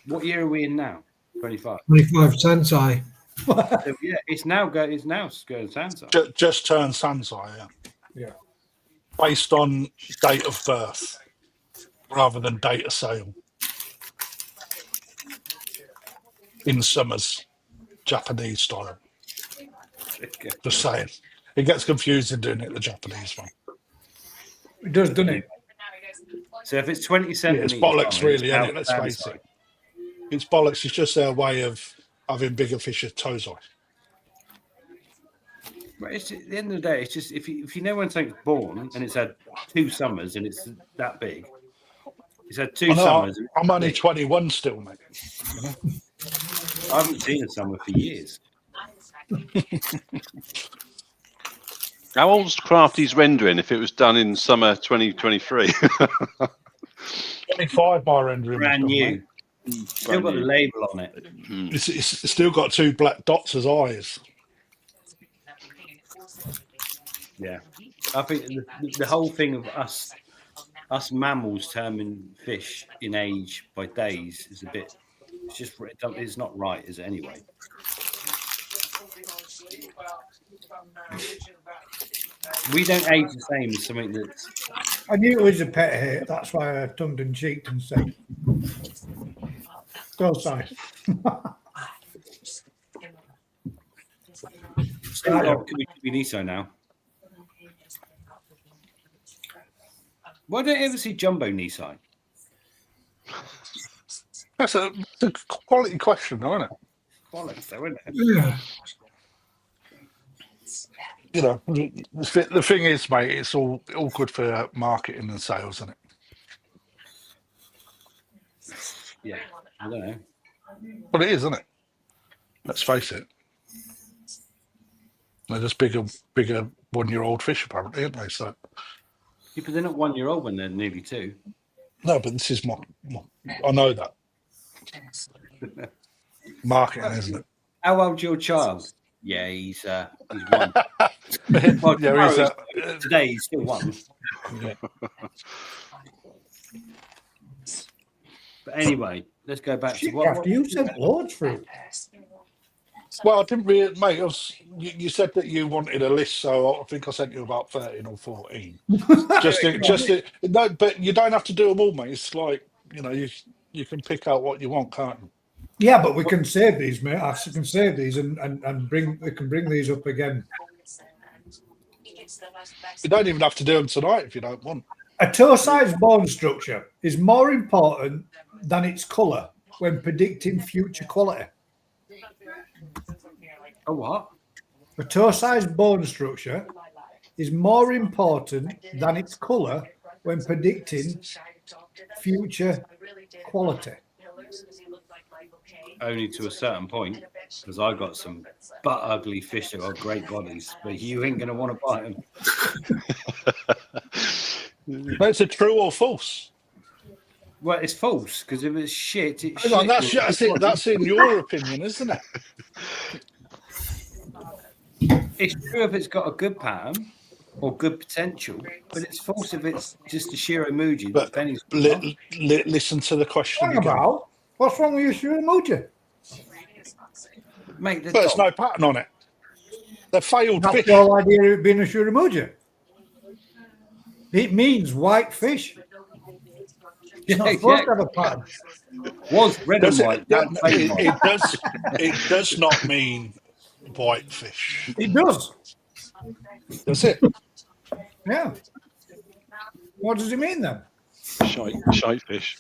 What year are we in now? 25. 25 Sansai. So, yeah, it's now going Sansai. just turned Sansai, Yeah. based on date of birth rather than date of sale. In summers, Japanese style. Just saying, it gets confusing doing it the Japanese one. It does, doesn't it? So if it's 20 centimeters, It's bollocks, really, it's isn't it? Let's face it. It's bollocks. It's just their way of having bigger fish at Tosai. But it's, at the end of the day, it's just if you know when something's born and it's had 2 summers and it's that big, it's had 2 summers. I'm only 21 still, mate. You know? I haven't seen a summer for years. How old's Crafty's rendering if it was done in summer 2023? 25 by rendering. Brand new. Still got the label on it. It's still got 2 black dots as eyes. Yeah. I think the whole thing of us mammals terming fish in age by days is a bit, it's not right, is it, anyway? We don't age the same as something that's I knew it was a pet hate. That's why I tongued and cheeked and said, "Go size." Can we Niso now? Why don't you ever see Jumbo Nissan? That's a quality question, isn't it? Quality, though, isn't it? Yeah. You know, the thing is, mate, it's all good for marketing and sales, isn't it? Yeah, I don't know. Well, it is, isn't it? Let's face it. They're just bigger 1-year-old fish, apparently, aren't they? So. Yeah, but they're not 1-year-old when they're nearly 2. No, but this is my I know that. Marketing, isn't it? How old's your child? Yeah, he's 1. Well, yeah, today he's still 1. Yeah. But anyway, let's go back to After you said loads fruit. Well, I didn't really, mate. You said that you wanted a list, so I think I sent you about 13 or 14. No, but you don't have to do them all, mate. It's like, you know, you can pick out what you want, can't you? Yeah, but we can save these, mate. I can save these and we can bring these up again. You don't even have to do them tonight if you don't want. A toe-sized bone structure is more important than its colour when predicting future quality. A what? A toe-sized bone structure is more important than its colour when predicting future quality. Only to a certain point, because I got some butt ugly fish that got great bodies, but you ain't going to want to buy them. But it's a true or false. Well, it's false, because if it's shit, it's Hang on, shit. that's in your opinion, isn't it? It's true if it's got a good pattern or good potential, but it's false if it's just a Shiramuji. But listen to the question Hang again. about. What's wrong with your Shiramuji? Mate, There's no pattern on it. They're failed That's fish. the whole idea of it being a Shiramuji. It means white fish. It's not supposed to have a pattern. Was red and white. It does not mean white fish. It does. That's it. Yeah. What does it mean then? Shite fish.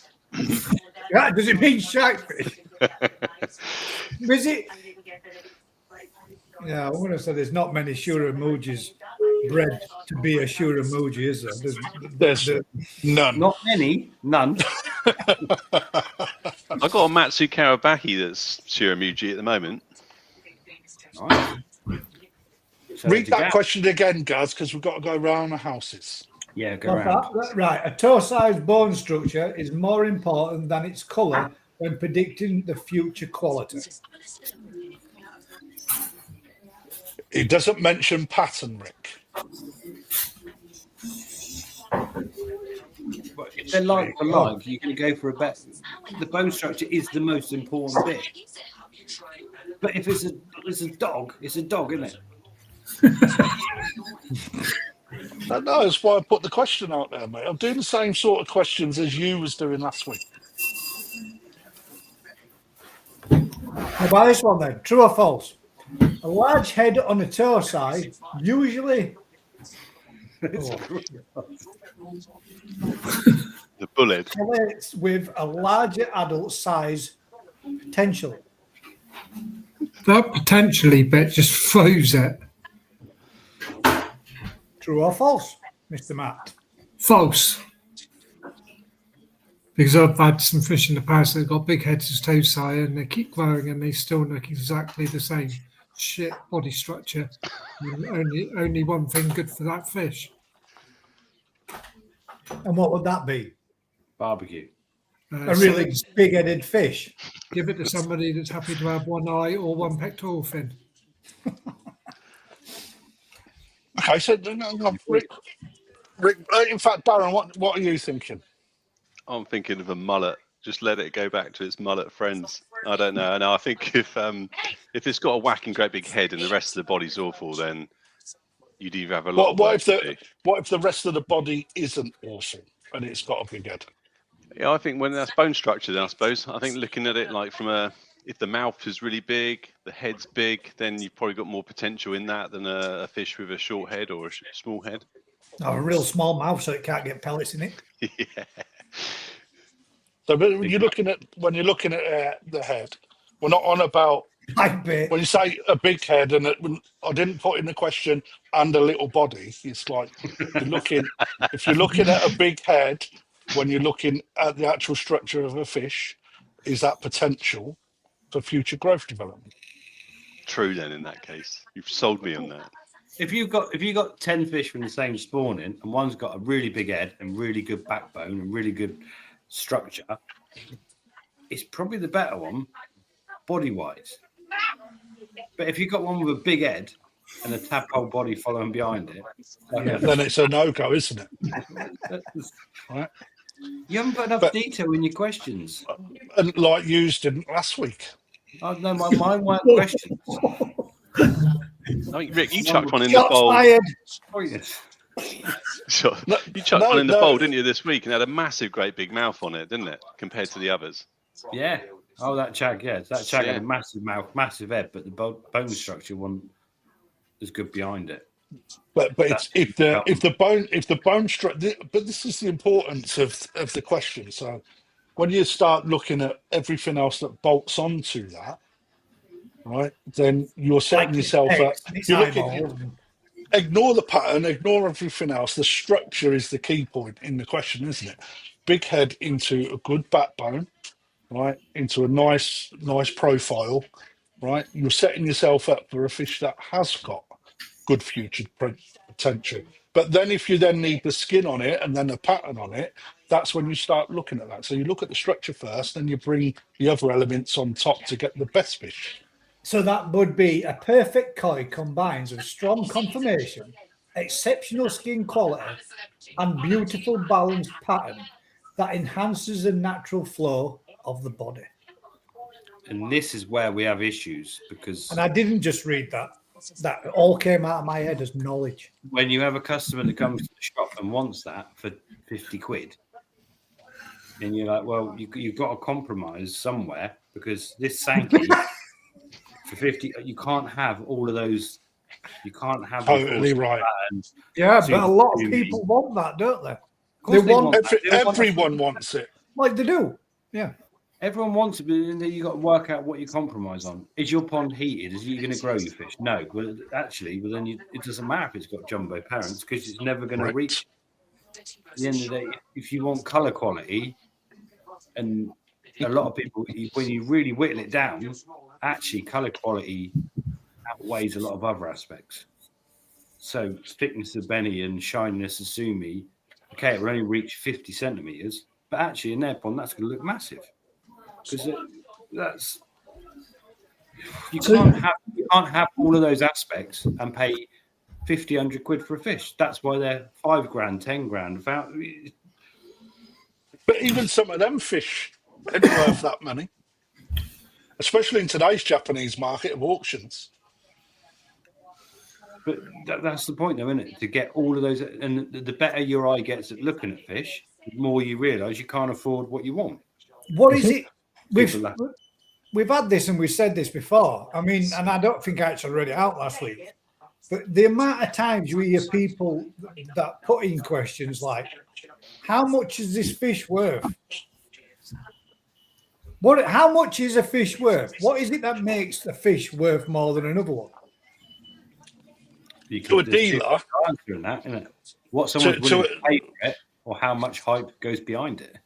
Yeah, does it mean shite fish? Is it? Yeah, I'm going to say there's not many Shiramujis bred to be a Shiramuji, is there? There's none. Not many, none. I've got a Matsu Karabaki that's Shiramuji at the moment. Nice. So Read that question again, Gaz, because we've got to go around the houses. Yeah, go around. Right, a toe-sized bone structure is more important than its colour when predicting the future quality. It doesn't mention pattern, Rick. But if they're like for like, you're going to go for a bet. The bone structure is the most important bit. But if it's a dog, it's a dog, isn't it? No, that's why I put the question out there, mate. I'm doing the same sort of questions as you was doing last week. How about this one then? True or false? A large head on a toe side usually The bullet. correlates with a larger adult size potential. That potentially bit just throws it. True or false, Mr. Matt? False. Because I've had some fish in the past that got big heads as toe size and they keep growing and they still look exactly the same. Shit body structure. And only one thing good for that fish. And what would that be? Barbecue. A really big-headed fish. Give it to somebody that's happy to have one eye or one pectoral fin. Okay, so Rick, in fact, Baron, what are you thinking? I'm thinking of a mullet. Just let it go back to its mullet friends. I don't know. No, I think if it's got a whacking great big head and the rest of the body's awful, then you'd either have a lot What of if work to do. what if the rest of the body isn't awesome and it's got a big head? Yeah, I think when that's bone structure, then I suppose I think looking at it like from if the mouth is really big, the head's big, then you've probably got more potential in that than a fish with a short head or a small head. Or a real small mouth so it can't get pellets in it. Yeah. So but when you're looking at the head, we're not on about Like bait. when you say a big head, and I didn't put in the question and a little body. It's like if you're looking at a big head, when you're looking at the actual structure of a fish, is that potential for future growth development? True. Then in that case, you've sold me on that. If you've got 10 fish from the same spawning, and one's got a really big head and really good backbone and really good structure, it's probably the better one, body wise. But if you've got one with a big head and a tadpole body following behind it, Then it's a no-go, isn't it? Right. You haven't put enough detail in your questions. And like you didn't last week. Oh no, mine weren't questions. I think Rick, you chucked one in the Shots bowl. fired. Oh, yes. Sure. You chucked one in the bowl, didn't you, this week, and had a massive, great big mouth on it, didn't it, compared to the others? Yeah. Oh, that chag, yeah. That chag had a massive mouth, massive head, but the bone structure wasn't as good behind it. But it's, if the bone structure. But this is the importance of the question. So when you start looking at everything else that bolts onto that, right, then you're setting yourself up. You're looking. Ignore the pattern, ignore everything else. The structure is the key point in the question, isn't it? Big head into a good backbone, right? Into a nice profile, right? You're setting yourself up for a fish that has got good future potential. But then if you then need the skin on it and then a pattern on it, that's when you start looking at that. So you look at the structure first, then you bring the other elements on top to get the best fish. So that would be a perfect koi combines with strong conformation, exceptional skin quality, and beautiful balanced pattern that enhances the natural flow of the body. And this is where we have issues because... And I didn't just read that. That all came out of my head as knowledge. When you have a customer that comes to the shop and wants that for 50 quid, and you're like, well, you've got to compromise somewhere because this Sankey... For 50, you can't have all of those. You can't have totally right. Yeah, but a lot of people want that, don't they? Everyone wants it. Like they do. Yeah. Everyone wants it, but then you got to work out what you compromise on. Is your pond heated? Is you going to grow your fish? No. Well, actually, then it doesn't matter if it's got jumbo parents because it's never going to reach. At the end of the day, if you want colour quality, and a lot of people, when you really whittle it down, actually colour quality outweighs a lot of other aspects. So thickness of Benny and shininess of Sumi, okay, it will only reach 50 centimetres, but actually in their pond, that's going to look massive. Because that's... You can't have all of those aspects and pay 50, 100 quid for a fish. That's why they're 5 grand, 10 grand. But even some of them fish ain't worth that money. Especially in today's Japanese market of auctions. But that's the point, though, isn't it? To get all of those, and the better your eye gets at looking at fish, the more you realise you can't afford what you want. What is it? We've had this and we've said this before. I mean, and I don't think I actually read it out last week. But the amount of times we hear people that put in questions like, how much is this fish worth? How much is a fish worth? What is it that makes a fish worth more than another one? To a dealer, answering that, isn't it? What someone's willing to pay for it, or how much hype goes behind it,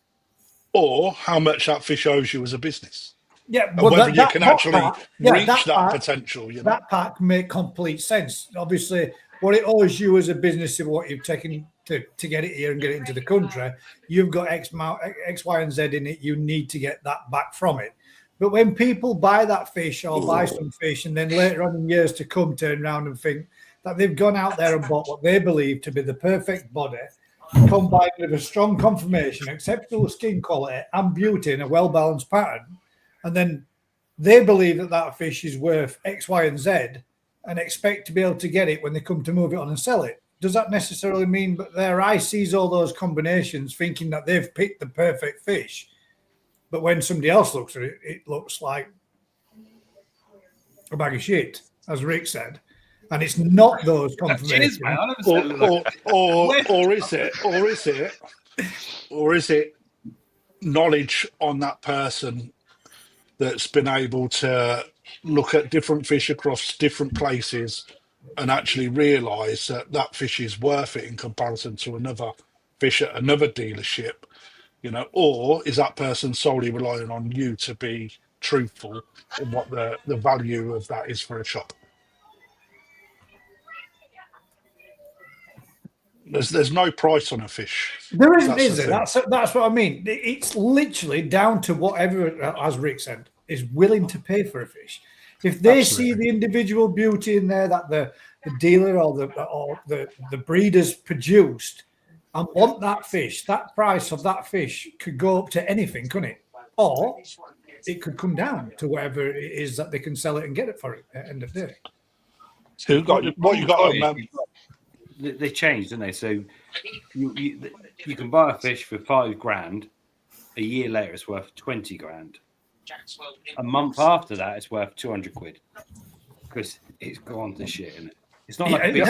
or how much that fish owes you as a business. Yeah, and whether you can actually reach that potential. You know? That part can make complete sense. Obviously, what it owes you as a business of what you've taken to get it here and get it into the country, you've got X, Y, and Z in it. You need to get that back from it. But when people buy that fish or buy some fish and then later on in years to come turn around and think that they've gone out there and bought what they believe to be the perfect body, combined with a strong conformation, exceptional skin quality and beauty in a well-balanced pattern, and then they believe that fish is worth X, Y, and Z, and expect to be able to get it when they come to move it on and sell it. Does that necessarily mean that their eye sees all those combinations thinking that they've picked the perfect fish? But when somebody else looks at it, it looks like a bag of shit, as Rick said. And it's not those confirmations. Cheers, mate. I never said look. Or is it knowledge on that person that's been able to look at different fish across different places and actually realise that that fish is worth it in comparison to another fish at another dealership, you know? Or is that person solely relying on you to be truthful in what the value of that is for a shop? There's no price on a fish. There isn't, is there? That's what I mean. It's literally down to whatever, as Rick said, is willing to pay for a fish. If they see the individual beauty in there that the dealer or the breeders produced and want that fish, that price of that fish could go up to anything, couldn't it? Or it could come down to whatever it is that they can sell it and get it for it at the end of the day. So what you got to remember. They changed, didn't they? So you can buy a fish for $5,000. A year later, it's worth 20 grand. A month after that, it's worth 200 quid because it's gone to shit, isn't it? It's not like a big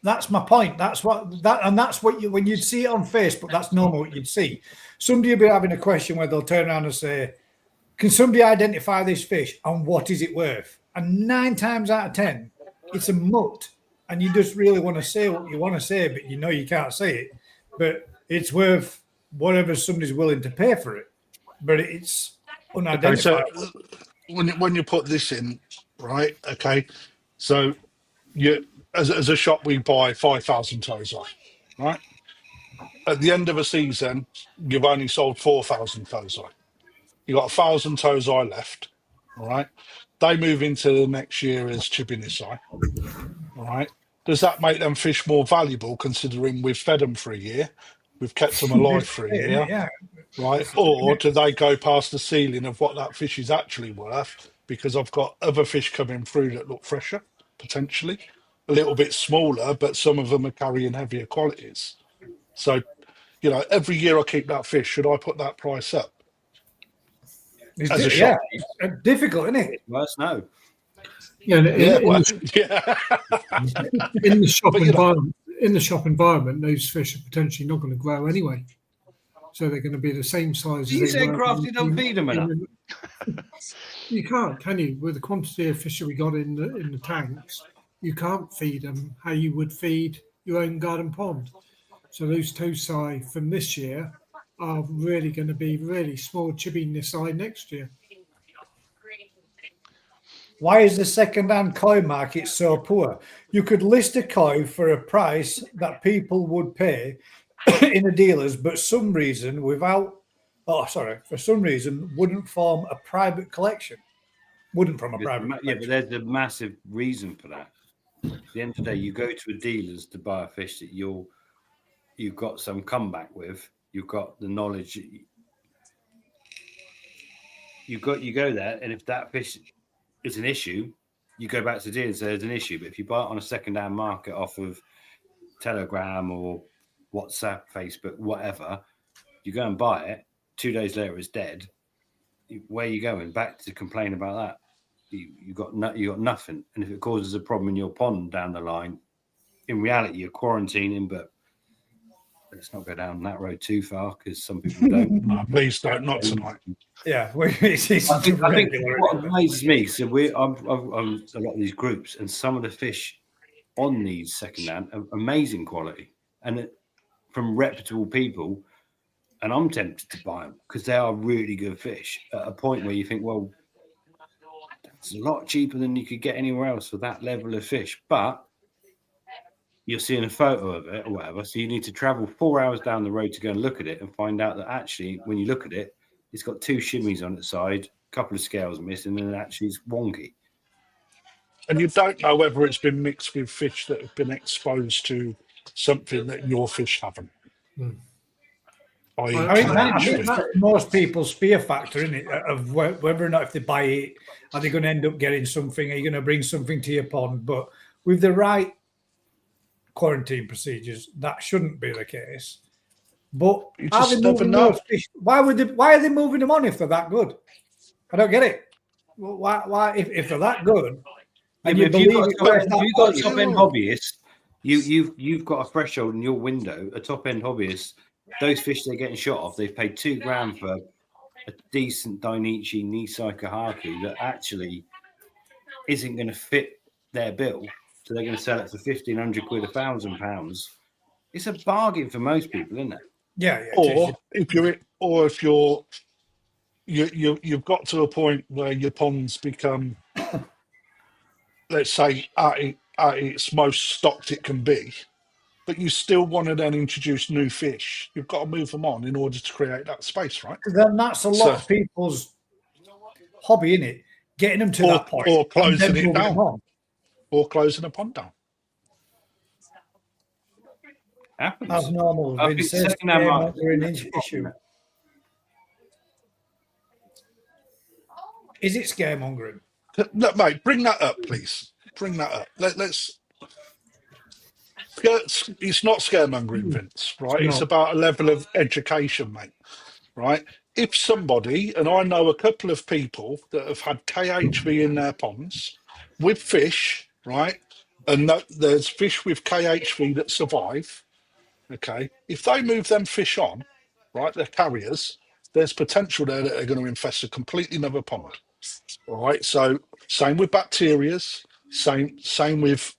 that's my point. That's what when you'd see it on Facebook, that's normally what you'd see. Somebody will be having a question where they'll turn around and say, "Can somebody identify this fish and what is it worth?" And 9 times out of 10, it's a mutt. And you just really want to say what you want to say, but you know you can't say it. But it's worth whatever somebody's willing to pay for it. But it's unidentified. Okay, so when you put this in, right? Okay, so you as a shop we buy 5,000 tozai, right? At the end of a season, you've only sold 4,000 tozai. You got 1,000 tozai left, all right? They move into the next year as chibinisai, all right? Does that make them fish more valuable considering we've fed them for a year, we've kept them alive for a year, right? Or do they go past the ceiling of what that fish is actually worth because I've got other fish coming through that look fresher, potentially, a little bit smaller, but some of them are carrying heavier qualities. So, you know, every year I keep that fish, should I put that price up? As a shop? It's difficult, isn't it? Worse, no. Yeah, in the shop environment, those fish are potentially not going to grow anyway. So they're going to be the same size. You say Crafty don't feed them enough. You can't, can you? With the quantity of fish that we got in the tanks, you can't feed them how you would feed your own garden pond. So those tozai from this year are really going to be really small chibi-nisai next year. Why is the second-hand koi market so poor? You could list a koi for a price that people would pay in the dealers, but for some reason wouldn't form a private collection. Wouldn't from a private collection. Yeah, but there's a massive reason for that. At the end of the day, you go to a dealer's to buy a fish that you've got some comeback with. You've got the knowledge. You go there, and if that fish is an issue, you go back to the dealer and say there's an issue. But if you buy it on a second-hand market off of Telegram or WhatsApp, Facebook, whatever, you go and buy it. 2 days later, it's dead. Where are you going? Back to complain about that? You got nothing. And if it causes a problem in your pond down the line, in reality, you're quarantining. But let's not go down that road too far because some people don't. No, please don't. Not tonight. Yeah, I think what amazes me. So I'm a lot of these groups, and some of the fish on these secondhand are amazing quality, and from reputable people. And I'm tempted to buy them because they are really good fish. At a point where you think, well, that's a lot cheaper than you could get anywhere else for that level of fish. But you're seeing a photo of it or whatever, so you need to travel 4 hours down the road to go and look at it and find out that actually, when you look at it, it's got 2 shimmies on its side, a couple of scales missing, and actually it's wonky. And you don't know whether it's been mixed with fish that have been exposed to something that your fish haven't. I.e. I I mean, catastrophe. that's most people's fear factor, isn't it? Of whether or not if they buy it, are they going to end up getting something? Are you going to bring something to your pond? But with the right quarantine procedures, that shouldn't be the case. But You are they just never moving know. those fish? Why are they moving them on if they're that good? I don't get it. Why if they're that good, Yeah, and but you if believe you've it got, worth if that you've got a value, top end hobbyist, you've got a threshold in your window. A top end hobbyist, those fish they're getting shot off, they've paid £2,000 for a decent Dainichi Nisei Kahaku that actually isn't going to fit their bill, so they're going to sell it for £1,500, £1,000. It's a bargain for most people, isn't it? yeah. Or if you've got to a point where your ponds become, let's say, at its most stocked it can be, but you still want to then introduce new fish. You've got to move them on in order to create that space, right? Then that's a lot of people's hobby, in it, getting them to that point, or and closing then it moving them down, on. or closing a pond down. Happens. As normal, I Vince think says, second-hand market- issue. Is it scaremongering? Look, mate, bring that up, please. Bring that up. Let's. It's not scaremongering, Vince, right? It's No. about a level of education, mate, right? If somebody, and I know a couple of people that have had KHV in their ponds with fish, right? And there's fish with KHV that survive, okay? If they move them fish on, right, they're carriers, there's potential there that they're going to infest a completely another pond. All right. So same with bacterias, same with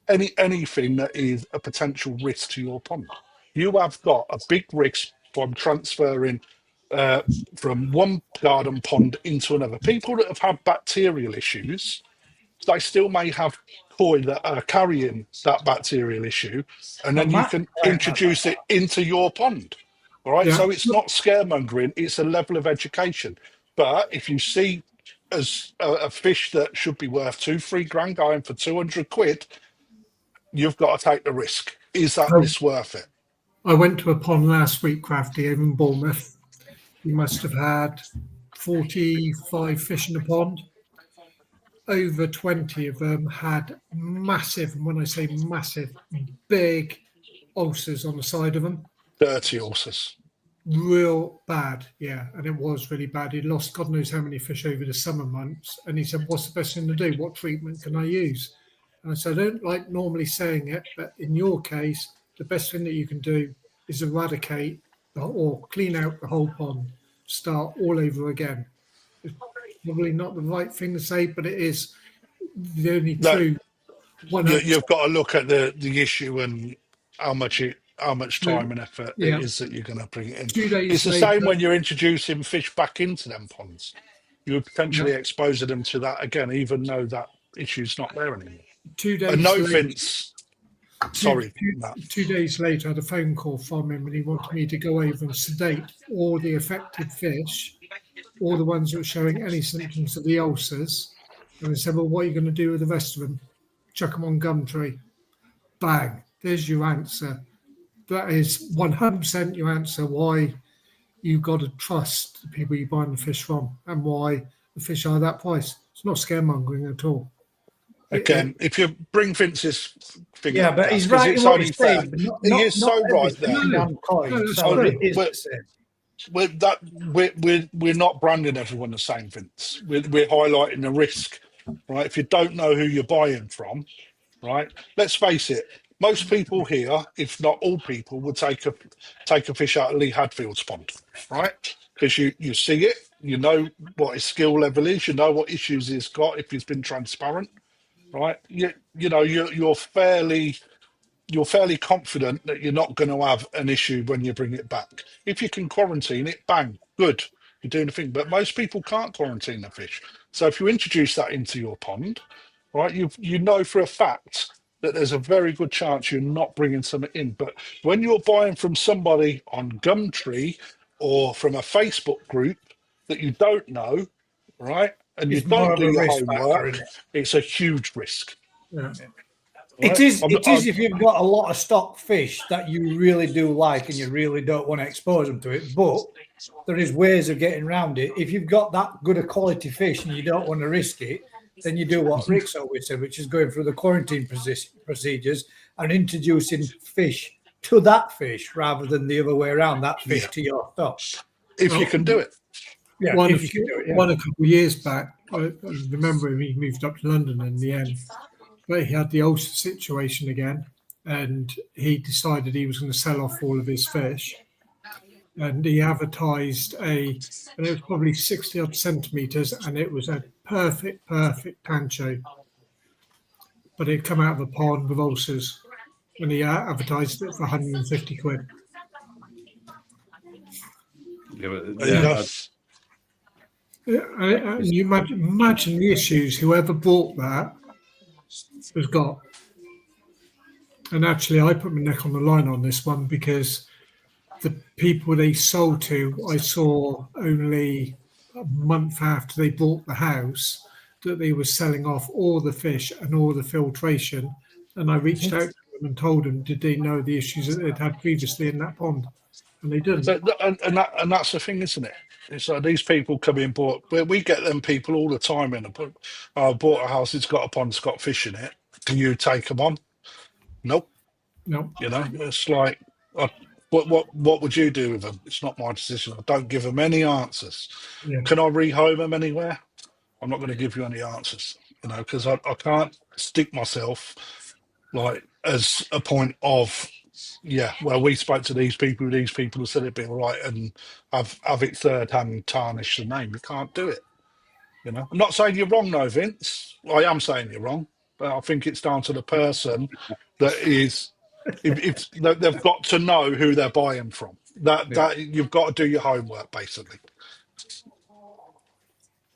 anything that is a potential risk to your pond. You have got a big risk from transferring uh, from one garden pond into another. People that have had bacterial issues, they still may have koi that are carrying that bacterial issue, and then you can introduce it into your pond. All right. Yeah. So it's not scaremongering, it's a level of education. But if you see as a fish that should be worth £2-3 going for £200, you've got to take the risk. Is that risk worth it? I went to a pond last week, Crafty, over in Bournemouth. We must have had 45 fish in the pond. Over 20 of them had massive, and when I say massive, big ulcers on the side of them. Dirty ulcers. Real bad, yeah. And it was really bad. He lost God knows how many fish over the summer months. And he said, what's the best thing to do? What treatment can I use? And I said, I don't like normally saying it, but in your case, the best thing that you can do is eradicate or clean out the whole pond, start all over again. It's probably not the right thing to say, but it is the only true one. You've got to look at the issue and how much time and effort Yeah. it is that you're going to bring it in. 2 days It's the later, same when you're introducing fish back into them ponds. You're potentially exposing them to that again, even though that issue's not there anymore. 2 days And no later, Vince. Sorry, Matt. 2 days later, I had a phone call from him and he wanted me to go over and sedate all the affected fish, all the ones that were showing any symptoms of the ulcers. And I said, well, what are you going to do with the rest of them? Chuck them on Gumtree. Bang. There's your answer. That is 100% your answer why you've got to trust the people you're buying the fish from and why the fish are that price. It's not scaremongering at all. Again, if you bring Vince's thing Yeah, up, but he's because right it's in what only he's fair. saying. But He is so right there. Damn coin, so it is the same. We're not branding everyone the same, Vince. We're highlighting the risk, right? If you don't know who you're buying from, right? Let's face it. Most people here, if not all people, would take a fish out of Lee Hadfield's pond, right? Because you see it, you know what his skill level is, you know what issues he's got if he's been transparent, right? You're fairly confident that you're not going to have an issue when you bring it back. If you can quarantine it, bang, good, you're doing the thing. But most people can't quarantine the fish. So if you introduce that into your pond, right, you know for a fact that there's a very good chance you're not bringing something in. But when you're buying from somebody on Gumtree or from a Facebook group that you don't know, right, and It's you more don't of do a your risk factor, homework, isn't it? it's a huge risk. Yeah. It is. I'm- It is if you've got a lot of stock fish that you really do like and you really don't want to expose them to it. But there is ways of getting around it. If you've got that good a quality fish and you don't want to risk it, then you do what Rick's always said, which is going through the quarantine procedures and introducing fish to that fish rather than the other way around, that fish to your stock. If you can do it. Yeah, One, if you can do it. Yeah. one a couple of years back, I remember him, he moved up to London in the end, but he had the Ulster situation again, and he decided he was going to sell off all of his fish, and he advertised and it was probably 60 odd centimeters, and it was a perfect pancho, but it'd come out of a pond with ulcers, and he advertised it for 150 quid. And you imagine the issues whoever bought that has got. And actually, I put my neck on the line on this one because the people they sold to, I saw only a month after they bought the house that they were selling off all the fish and all the filtration. And I reached out to them and told them, did they know the issues that they'd had previously in that pond? And they didn't. And that's the thing, isn't it? It's like these people come in, we get them people all the time in. I bought a house, it's got a pond, it's got fish in it. Do you take them on? Nope. No. You know, it's like, what would you do with them? It's not my decision. I don't give them any answers. Yeah. Can I rehome them anywhere? I'm not going to give you any answers, you know, because I can't stick myself like as a point of, yeah, well, we spoke to these people who said it'd be all right, and have it third hand tarnish the name. You can't do it. You know, I'm not saying you're wrong, though, Vince. I am saying you're wrong, but I think it's down to the person that is. If they've got to know who they're buying from, that you've got to do your homework, basically.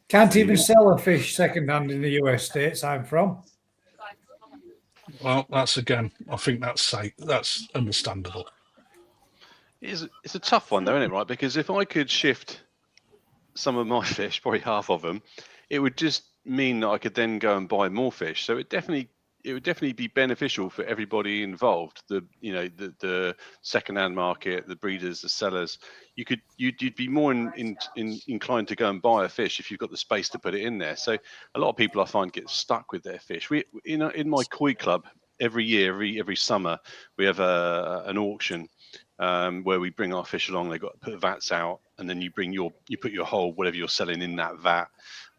Can't even sell a fish secondhand in the US states I'm from. Well, that's again, I think that's safe. That's understandable. It's a tough one, though, isn't it? Right, because if I could shift some of my fish, probably half of them, it would just mean that I could then go and buy more fish. So it would definitely be beneficial for everybody involved. The second-hand market, the breeders, the sellers. You'd be more inclined to go and buy a fish if you've got the space to put it in there. So a lot of people I find get stuck with their fish. In my koi club every year, every summer, we have an auction where we bring our fish along. They've got to put vats out, and then you put your whole whatever you're selling in that vat.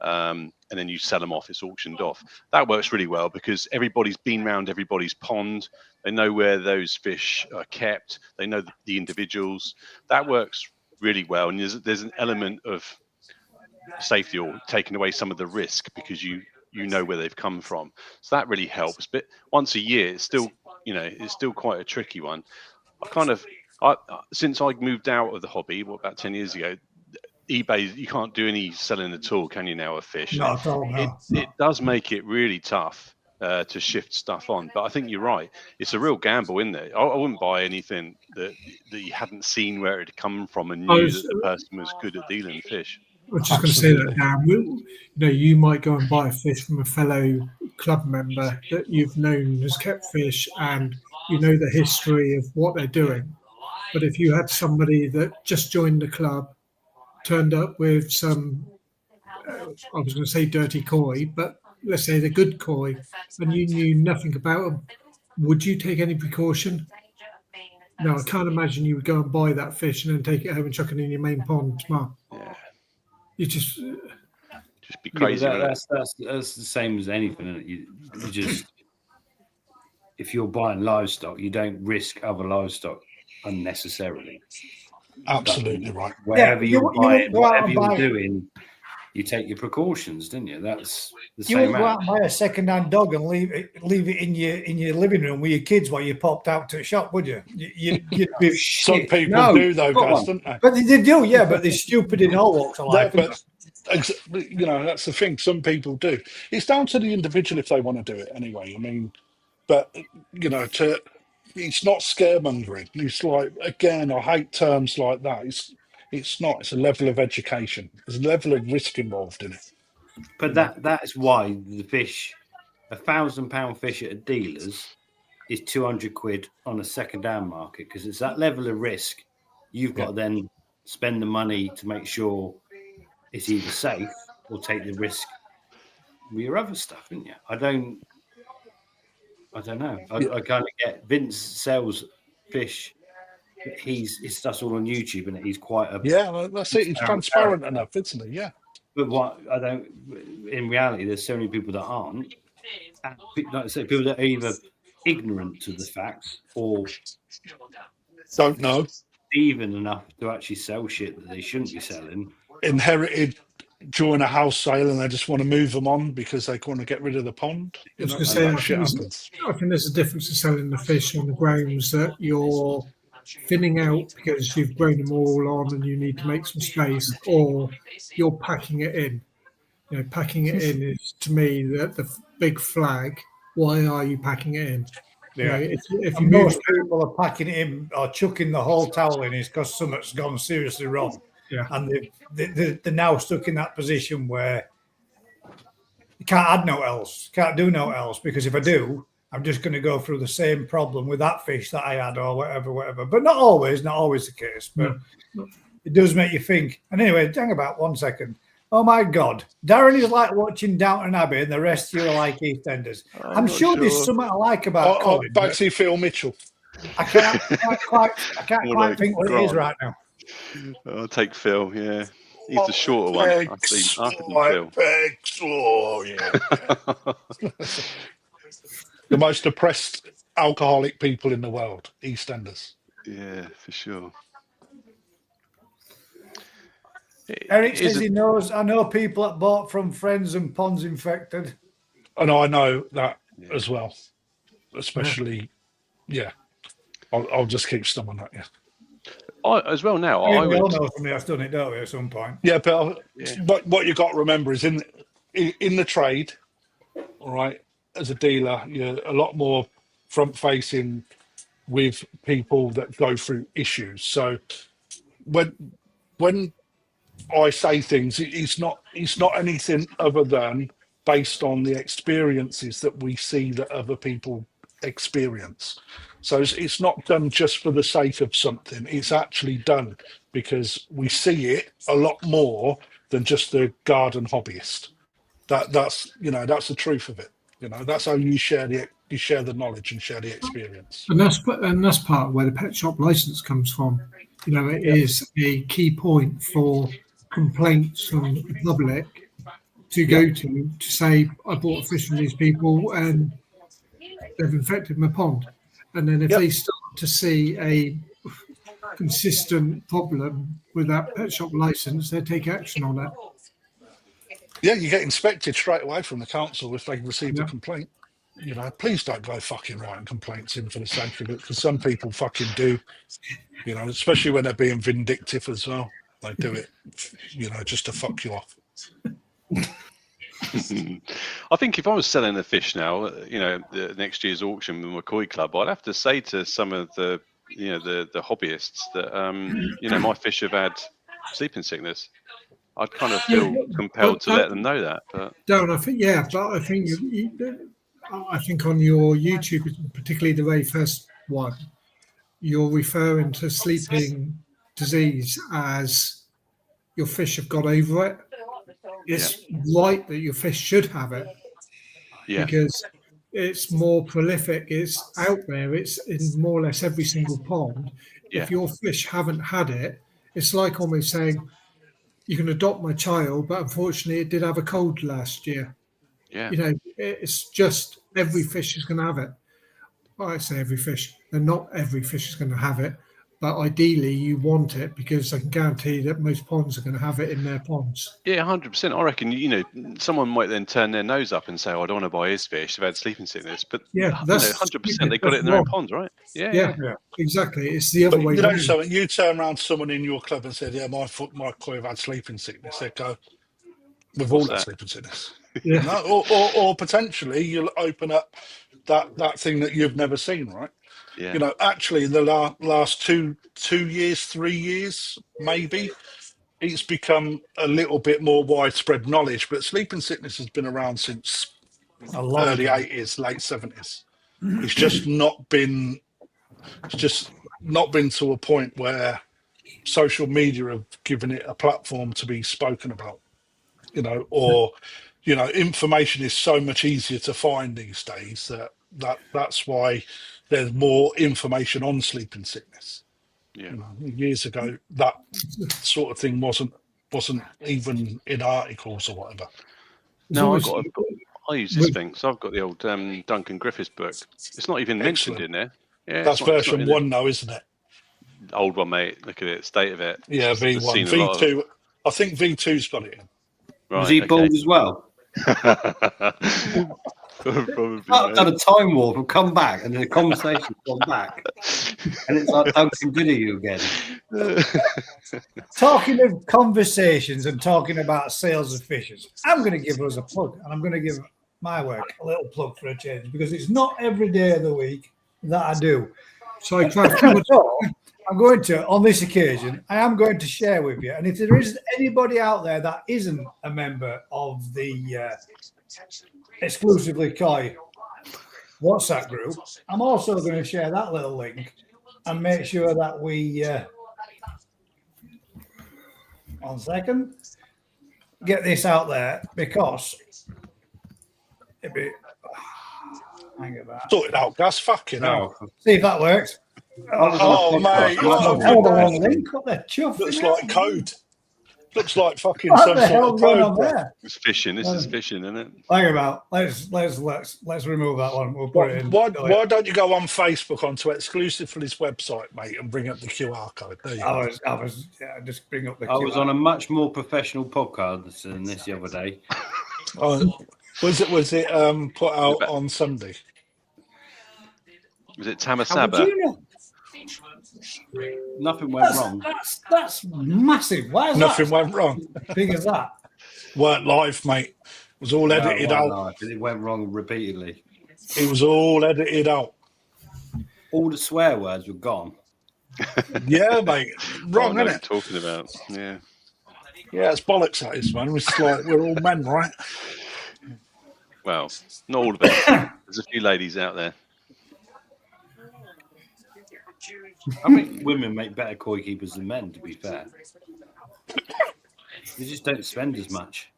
And then you sell them off, it's auctioned off. That works really well because everybody's been round everybody's pond. They know where those fish are kept. They know the individuals. That works really well. And there's an element of safety or taking away some of the risk because you know where they've come from. So that really helps. But once a year, it's still quite a tricky one. Since I moved out of the hobby, about 10 years ago, eBay, you can't do any selling at all, can you now, of fish? Not at all, no. It does make it really tough to shift stuff on. But I think you're right. It's a real gamble, isn't it? I wouldn't buy anything that you hadn't seen where it had come from and knew that the person was good at dealing fish. I was just going to say that, Dan. You might go and buy a fish from a fellow club member that you've known has kept fish and you know the history of what they're doing. But if you had somebody that just joined the club, turned up with some, I was going to say dirty koi, but let's say the good koi, and you knew nothing about them, would you take any precaution? No, I can't imagine you would go and buy that fish and then take it home and chuck it in your main pond tomorrow. Yeah. You just be crazy. That's the same as anything, isn't it? You just, if you're buying livestock, you don't risk other livestock unnecessarily. Absolutely right. Wherever you're buying, whatever you're doing, you take your precautions, didn't you? That's the same. You would go out and buy a second-hand dog and leave it in your living room with your kids while you popped out to the shop, would you? You'd be Some people do, though, guys, don't they? But they do, yeah. But they're stupid in all walks of life. But that's the thing. Some people do. It's down to the individual if they want to do it anyway. I mean, but it's not scaremongering. It's like, again, I hate terms like that. It's not. It's a level of education. There's a level of risk involved in it. But that's why the fish £1,000 fish at a dealer's is 200 quid on a second-hand market, because it's that level of risk. You've got to then spend the money to make sure it's either safe or take the risk with your other stuff, isn't you? I don't know. I kind of get Vince sells fish. His stuff's all on YouTube, and he's quite a that's it. He's transparent enough, isn't he? Yeah. But what I don't, in reality, there's so many people that aren't. Like I say, people that are either ignorant to the facts or Don't know. even enough to actually sell shit that they shouldn't be selling. Inherited during a house sale, and they just want to move them on because they want to get rid of the pond. I think there's a difference in selling the fish on the grounds that you're thinning out because you've grown them all on and you need to make some space, or you're packing it in. Packing it in is, to me, the big flag. Why are you packing it in? Yeah. If most people are packing it in or chucking the whole towel in is because something's gone seriously wrong. Yeah. And they're now stuck in that position where you can't add no else, can't do no else, because if I do, I'm just going to go through the same problem with that fish that I had or whatever. But not always the case. But it does make you think. And anyway, hang about 1 second. Oh my God, Darren is like watching Downton Abbey, and the rest of you are like EastEnders. I'm sure there's something I like about Colin. Batsy Phil Mitchell. I can't quite think what it is right now. I'll take Phil. Yeah, he's the shorter one. I think Phil. The most depressed alcoholic people in the world, EastEnders. Yeah, for sure. Eric says he knows. I know people that bought from friends and ponds infected. And I know that as well. Especially, I'll just keep stumbling that. Yeah. As well now. We all know somebody that's done it, don't we? At some point. Yeah, but what you got to remember is in the trade, all right. As a dealer, you're a lot more front facing with people that go through issues. So when I say things, it's not anything other than based on the experiences that we see that other people experience. So it's not done just for the sake of something. It's actually done because we see it a lot more than just the garden hobbyist. That's the truth of it. That's how you share the knowledge and share the experience. And that's part of where the pet shop license comes from. It is a key point for complaints from the public to go to say, I bought a fish from these people and they've infected my pond. And then if they start to see a consistent problem with that pet shop license, they take action on it. Yeah, you get inspected straight away from the council if they received a complaint. Please don't go fucking writing complaints in for the sake of it, because some people fucking do. Especially when they're being vindictive as well. They do it, just to fuck you off. I think if I was selling a fish now, the next year's auction with my koi club, I'd have to say to some of the hobbyists that my fish have had sleeping sickness. I'd kind of feel compelled to let them know that. But Darren, I think on your YouTube, particularly the very first one, you're referring to sleeping disease as your fish have got over it. It's right that your fish should have it because it's more prolific, it's out there, it's in more or less every single pond. If your fish haven't had it, it's like almost saying, you can adopt my child, but unfortunately it did have a cold last year. It's just every fish is going to have it. Well, I say every fish, and not every fish is going to have it, but ideally you want it because I can guarantee that most ponds are going to have it in their ponds. Yeah, 100%. I reckon, someone might then turn their nose up and say, I don't want to buy his fish, they've had sleeping sickness. But that's 100% they've got it in their own ponds, right? Yeah, exactly. It's the other way around. So you turn around to someone in your club and said, my koi have had sleeping sickness. They'd go, we've all had sleeping sickness. Or potentially you'll open up that thing that you've never seen, right? Yeah. Actually, in the last 2 years, 3 years, maybe, it's become a little bit more widespread knowledge. But sleeping sickness has been around since early 80s, late 70s. It's just not been. It's just not been to a point where social media have given it a platform to be spoken about. Or information is so much easier to find these days that's why there's more information on sleeping sickness. Yeah. Years ago, that sort of thing wasn't even in articles or whatever. No, I use this thing. So I've got the old Duncan Griffiths book. It's not even mentioned in there. Yeah, that's version 1 though, isn't it? Old one, mate. Look at it. State of it. Yeah, V1. V2. I think V2's got it in. Right, was he bald as well? Probably, I've done a time warp and come back, and then the conversation's gone back, and it's like Duncan good at you again. Talking of conversations and talking about sales of fishes, I'm going to give us a plug, and I'm going to give my work a little plug for a change, because it's not every day of the week that I do. So I'm going to, on this occasion, I am going to share with you. And if there is anybody out there that isn't a member of the Exclusively Koi WhatsApp group, I'm also going to share that little link and make sure that we, 1 second, get this out there, because it'd be, hang about. Sort it out, Gus. Fucking hell. See if that works. Oh, mate. Link up there. Looks like code. Looks like fucking What some the sort hell of going code. on there? It's fishing. This is fishing, isn't it? Hang about. Let's remove that one. We'll put it in. Why don't you go on Facebook onto Exclusively's website, mate, and bring up the QR code? There you go. I was just bring up the. I was on a much more professional podcast than this the other day. Was it put out on Sunday? Was it Tamasaba? Nothing went wrong. That's massive. Why is Nothing went wrong. Big as that? Weren't live, mate. It was all edited out. It went wrong repeatedly. It was all edited out. All the swear words were gone. Yeah, mate. Wrong, I know isn't what it? you're talking about. Yeah. Yeah, it's bollocks, that is, man. It's like we're all men, right? Well, not all of it. There's a few ladies out there. I think women make better koi keepers than men, to be fair. They just don't spend as much.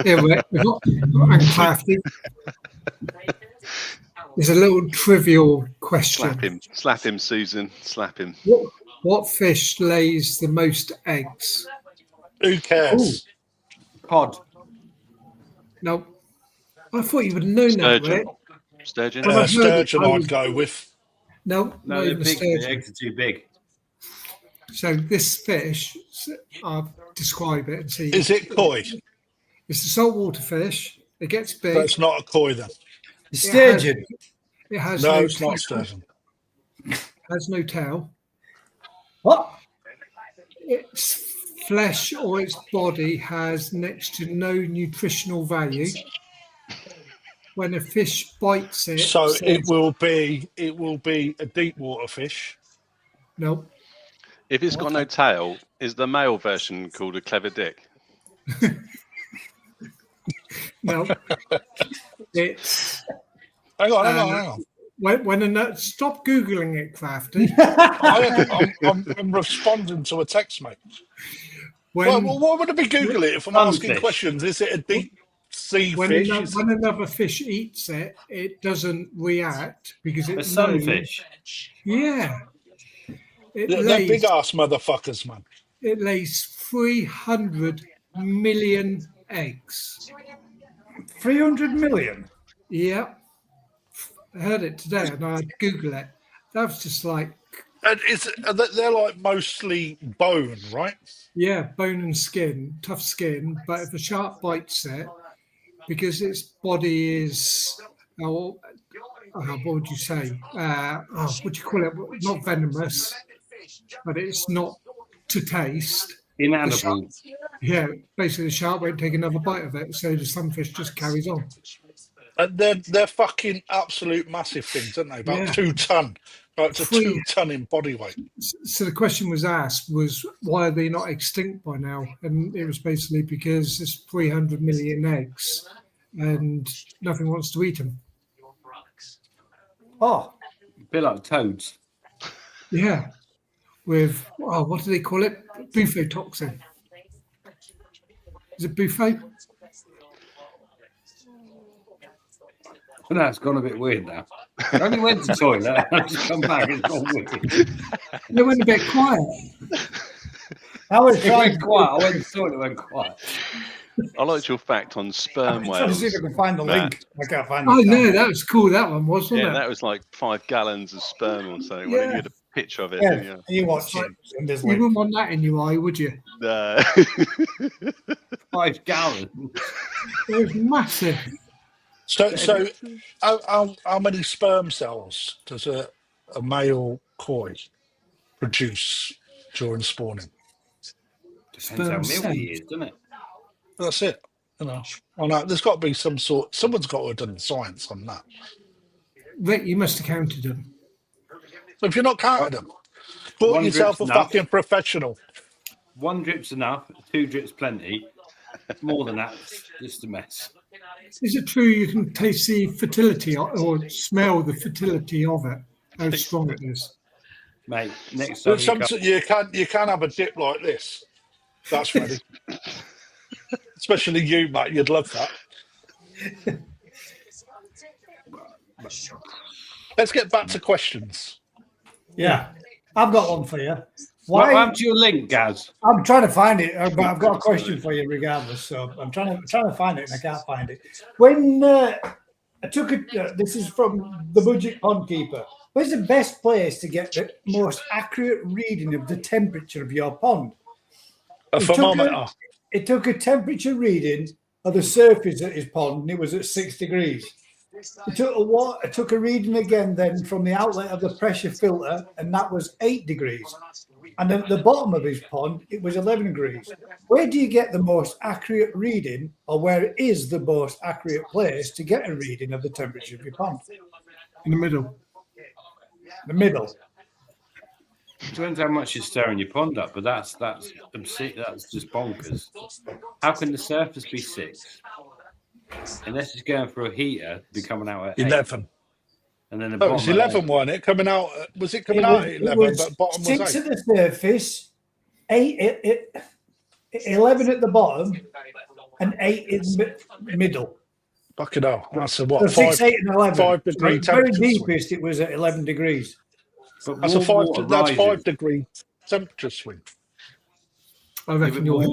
Yeah, we're not handcrafted. There's a little trivial question. Slap him, Susan. Slap him. What fish lays the most eggs? Who cares? Pod. No, I thought you would have known that, Sturgeon. right? Sturgeon. Sturgeon, I'd go with. No, No, not they're even a big. sturgeon. The eggs are too big. So this fish, I'll describe it and see. Is it koi? It's a saltwater fish. It gets big. That's not a koi then. Sturgeon. It has No, no it's not tail. sturgeon. Has no tail. What? Its flesh or its body has next to no nutritional value. When a fish bites it, So it will be a deep water fish. no, If it's got no tail, is the male version called a clever dick? no. It's Hang on. when stop googling it, Crafty. I'm responding to a text, mate. When Well, why would I be Googling it if I'm asking questions? Is it a deep sea fish? when another fish eats it, it doesn't react because A it's sunfish. Yeah. They're big ass motherfuckers, man. It lays 300 million eggs. 300 million. Yeah. I heard it today and I had to Google it. That was just like, And they're like mostly bone, right? yeah, bone and skin, tough skin. But if a shark bites it, because its body is, what would you say? What do you call it? Not venomous, but it's not to taste. Inedible. Yeah, basically the shark won't take another bite of it, so the sunfish just carries on. And they're fucking absolute massive things, aren't they? About 2 ton. About to 2 ton in body weight. So the question was asked was, why are they not extinct by now? And it was basically because there's 300 million eggs and nothing wants to eat them. Oh, A bit like toads. Yeah, with what do they call it? Buffet toxin. Is it buffet? No, it's gone a bit weird now. I only went to the toilet. I just come back. It's gone weird. They went a bit quiet. I was It trying went quiet. I went to the toilet. It went quiet. I liked your fact on sperm I'm trying to whales. see if I can find the Matt. link. I can't find Oh it. no, that was cool. That one was, wasn't Yeah, it? that was like 5 gallons of sperm or something. When Yeah. you had a picture of it. Yeah, didn't you? you watch it. And there's You link. wouldn't want that in your eye, would you? No. 5 gallons. It was massive. So how many sperm cells does a male koi produce during spawning? Depends how Sperm milky he cells. is, doesn't it? That's it. You know, I know there's got to be someone's got to have done science on that. Rick, you must have counted them. If you're not counting them, call One yourself a drip's enough. fucking professional. 1 drip's enough. 2 drips plenty. More than that, it's just a mess. Is it true you can taste the fertility or smell the fertility of it? How strong it is. Mate, next time But you can have a dip like this. That's ready. Especially you, mate. You'd love that. Let's get back to questions. Yeah, I've got one for you. What Why? happened to your link, Gaz? I'm trying to find it, but I've got a question for you regardless. So I'm trying to find it, and I can't find it. When I took it, this is from the Budget Pond Keeper. Where's the best place to get the most accurate reading of the temperature of your pond? A thermometer. It took a temperature reading of the surface at his pond, and it was at 6 degrees. It took a reading again then from the outlet of the pressure filter, and that was 8 degrees. And at the bottom of his pond, it was 11 degrees. Where do you get the most accurate reading, or where is the most accurate place to get a reading of the temperature of your pond? In the middle. The middle. Depends how much you're stirring your pond up, but that's obscene. That's just bonkers. How can the surface be 6? Unless it's going for a heater, be coming out at 8. 11. And then the Oh, bottom it was at 11, 8. wasn't it? Coming out, was it coming It out was- at it 11, was but bottom was 6 8? at the surface, 11 at the bottom, and 8 in the middle. Fucking hell. That's a So what? 6, 8, and 11. 5 degree The very temperature swing. deepest, it was at 11 degrees. But That's a warm water that's rises. 5 degree temperature swing. I Yeah, reckon but you're.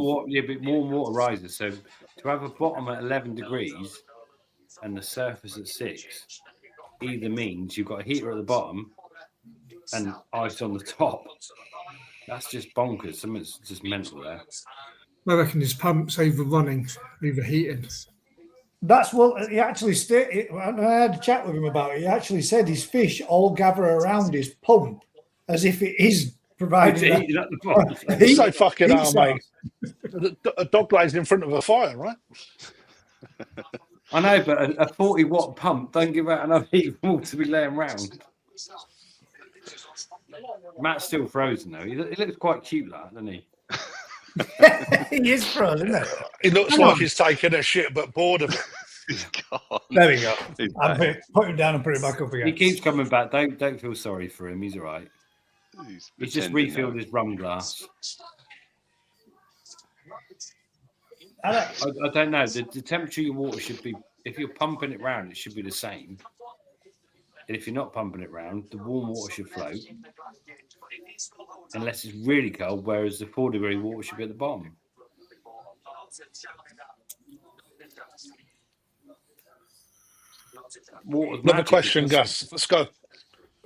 warm water rises. So to have a bottom at 11 degrees and the surface at 6 either means you've got a heater at the bottom and ice on the top. That's just bonkers. Something's just mental there. I reckon his pump's overrunning, overheating. That's what he actually stated. I had a chat with him about it. He actually said his fish all gather around his pump as if it is It's providing that heating at the bottom. heat- So fucking hell, heat mate. source. A dog lays in front of a fire, right? I know, but a 40-watt pump don't give out enough heat for all to be laying around. Matt's still frozen though. He looks quite cute, like, doesn't he? He is frozen, isn't it? He looks Hang like on. he's taking a shit, but bored of it. God. There we go. He's I'll back. put him down and put him back up He again. keeps coming back. Don't feel sorry for him. He's all right. He's He's just pretending refilled now. his rum glass. I don't- I don't know. The temperature of your water should be, if you're pumping it round, it should be the same. And if you're not pumping it round, the warm water should float. Unless it's really cold, whereas the 4-degree water should be at the bottom. Water's Another magic, question, isn't it? Gus. Let's go.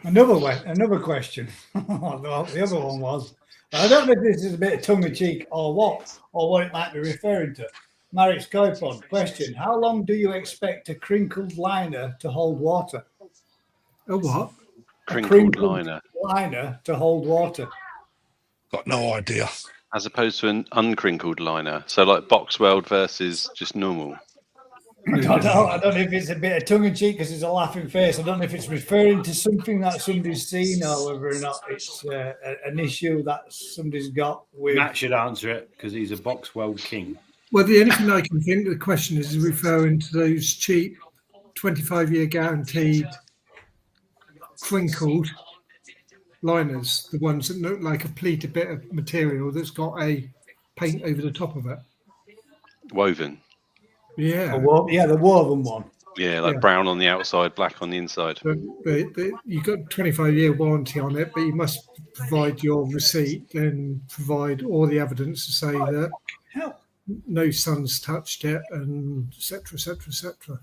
Another question. The other one was, I don't know if this is a bit of tongue in cheek or what it might be referring to. Marriott Skypod question: how long do you expect a crinkled liner to hold water? A what? Crinkled liner, Liner to hold water. Got no idea. as opposed to an uncrinkled liner. So like box weld versus just normal. I don't know if it's a bit of tongue in cheek because it's a laughing face. I don't know if it's referring to something that somebody's seen or whether or not it's an issue that somebody's got with. Matt should answer it because he's a box weld king. Well, the only thing I can think the question is referring to those cheap 25-year guaranteed crinkled liners, the ones that look like a pleated bit of material that's got a paint over the top of it. Woven. Yeah. The woven one. Yeah, like Yeah. brown on the outside, black on the inside. But you've got 25-year warranty on it, but you must provide your receipt and provide all the evidence to say that Hell. no sun's touched it, and et cetera, et cetera, et cetera.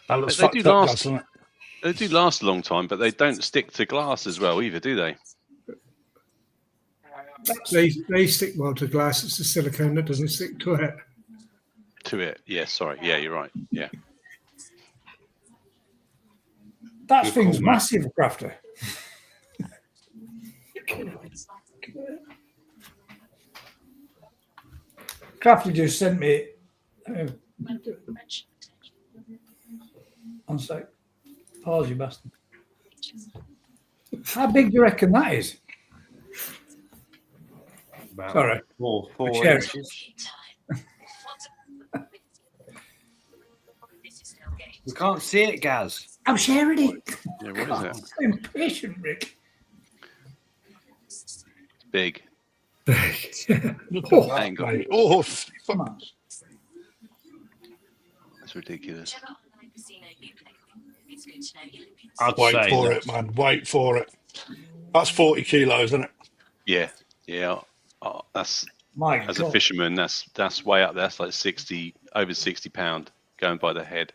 That looks They do fucked up, last. doesn't it? They do last a long time, but they don't stick to glass as well either, do they? They stick well to glass. It's the silicone that doesn't stick to it. To it. Yeah, sorry. Yeah, you're right. Yeah. That Good thing's call, mate. massive, Crafter. Crafty just sent me. One sec. Pause, you bastard. How big do you reckon that is? About Sorry. four Share it. inches. We can't see it, Gaz. I'm sharing it. Yeah, what is it? I'm impatient, Rick. It's big. Look at that, Hang on. mate. Oh, Come on. That's ridiculous. I'd wait say for that- it, man. Wait for it. That's 40 kilos, isn't it? Yeah. Yeah. That's My as God. a fisherman, that's way up there. That's like 60, over 60 pound going by the head.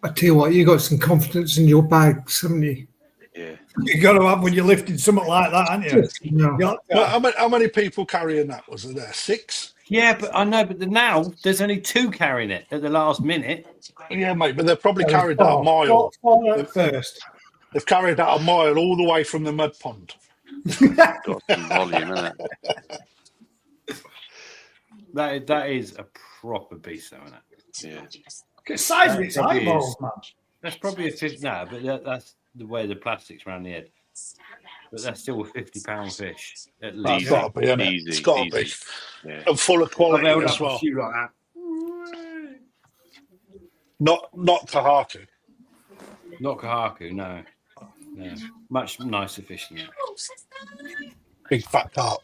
I tell you what, you got some confidence in your bags, haven't you? Yeah. You got to have when you're lifting something like that, haven't you? No. You got to- Well, how many people carrying that? Was there 6? Yeah, but I know, but now there's only 2 carrying it at the last minute. Yeah, mate, but they've probably carried that a mile. Four at first. They've carried that a mile all the way from the mud pond. Got some volume, isn't it? That is a proper beast, though, isn't it? Yeah. The size of its Probably eyeballs, is. man. That's probably a 50. No, but that's the way the plastic's around the head. But that's still a 50-pound fish at That's least. got to be, isn't it? Easy, It's got to be. easy. Yeah. And full of I've quality held as up a well. few like that. Not Tahaku. Not Kahaku, no. No. Much nicer fish than that. Big fat carp.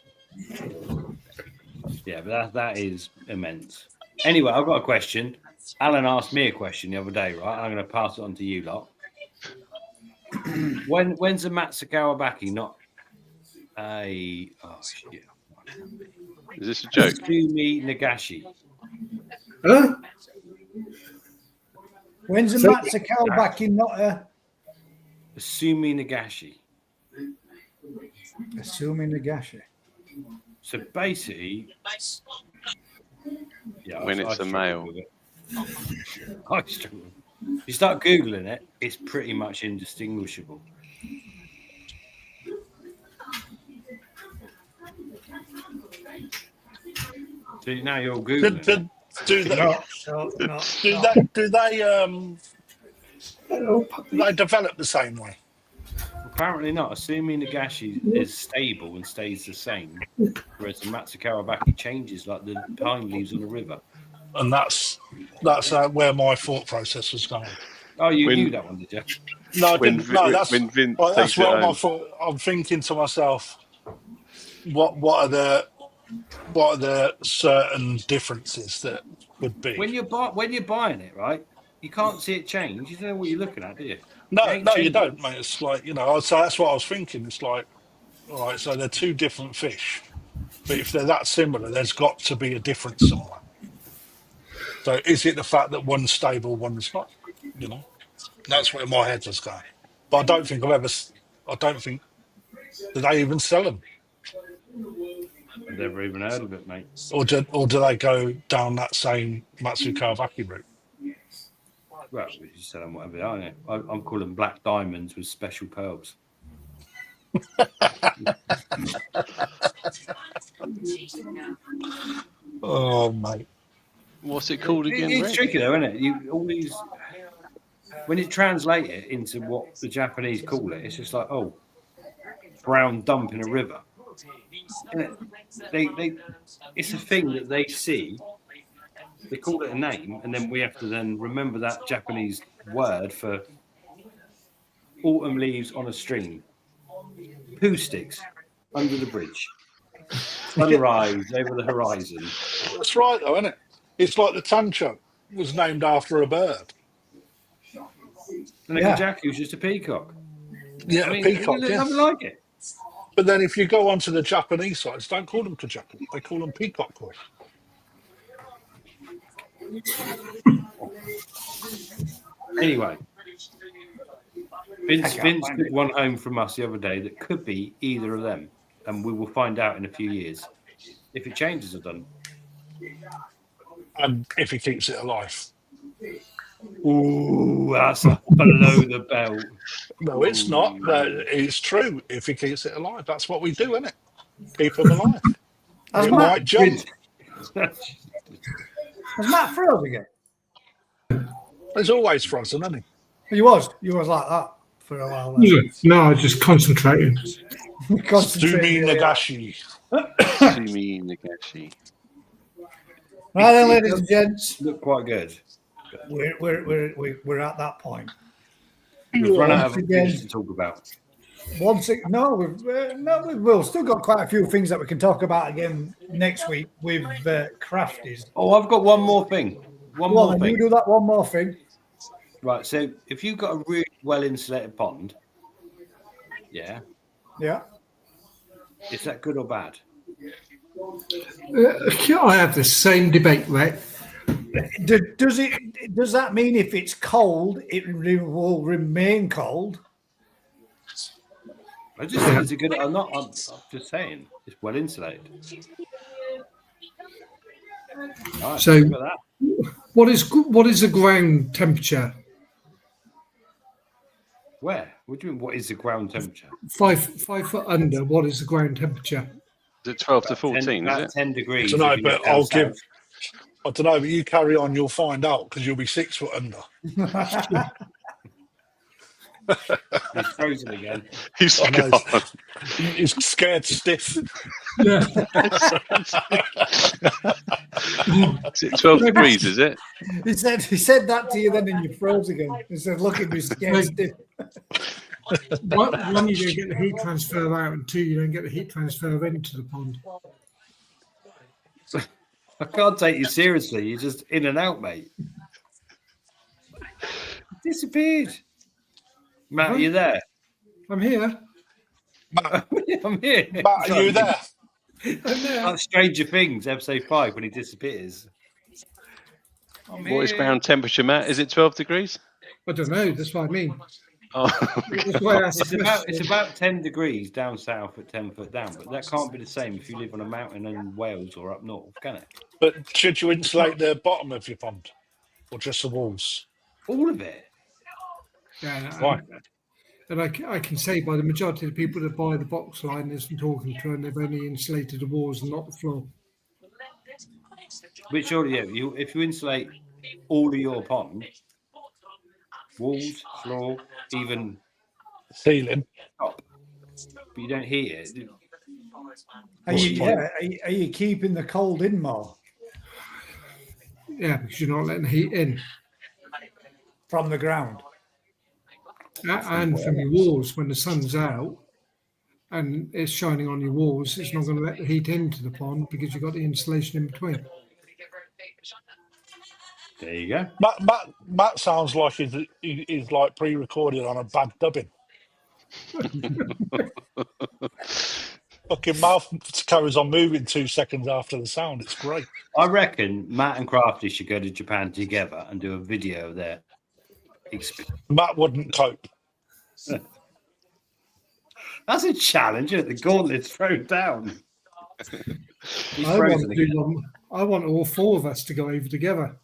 Yeah, but that is immense. Anyway, I've got a question. Alan asked me a question the other day, right? I'm going to pass it on to you lot. When's the Matsukawabaki Baki not a... Oh, shit. Is this a joke? Sumi Nagashi. Huh? When's the So- Matsukau back in? Not Sumi Nagashi. assuming Nagashi. So basically... Yeah, When it's a struggle male. with it. I struggle. You start Googling it, it's pretty much indistinguishable. So now you're Googling it. Do they develop the same way? Apparently not. Assuming Nagashi is stable and stays the same, whereas the Matsukawabaki changes like the pine leaves on the river. And that's where my thought process was going. Oh, you When- knew that one, did you? No, I When didn't. No, that's when Vince well, that's takes it what my home. thought. I'm thinking to myself, what are the certain differences that would be? When you're buying it, right? You can't see it change. You don't know what you're looking at, do you? No, ain't no, you changing. don't, mate. It's like, so that's what I was thinking. It's like, all right, so they're 2 different fish, but if they're that similar, there's got to be a difference somewhere. So is it the fact that one's stable, one's not? That's where my head was going. But I don't think do they even sell them? I've never even heard of it, mate. Or do they go down that same Matsukawabaki route? Well, you sell them whatever they are, aren't you? I'm calling them black diamonds with special pearls. Oh, mate. What's it called again? It's Rick? tricky though, isn't it? You always, when you translate it into what the Japanese call it, it's just like, oh, brown dump in a river. It's a thing that they see. They call it a name, and then we have to then remember that Japanese word for autumn leaves on a string, poo sticks under the bridge, sunrise over the horizon. That's right, though, isn't it? It's like the tancho was named after a bird. And the kajaku was just a peacock. Yeah, I mean, a peacock, I yes. like it. But then if you go onto the Japanese sites, don't call them kajaku. They call them peacock koi. Anyway, Vince took one home from us the other day that could be either of them, and we will find out in a few years if it changes or doesn't. And if he keeps it alive. Ooh, that's a below the belt. No, it's not. It's true. If he keeps it alive, that's what we do, isn't it? Keep him alive. Has It Matt, might jump. has Matt froze again? He's always frozen, isn't he? You was like that for a while. No, I just concentrating. Sumi Nagashi. Sumi Nagashi. Right then, ladies and gents, Look quite good. we're at that point. We've run out of again. things to talk about. We've still got quite a few things that we can talk about again next week with crafties. Oh, I've got one more thing. One Go on, more then, thing. you do that one more thing. Right, so if you've got a really well insulated pond, yeah, is that good or bad? I have the same debate, right? Does that mean if it's cold, it will remain cold? I just think it's a good. I'm just saying it's well insulated. Right, So, look at that. what is the ground temperature? Where? What do you mean? What is the ground temperature? 5 foot under. What is the ground temperature? Is it 12 to 14, is it? 10 degrees. I don't know, if you but look down I'll give. south. I don't know, but you carry on, you'll find out because you'll be 6 foot under. He's frozen again. He's I know. gone. He's scared stiff. Yeah. Is it 12 degrees, is it? He said that to you then, and you froze again. He said, "Look at me, scared stiff." One, you don't get the heat transfer out, and two, you don't get the heat transfer into the pond. I can't take you seriously. You're just in and out, mate. Disappeared. Matt, are you there? I'm here. I'm here. Matt, are you there? I'm there. Like Stranger Things, episode 5, when he disappears. What is ground temperature, Matt? Is it 12 degrees? I don't know. That's what I mean. Oh, That's why I asked It's about 10 degrees down south at 10 foot down, but that can't be the same if you live on a mountain in Wales or up north, can it? But should you insulate the bottom of your pond or just the walls? All of it. Yeah, Why? and I can say by the majority of the people that buy the box line is from talking to, and they've only insulated the walls and not the floor. But surely, yeah, if you insulate all of your pond, walls, floor, even Ceiling. top, but you don't heat it. Are you keeping the cold in more Yeah, because you're not letting the heat in. from the ground? And from your walls, when the sun's out and it's shining on your walls, it's not going to let the heat into the pond because you've got the insulation in between. There you go. Matt sounds like he's like pre-recorded on a bad dubbing. Fucking mouth carries on moving 2 seconds after the sound. It's great. I reckon Matt and Crafty should go to Japan together and do a video of their experience. Matt wouldn't cope. That's a challenge, isn't it? The gauntlet's thrown down. He's I want, frozen to do again. one, I want all 4 of us to go over together.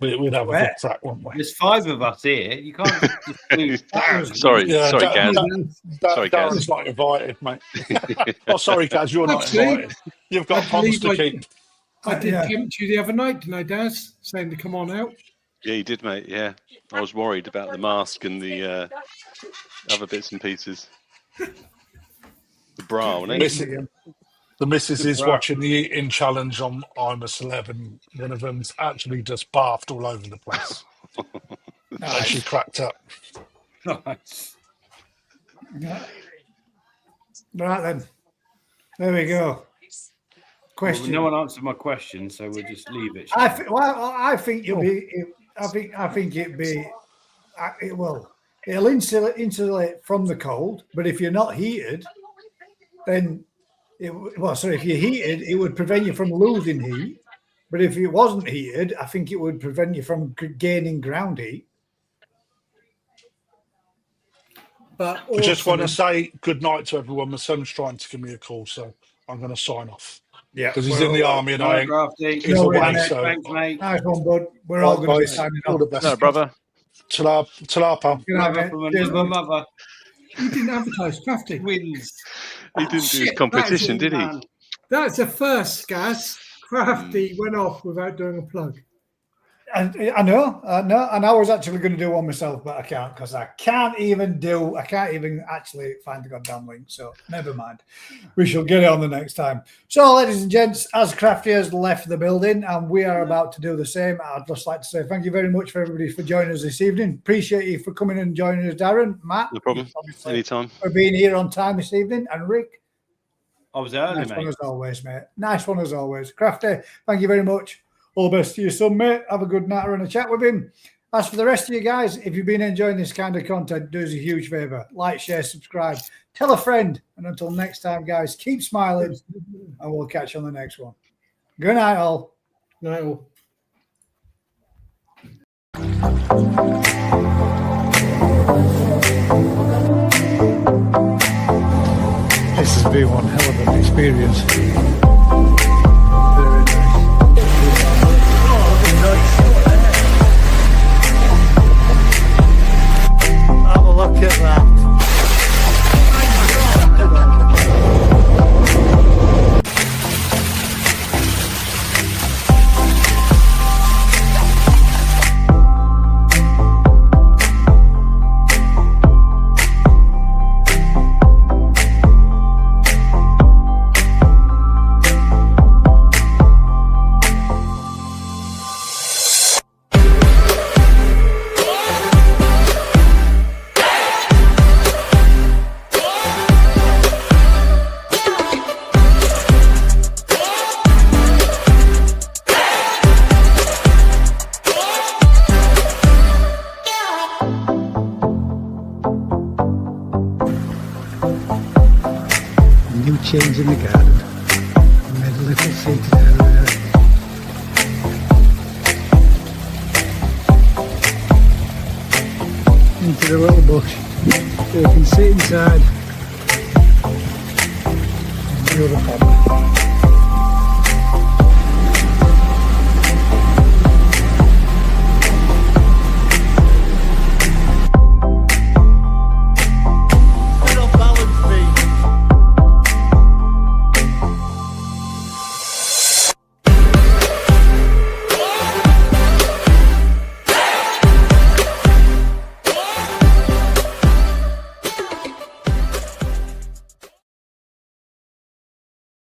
We'd have a good crack, wouldn't we? There's 5 of us here. You can't just lose down. sorry, Yeah, sorry, that- Gaz. that- Sorry, Gaz. Darren's not invited, mate. Oh, sorry, Gaz, you're not Actually, invited. You've got I ponds believe to I- keep. I did Yeah. tempt you the other night, didn't I, Daz? Saying to come on out. Yeah, you did, mate. Yeah. I was worried about the mask and the other bits and pieces. The bra, wasn't it? The missus is watching the eating challenge on I'm a Celeb, and one of them's actually just bathed all over the place. And she cracked up. Nice. Right then. There we go. Question. Well, no one answered my question, so we'll just leave it. I think you'll be. I think it'd be. It will. It'll insulate from the cold, but if you're not heated, then if you're heated, it would prevent you from losing heat. But if it wasn't heated, I think it would prevent you from gaining ground heat. But I just want to say good night to everyone. My son's trying to give me a call, so I'm going to sign off. Yeah, because he's in the army and I Grafty. he's away. So Thanks, mate. Nice one, bud. We're all going to be signing all off. the best. No, brother. Ta-ra, pal. My mother You didn't advertise Crafty. wins. He didn't do his competition, did he? That's the first, Gaz. Crafty went off without doing a plug. And I know, and I was actually going to do one myself, but I can't because I can't even actually find the goddamn link. So never mind. We shall get it on the next time. So, ladies and gents, as Crafty has left the building and we are about to do the same, I'd just like to say thank you very much for everybody for joining us this evening. Appreciate you for coming and joining us, Darren, Matt. No problem. Anytime. For being here on time this evening, and Rick. I was early, Nice mate. one as always, mate. Nice one as always. Crafty, thank you very much. All the best to your son, mate. Have a good night and a chat with him. As for the rest of you guys, if you've been enjoying this kind of content, do us a huge favour. Like, share, subscribe. Tell a friend. And until next time, guys, keep smiling and we'll catch you on the next one. Good night, all. Night all. This has been one hell of an experience. Have a look at that. Change in the garden. I made a little seated area. Into the little bush. So you can sit inside. And the other pond.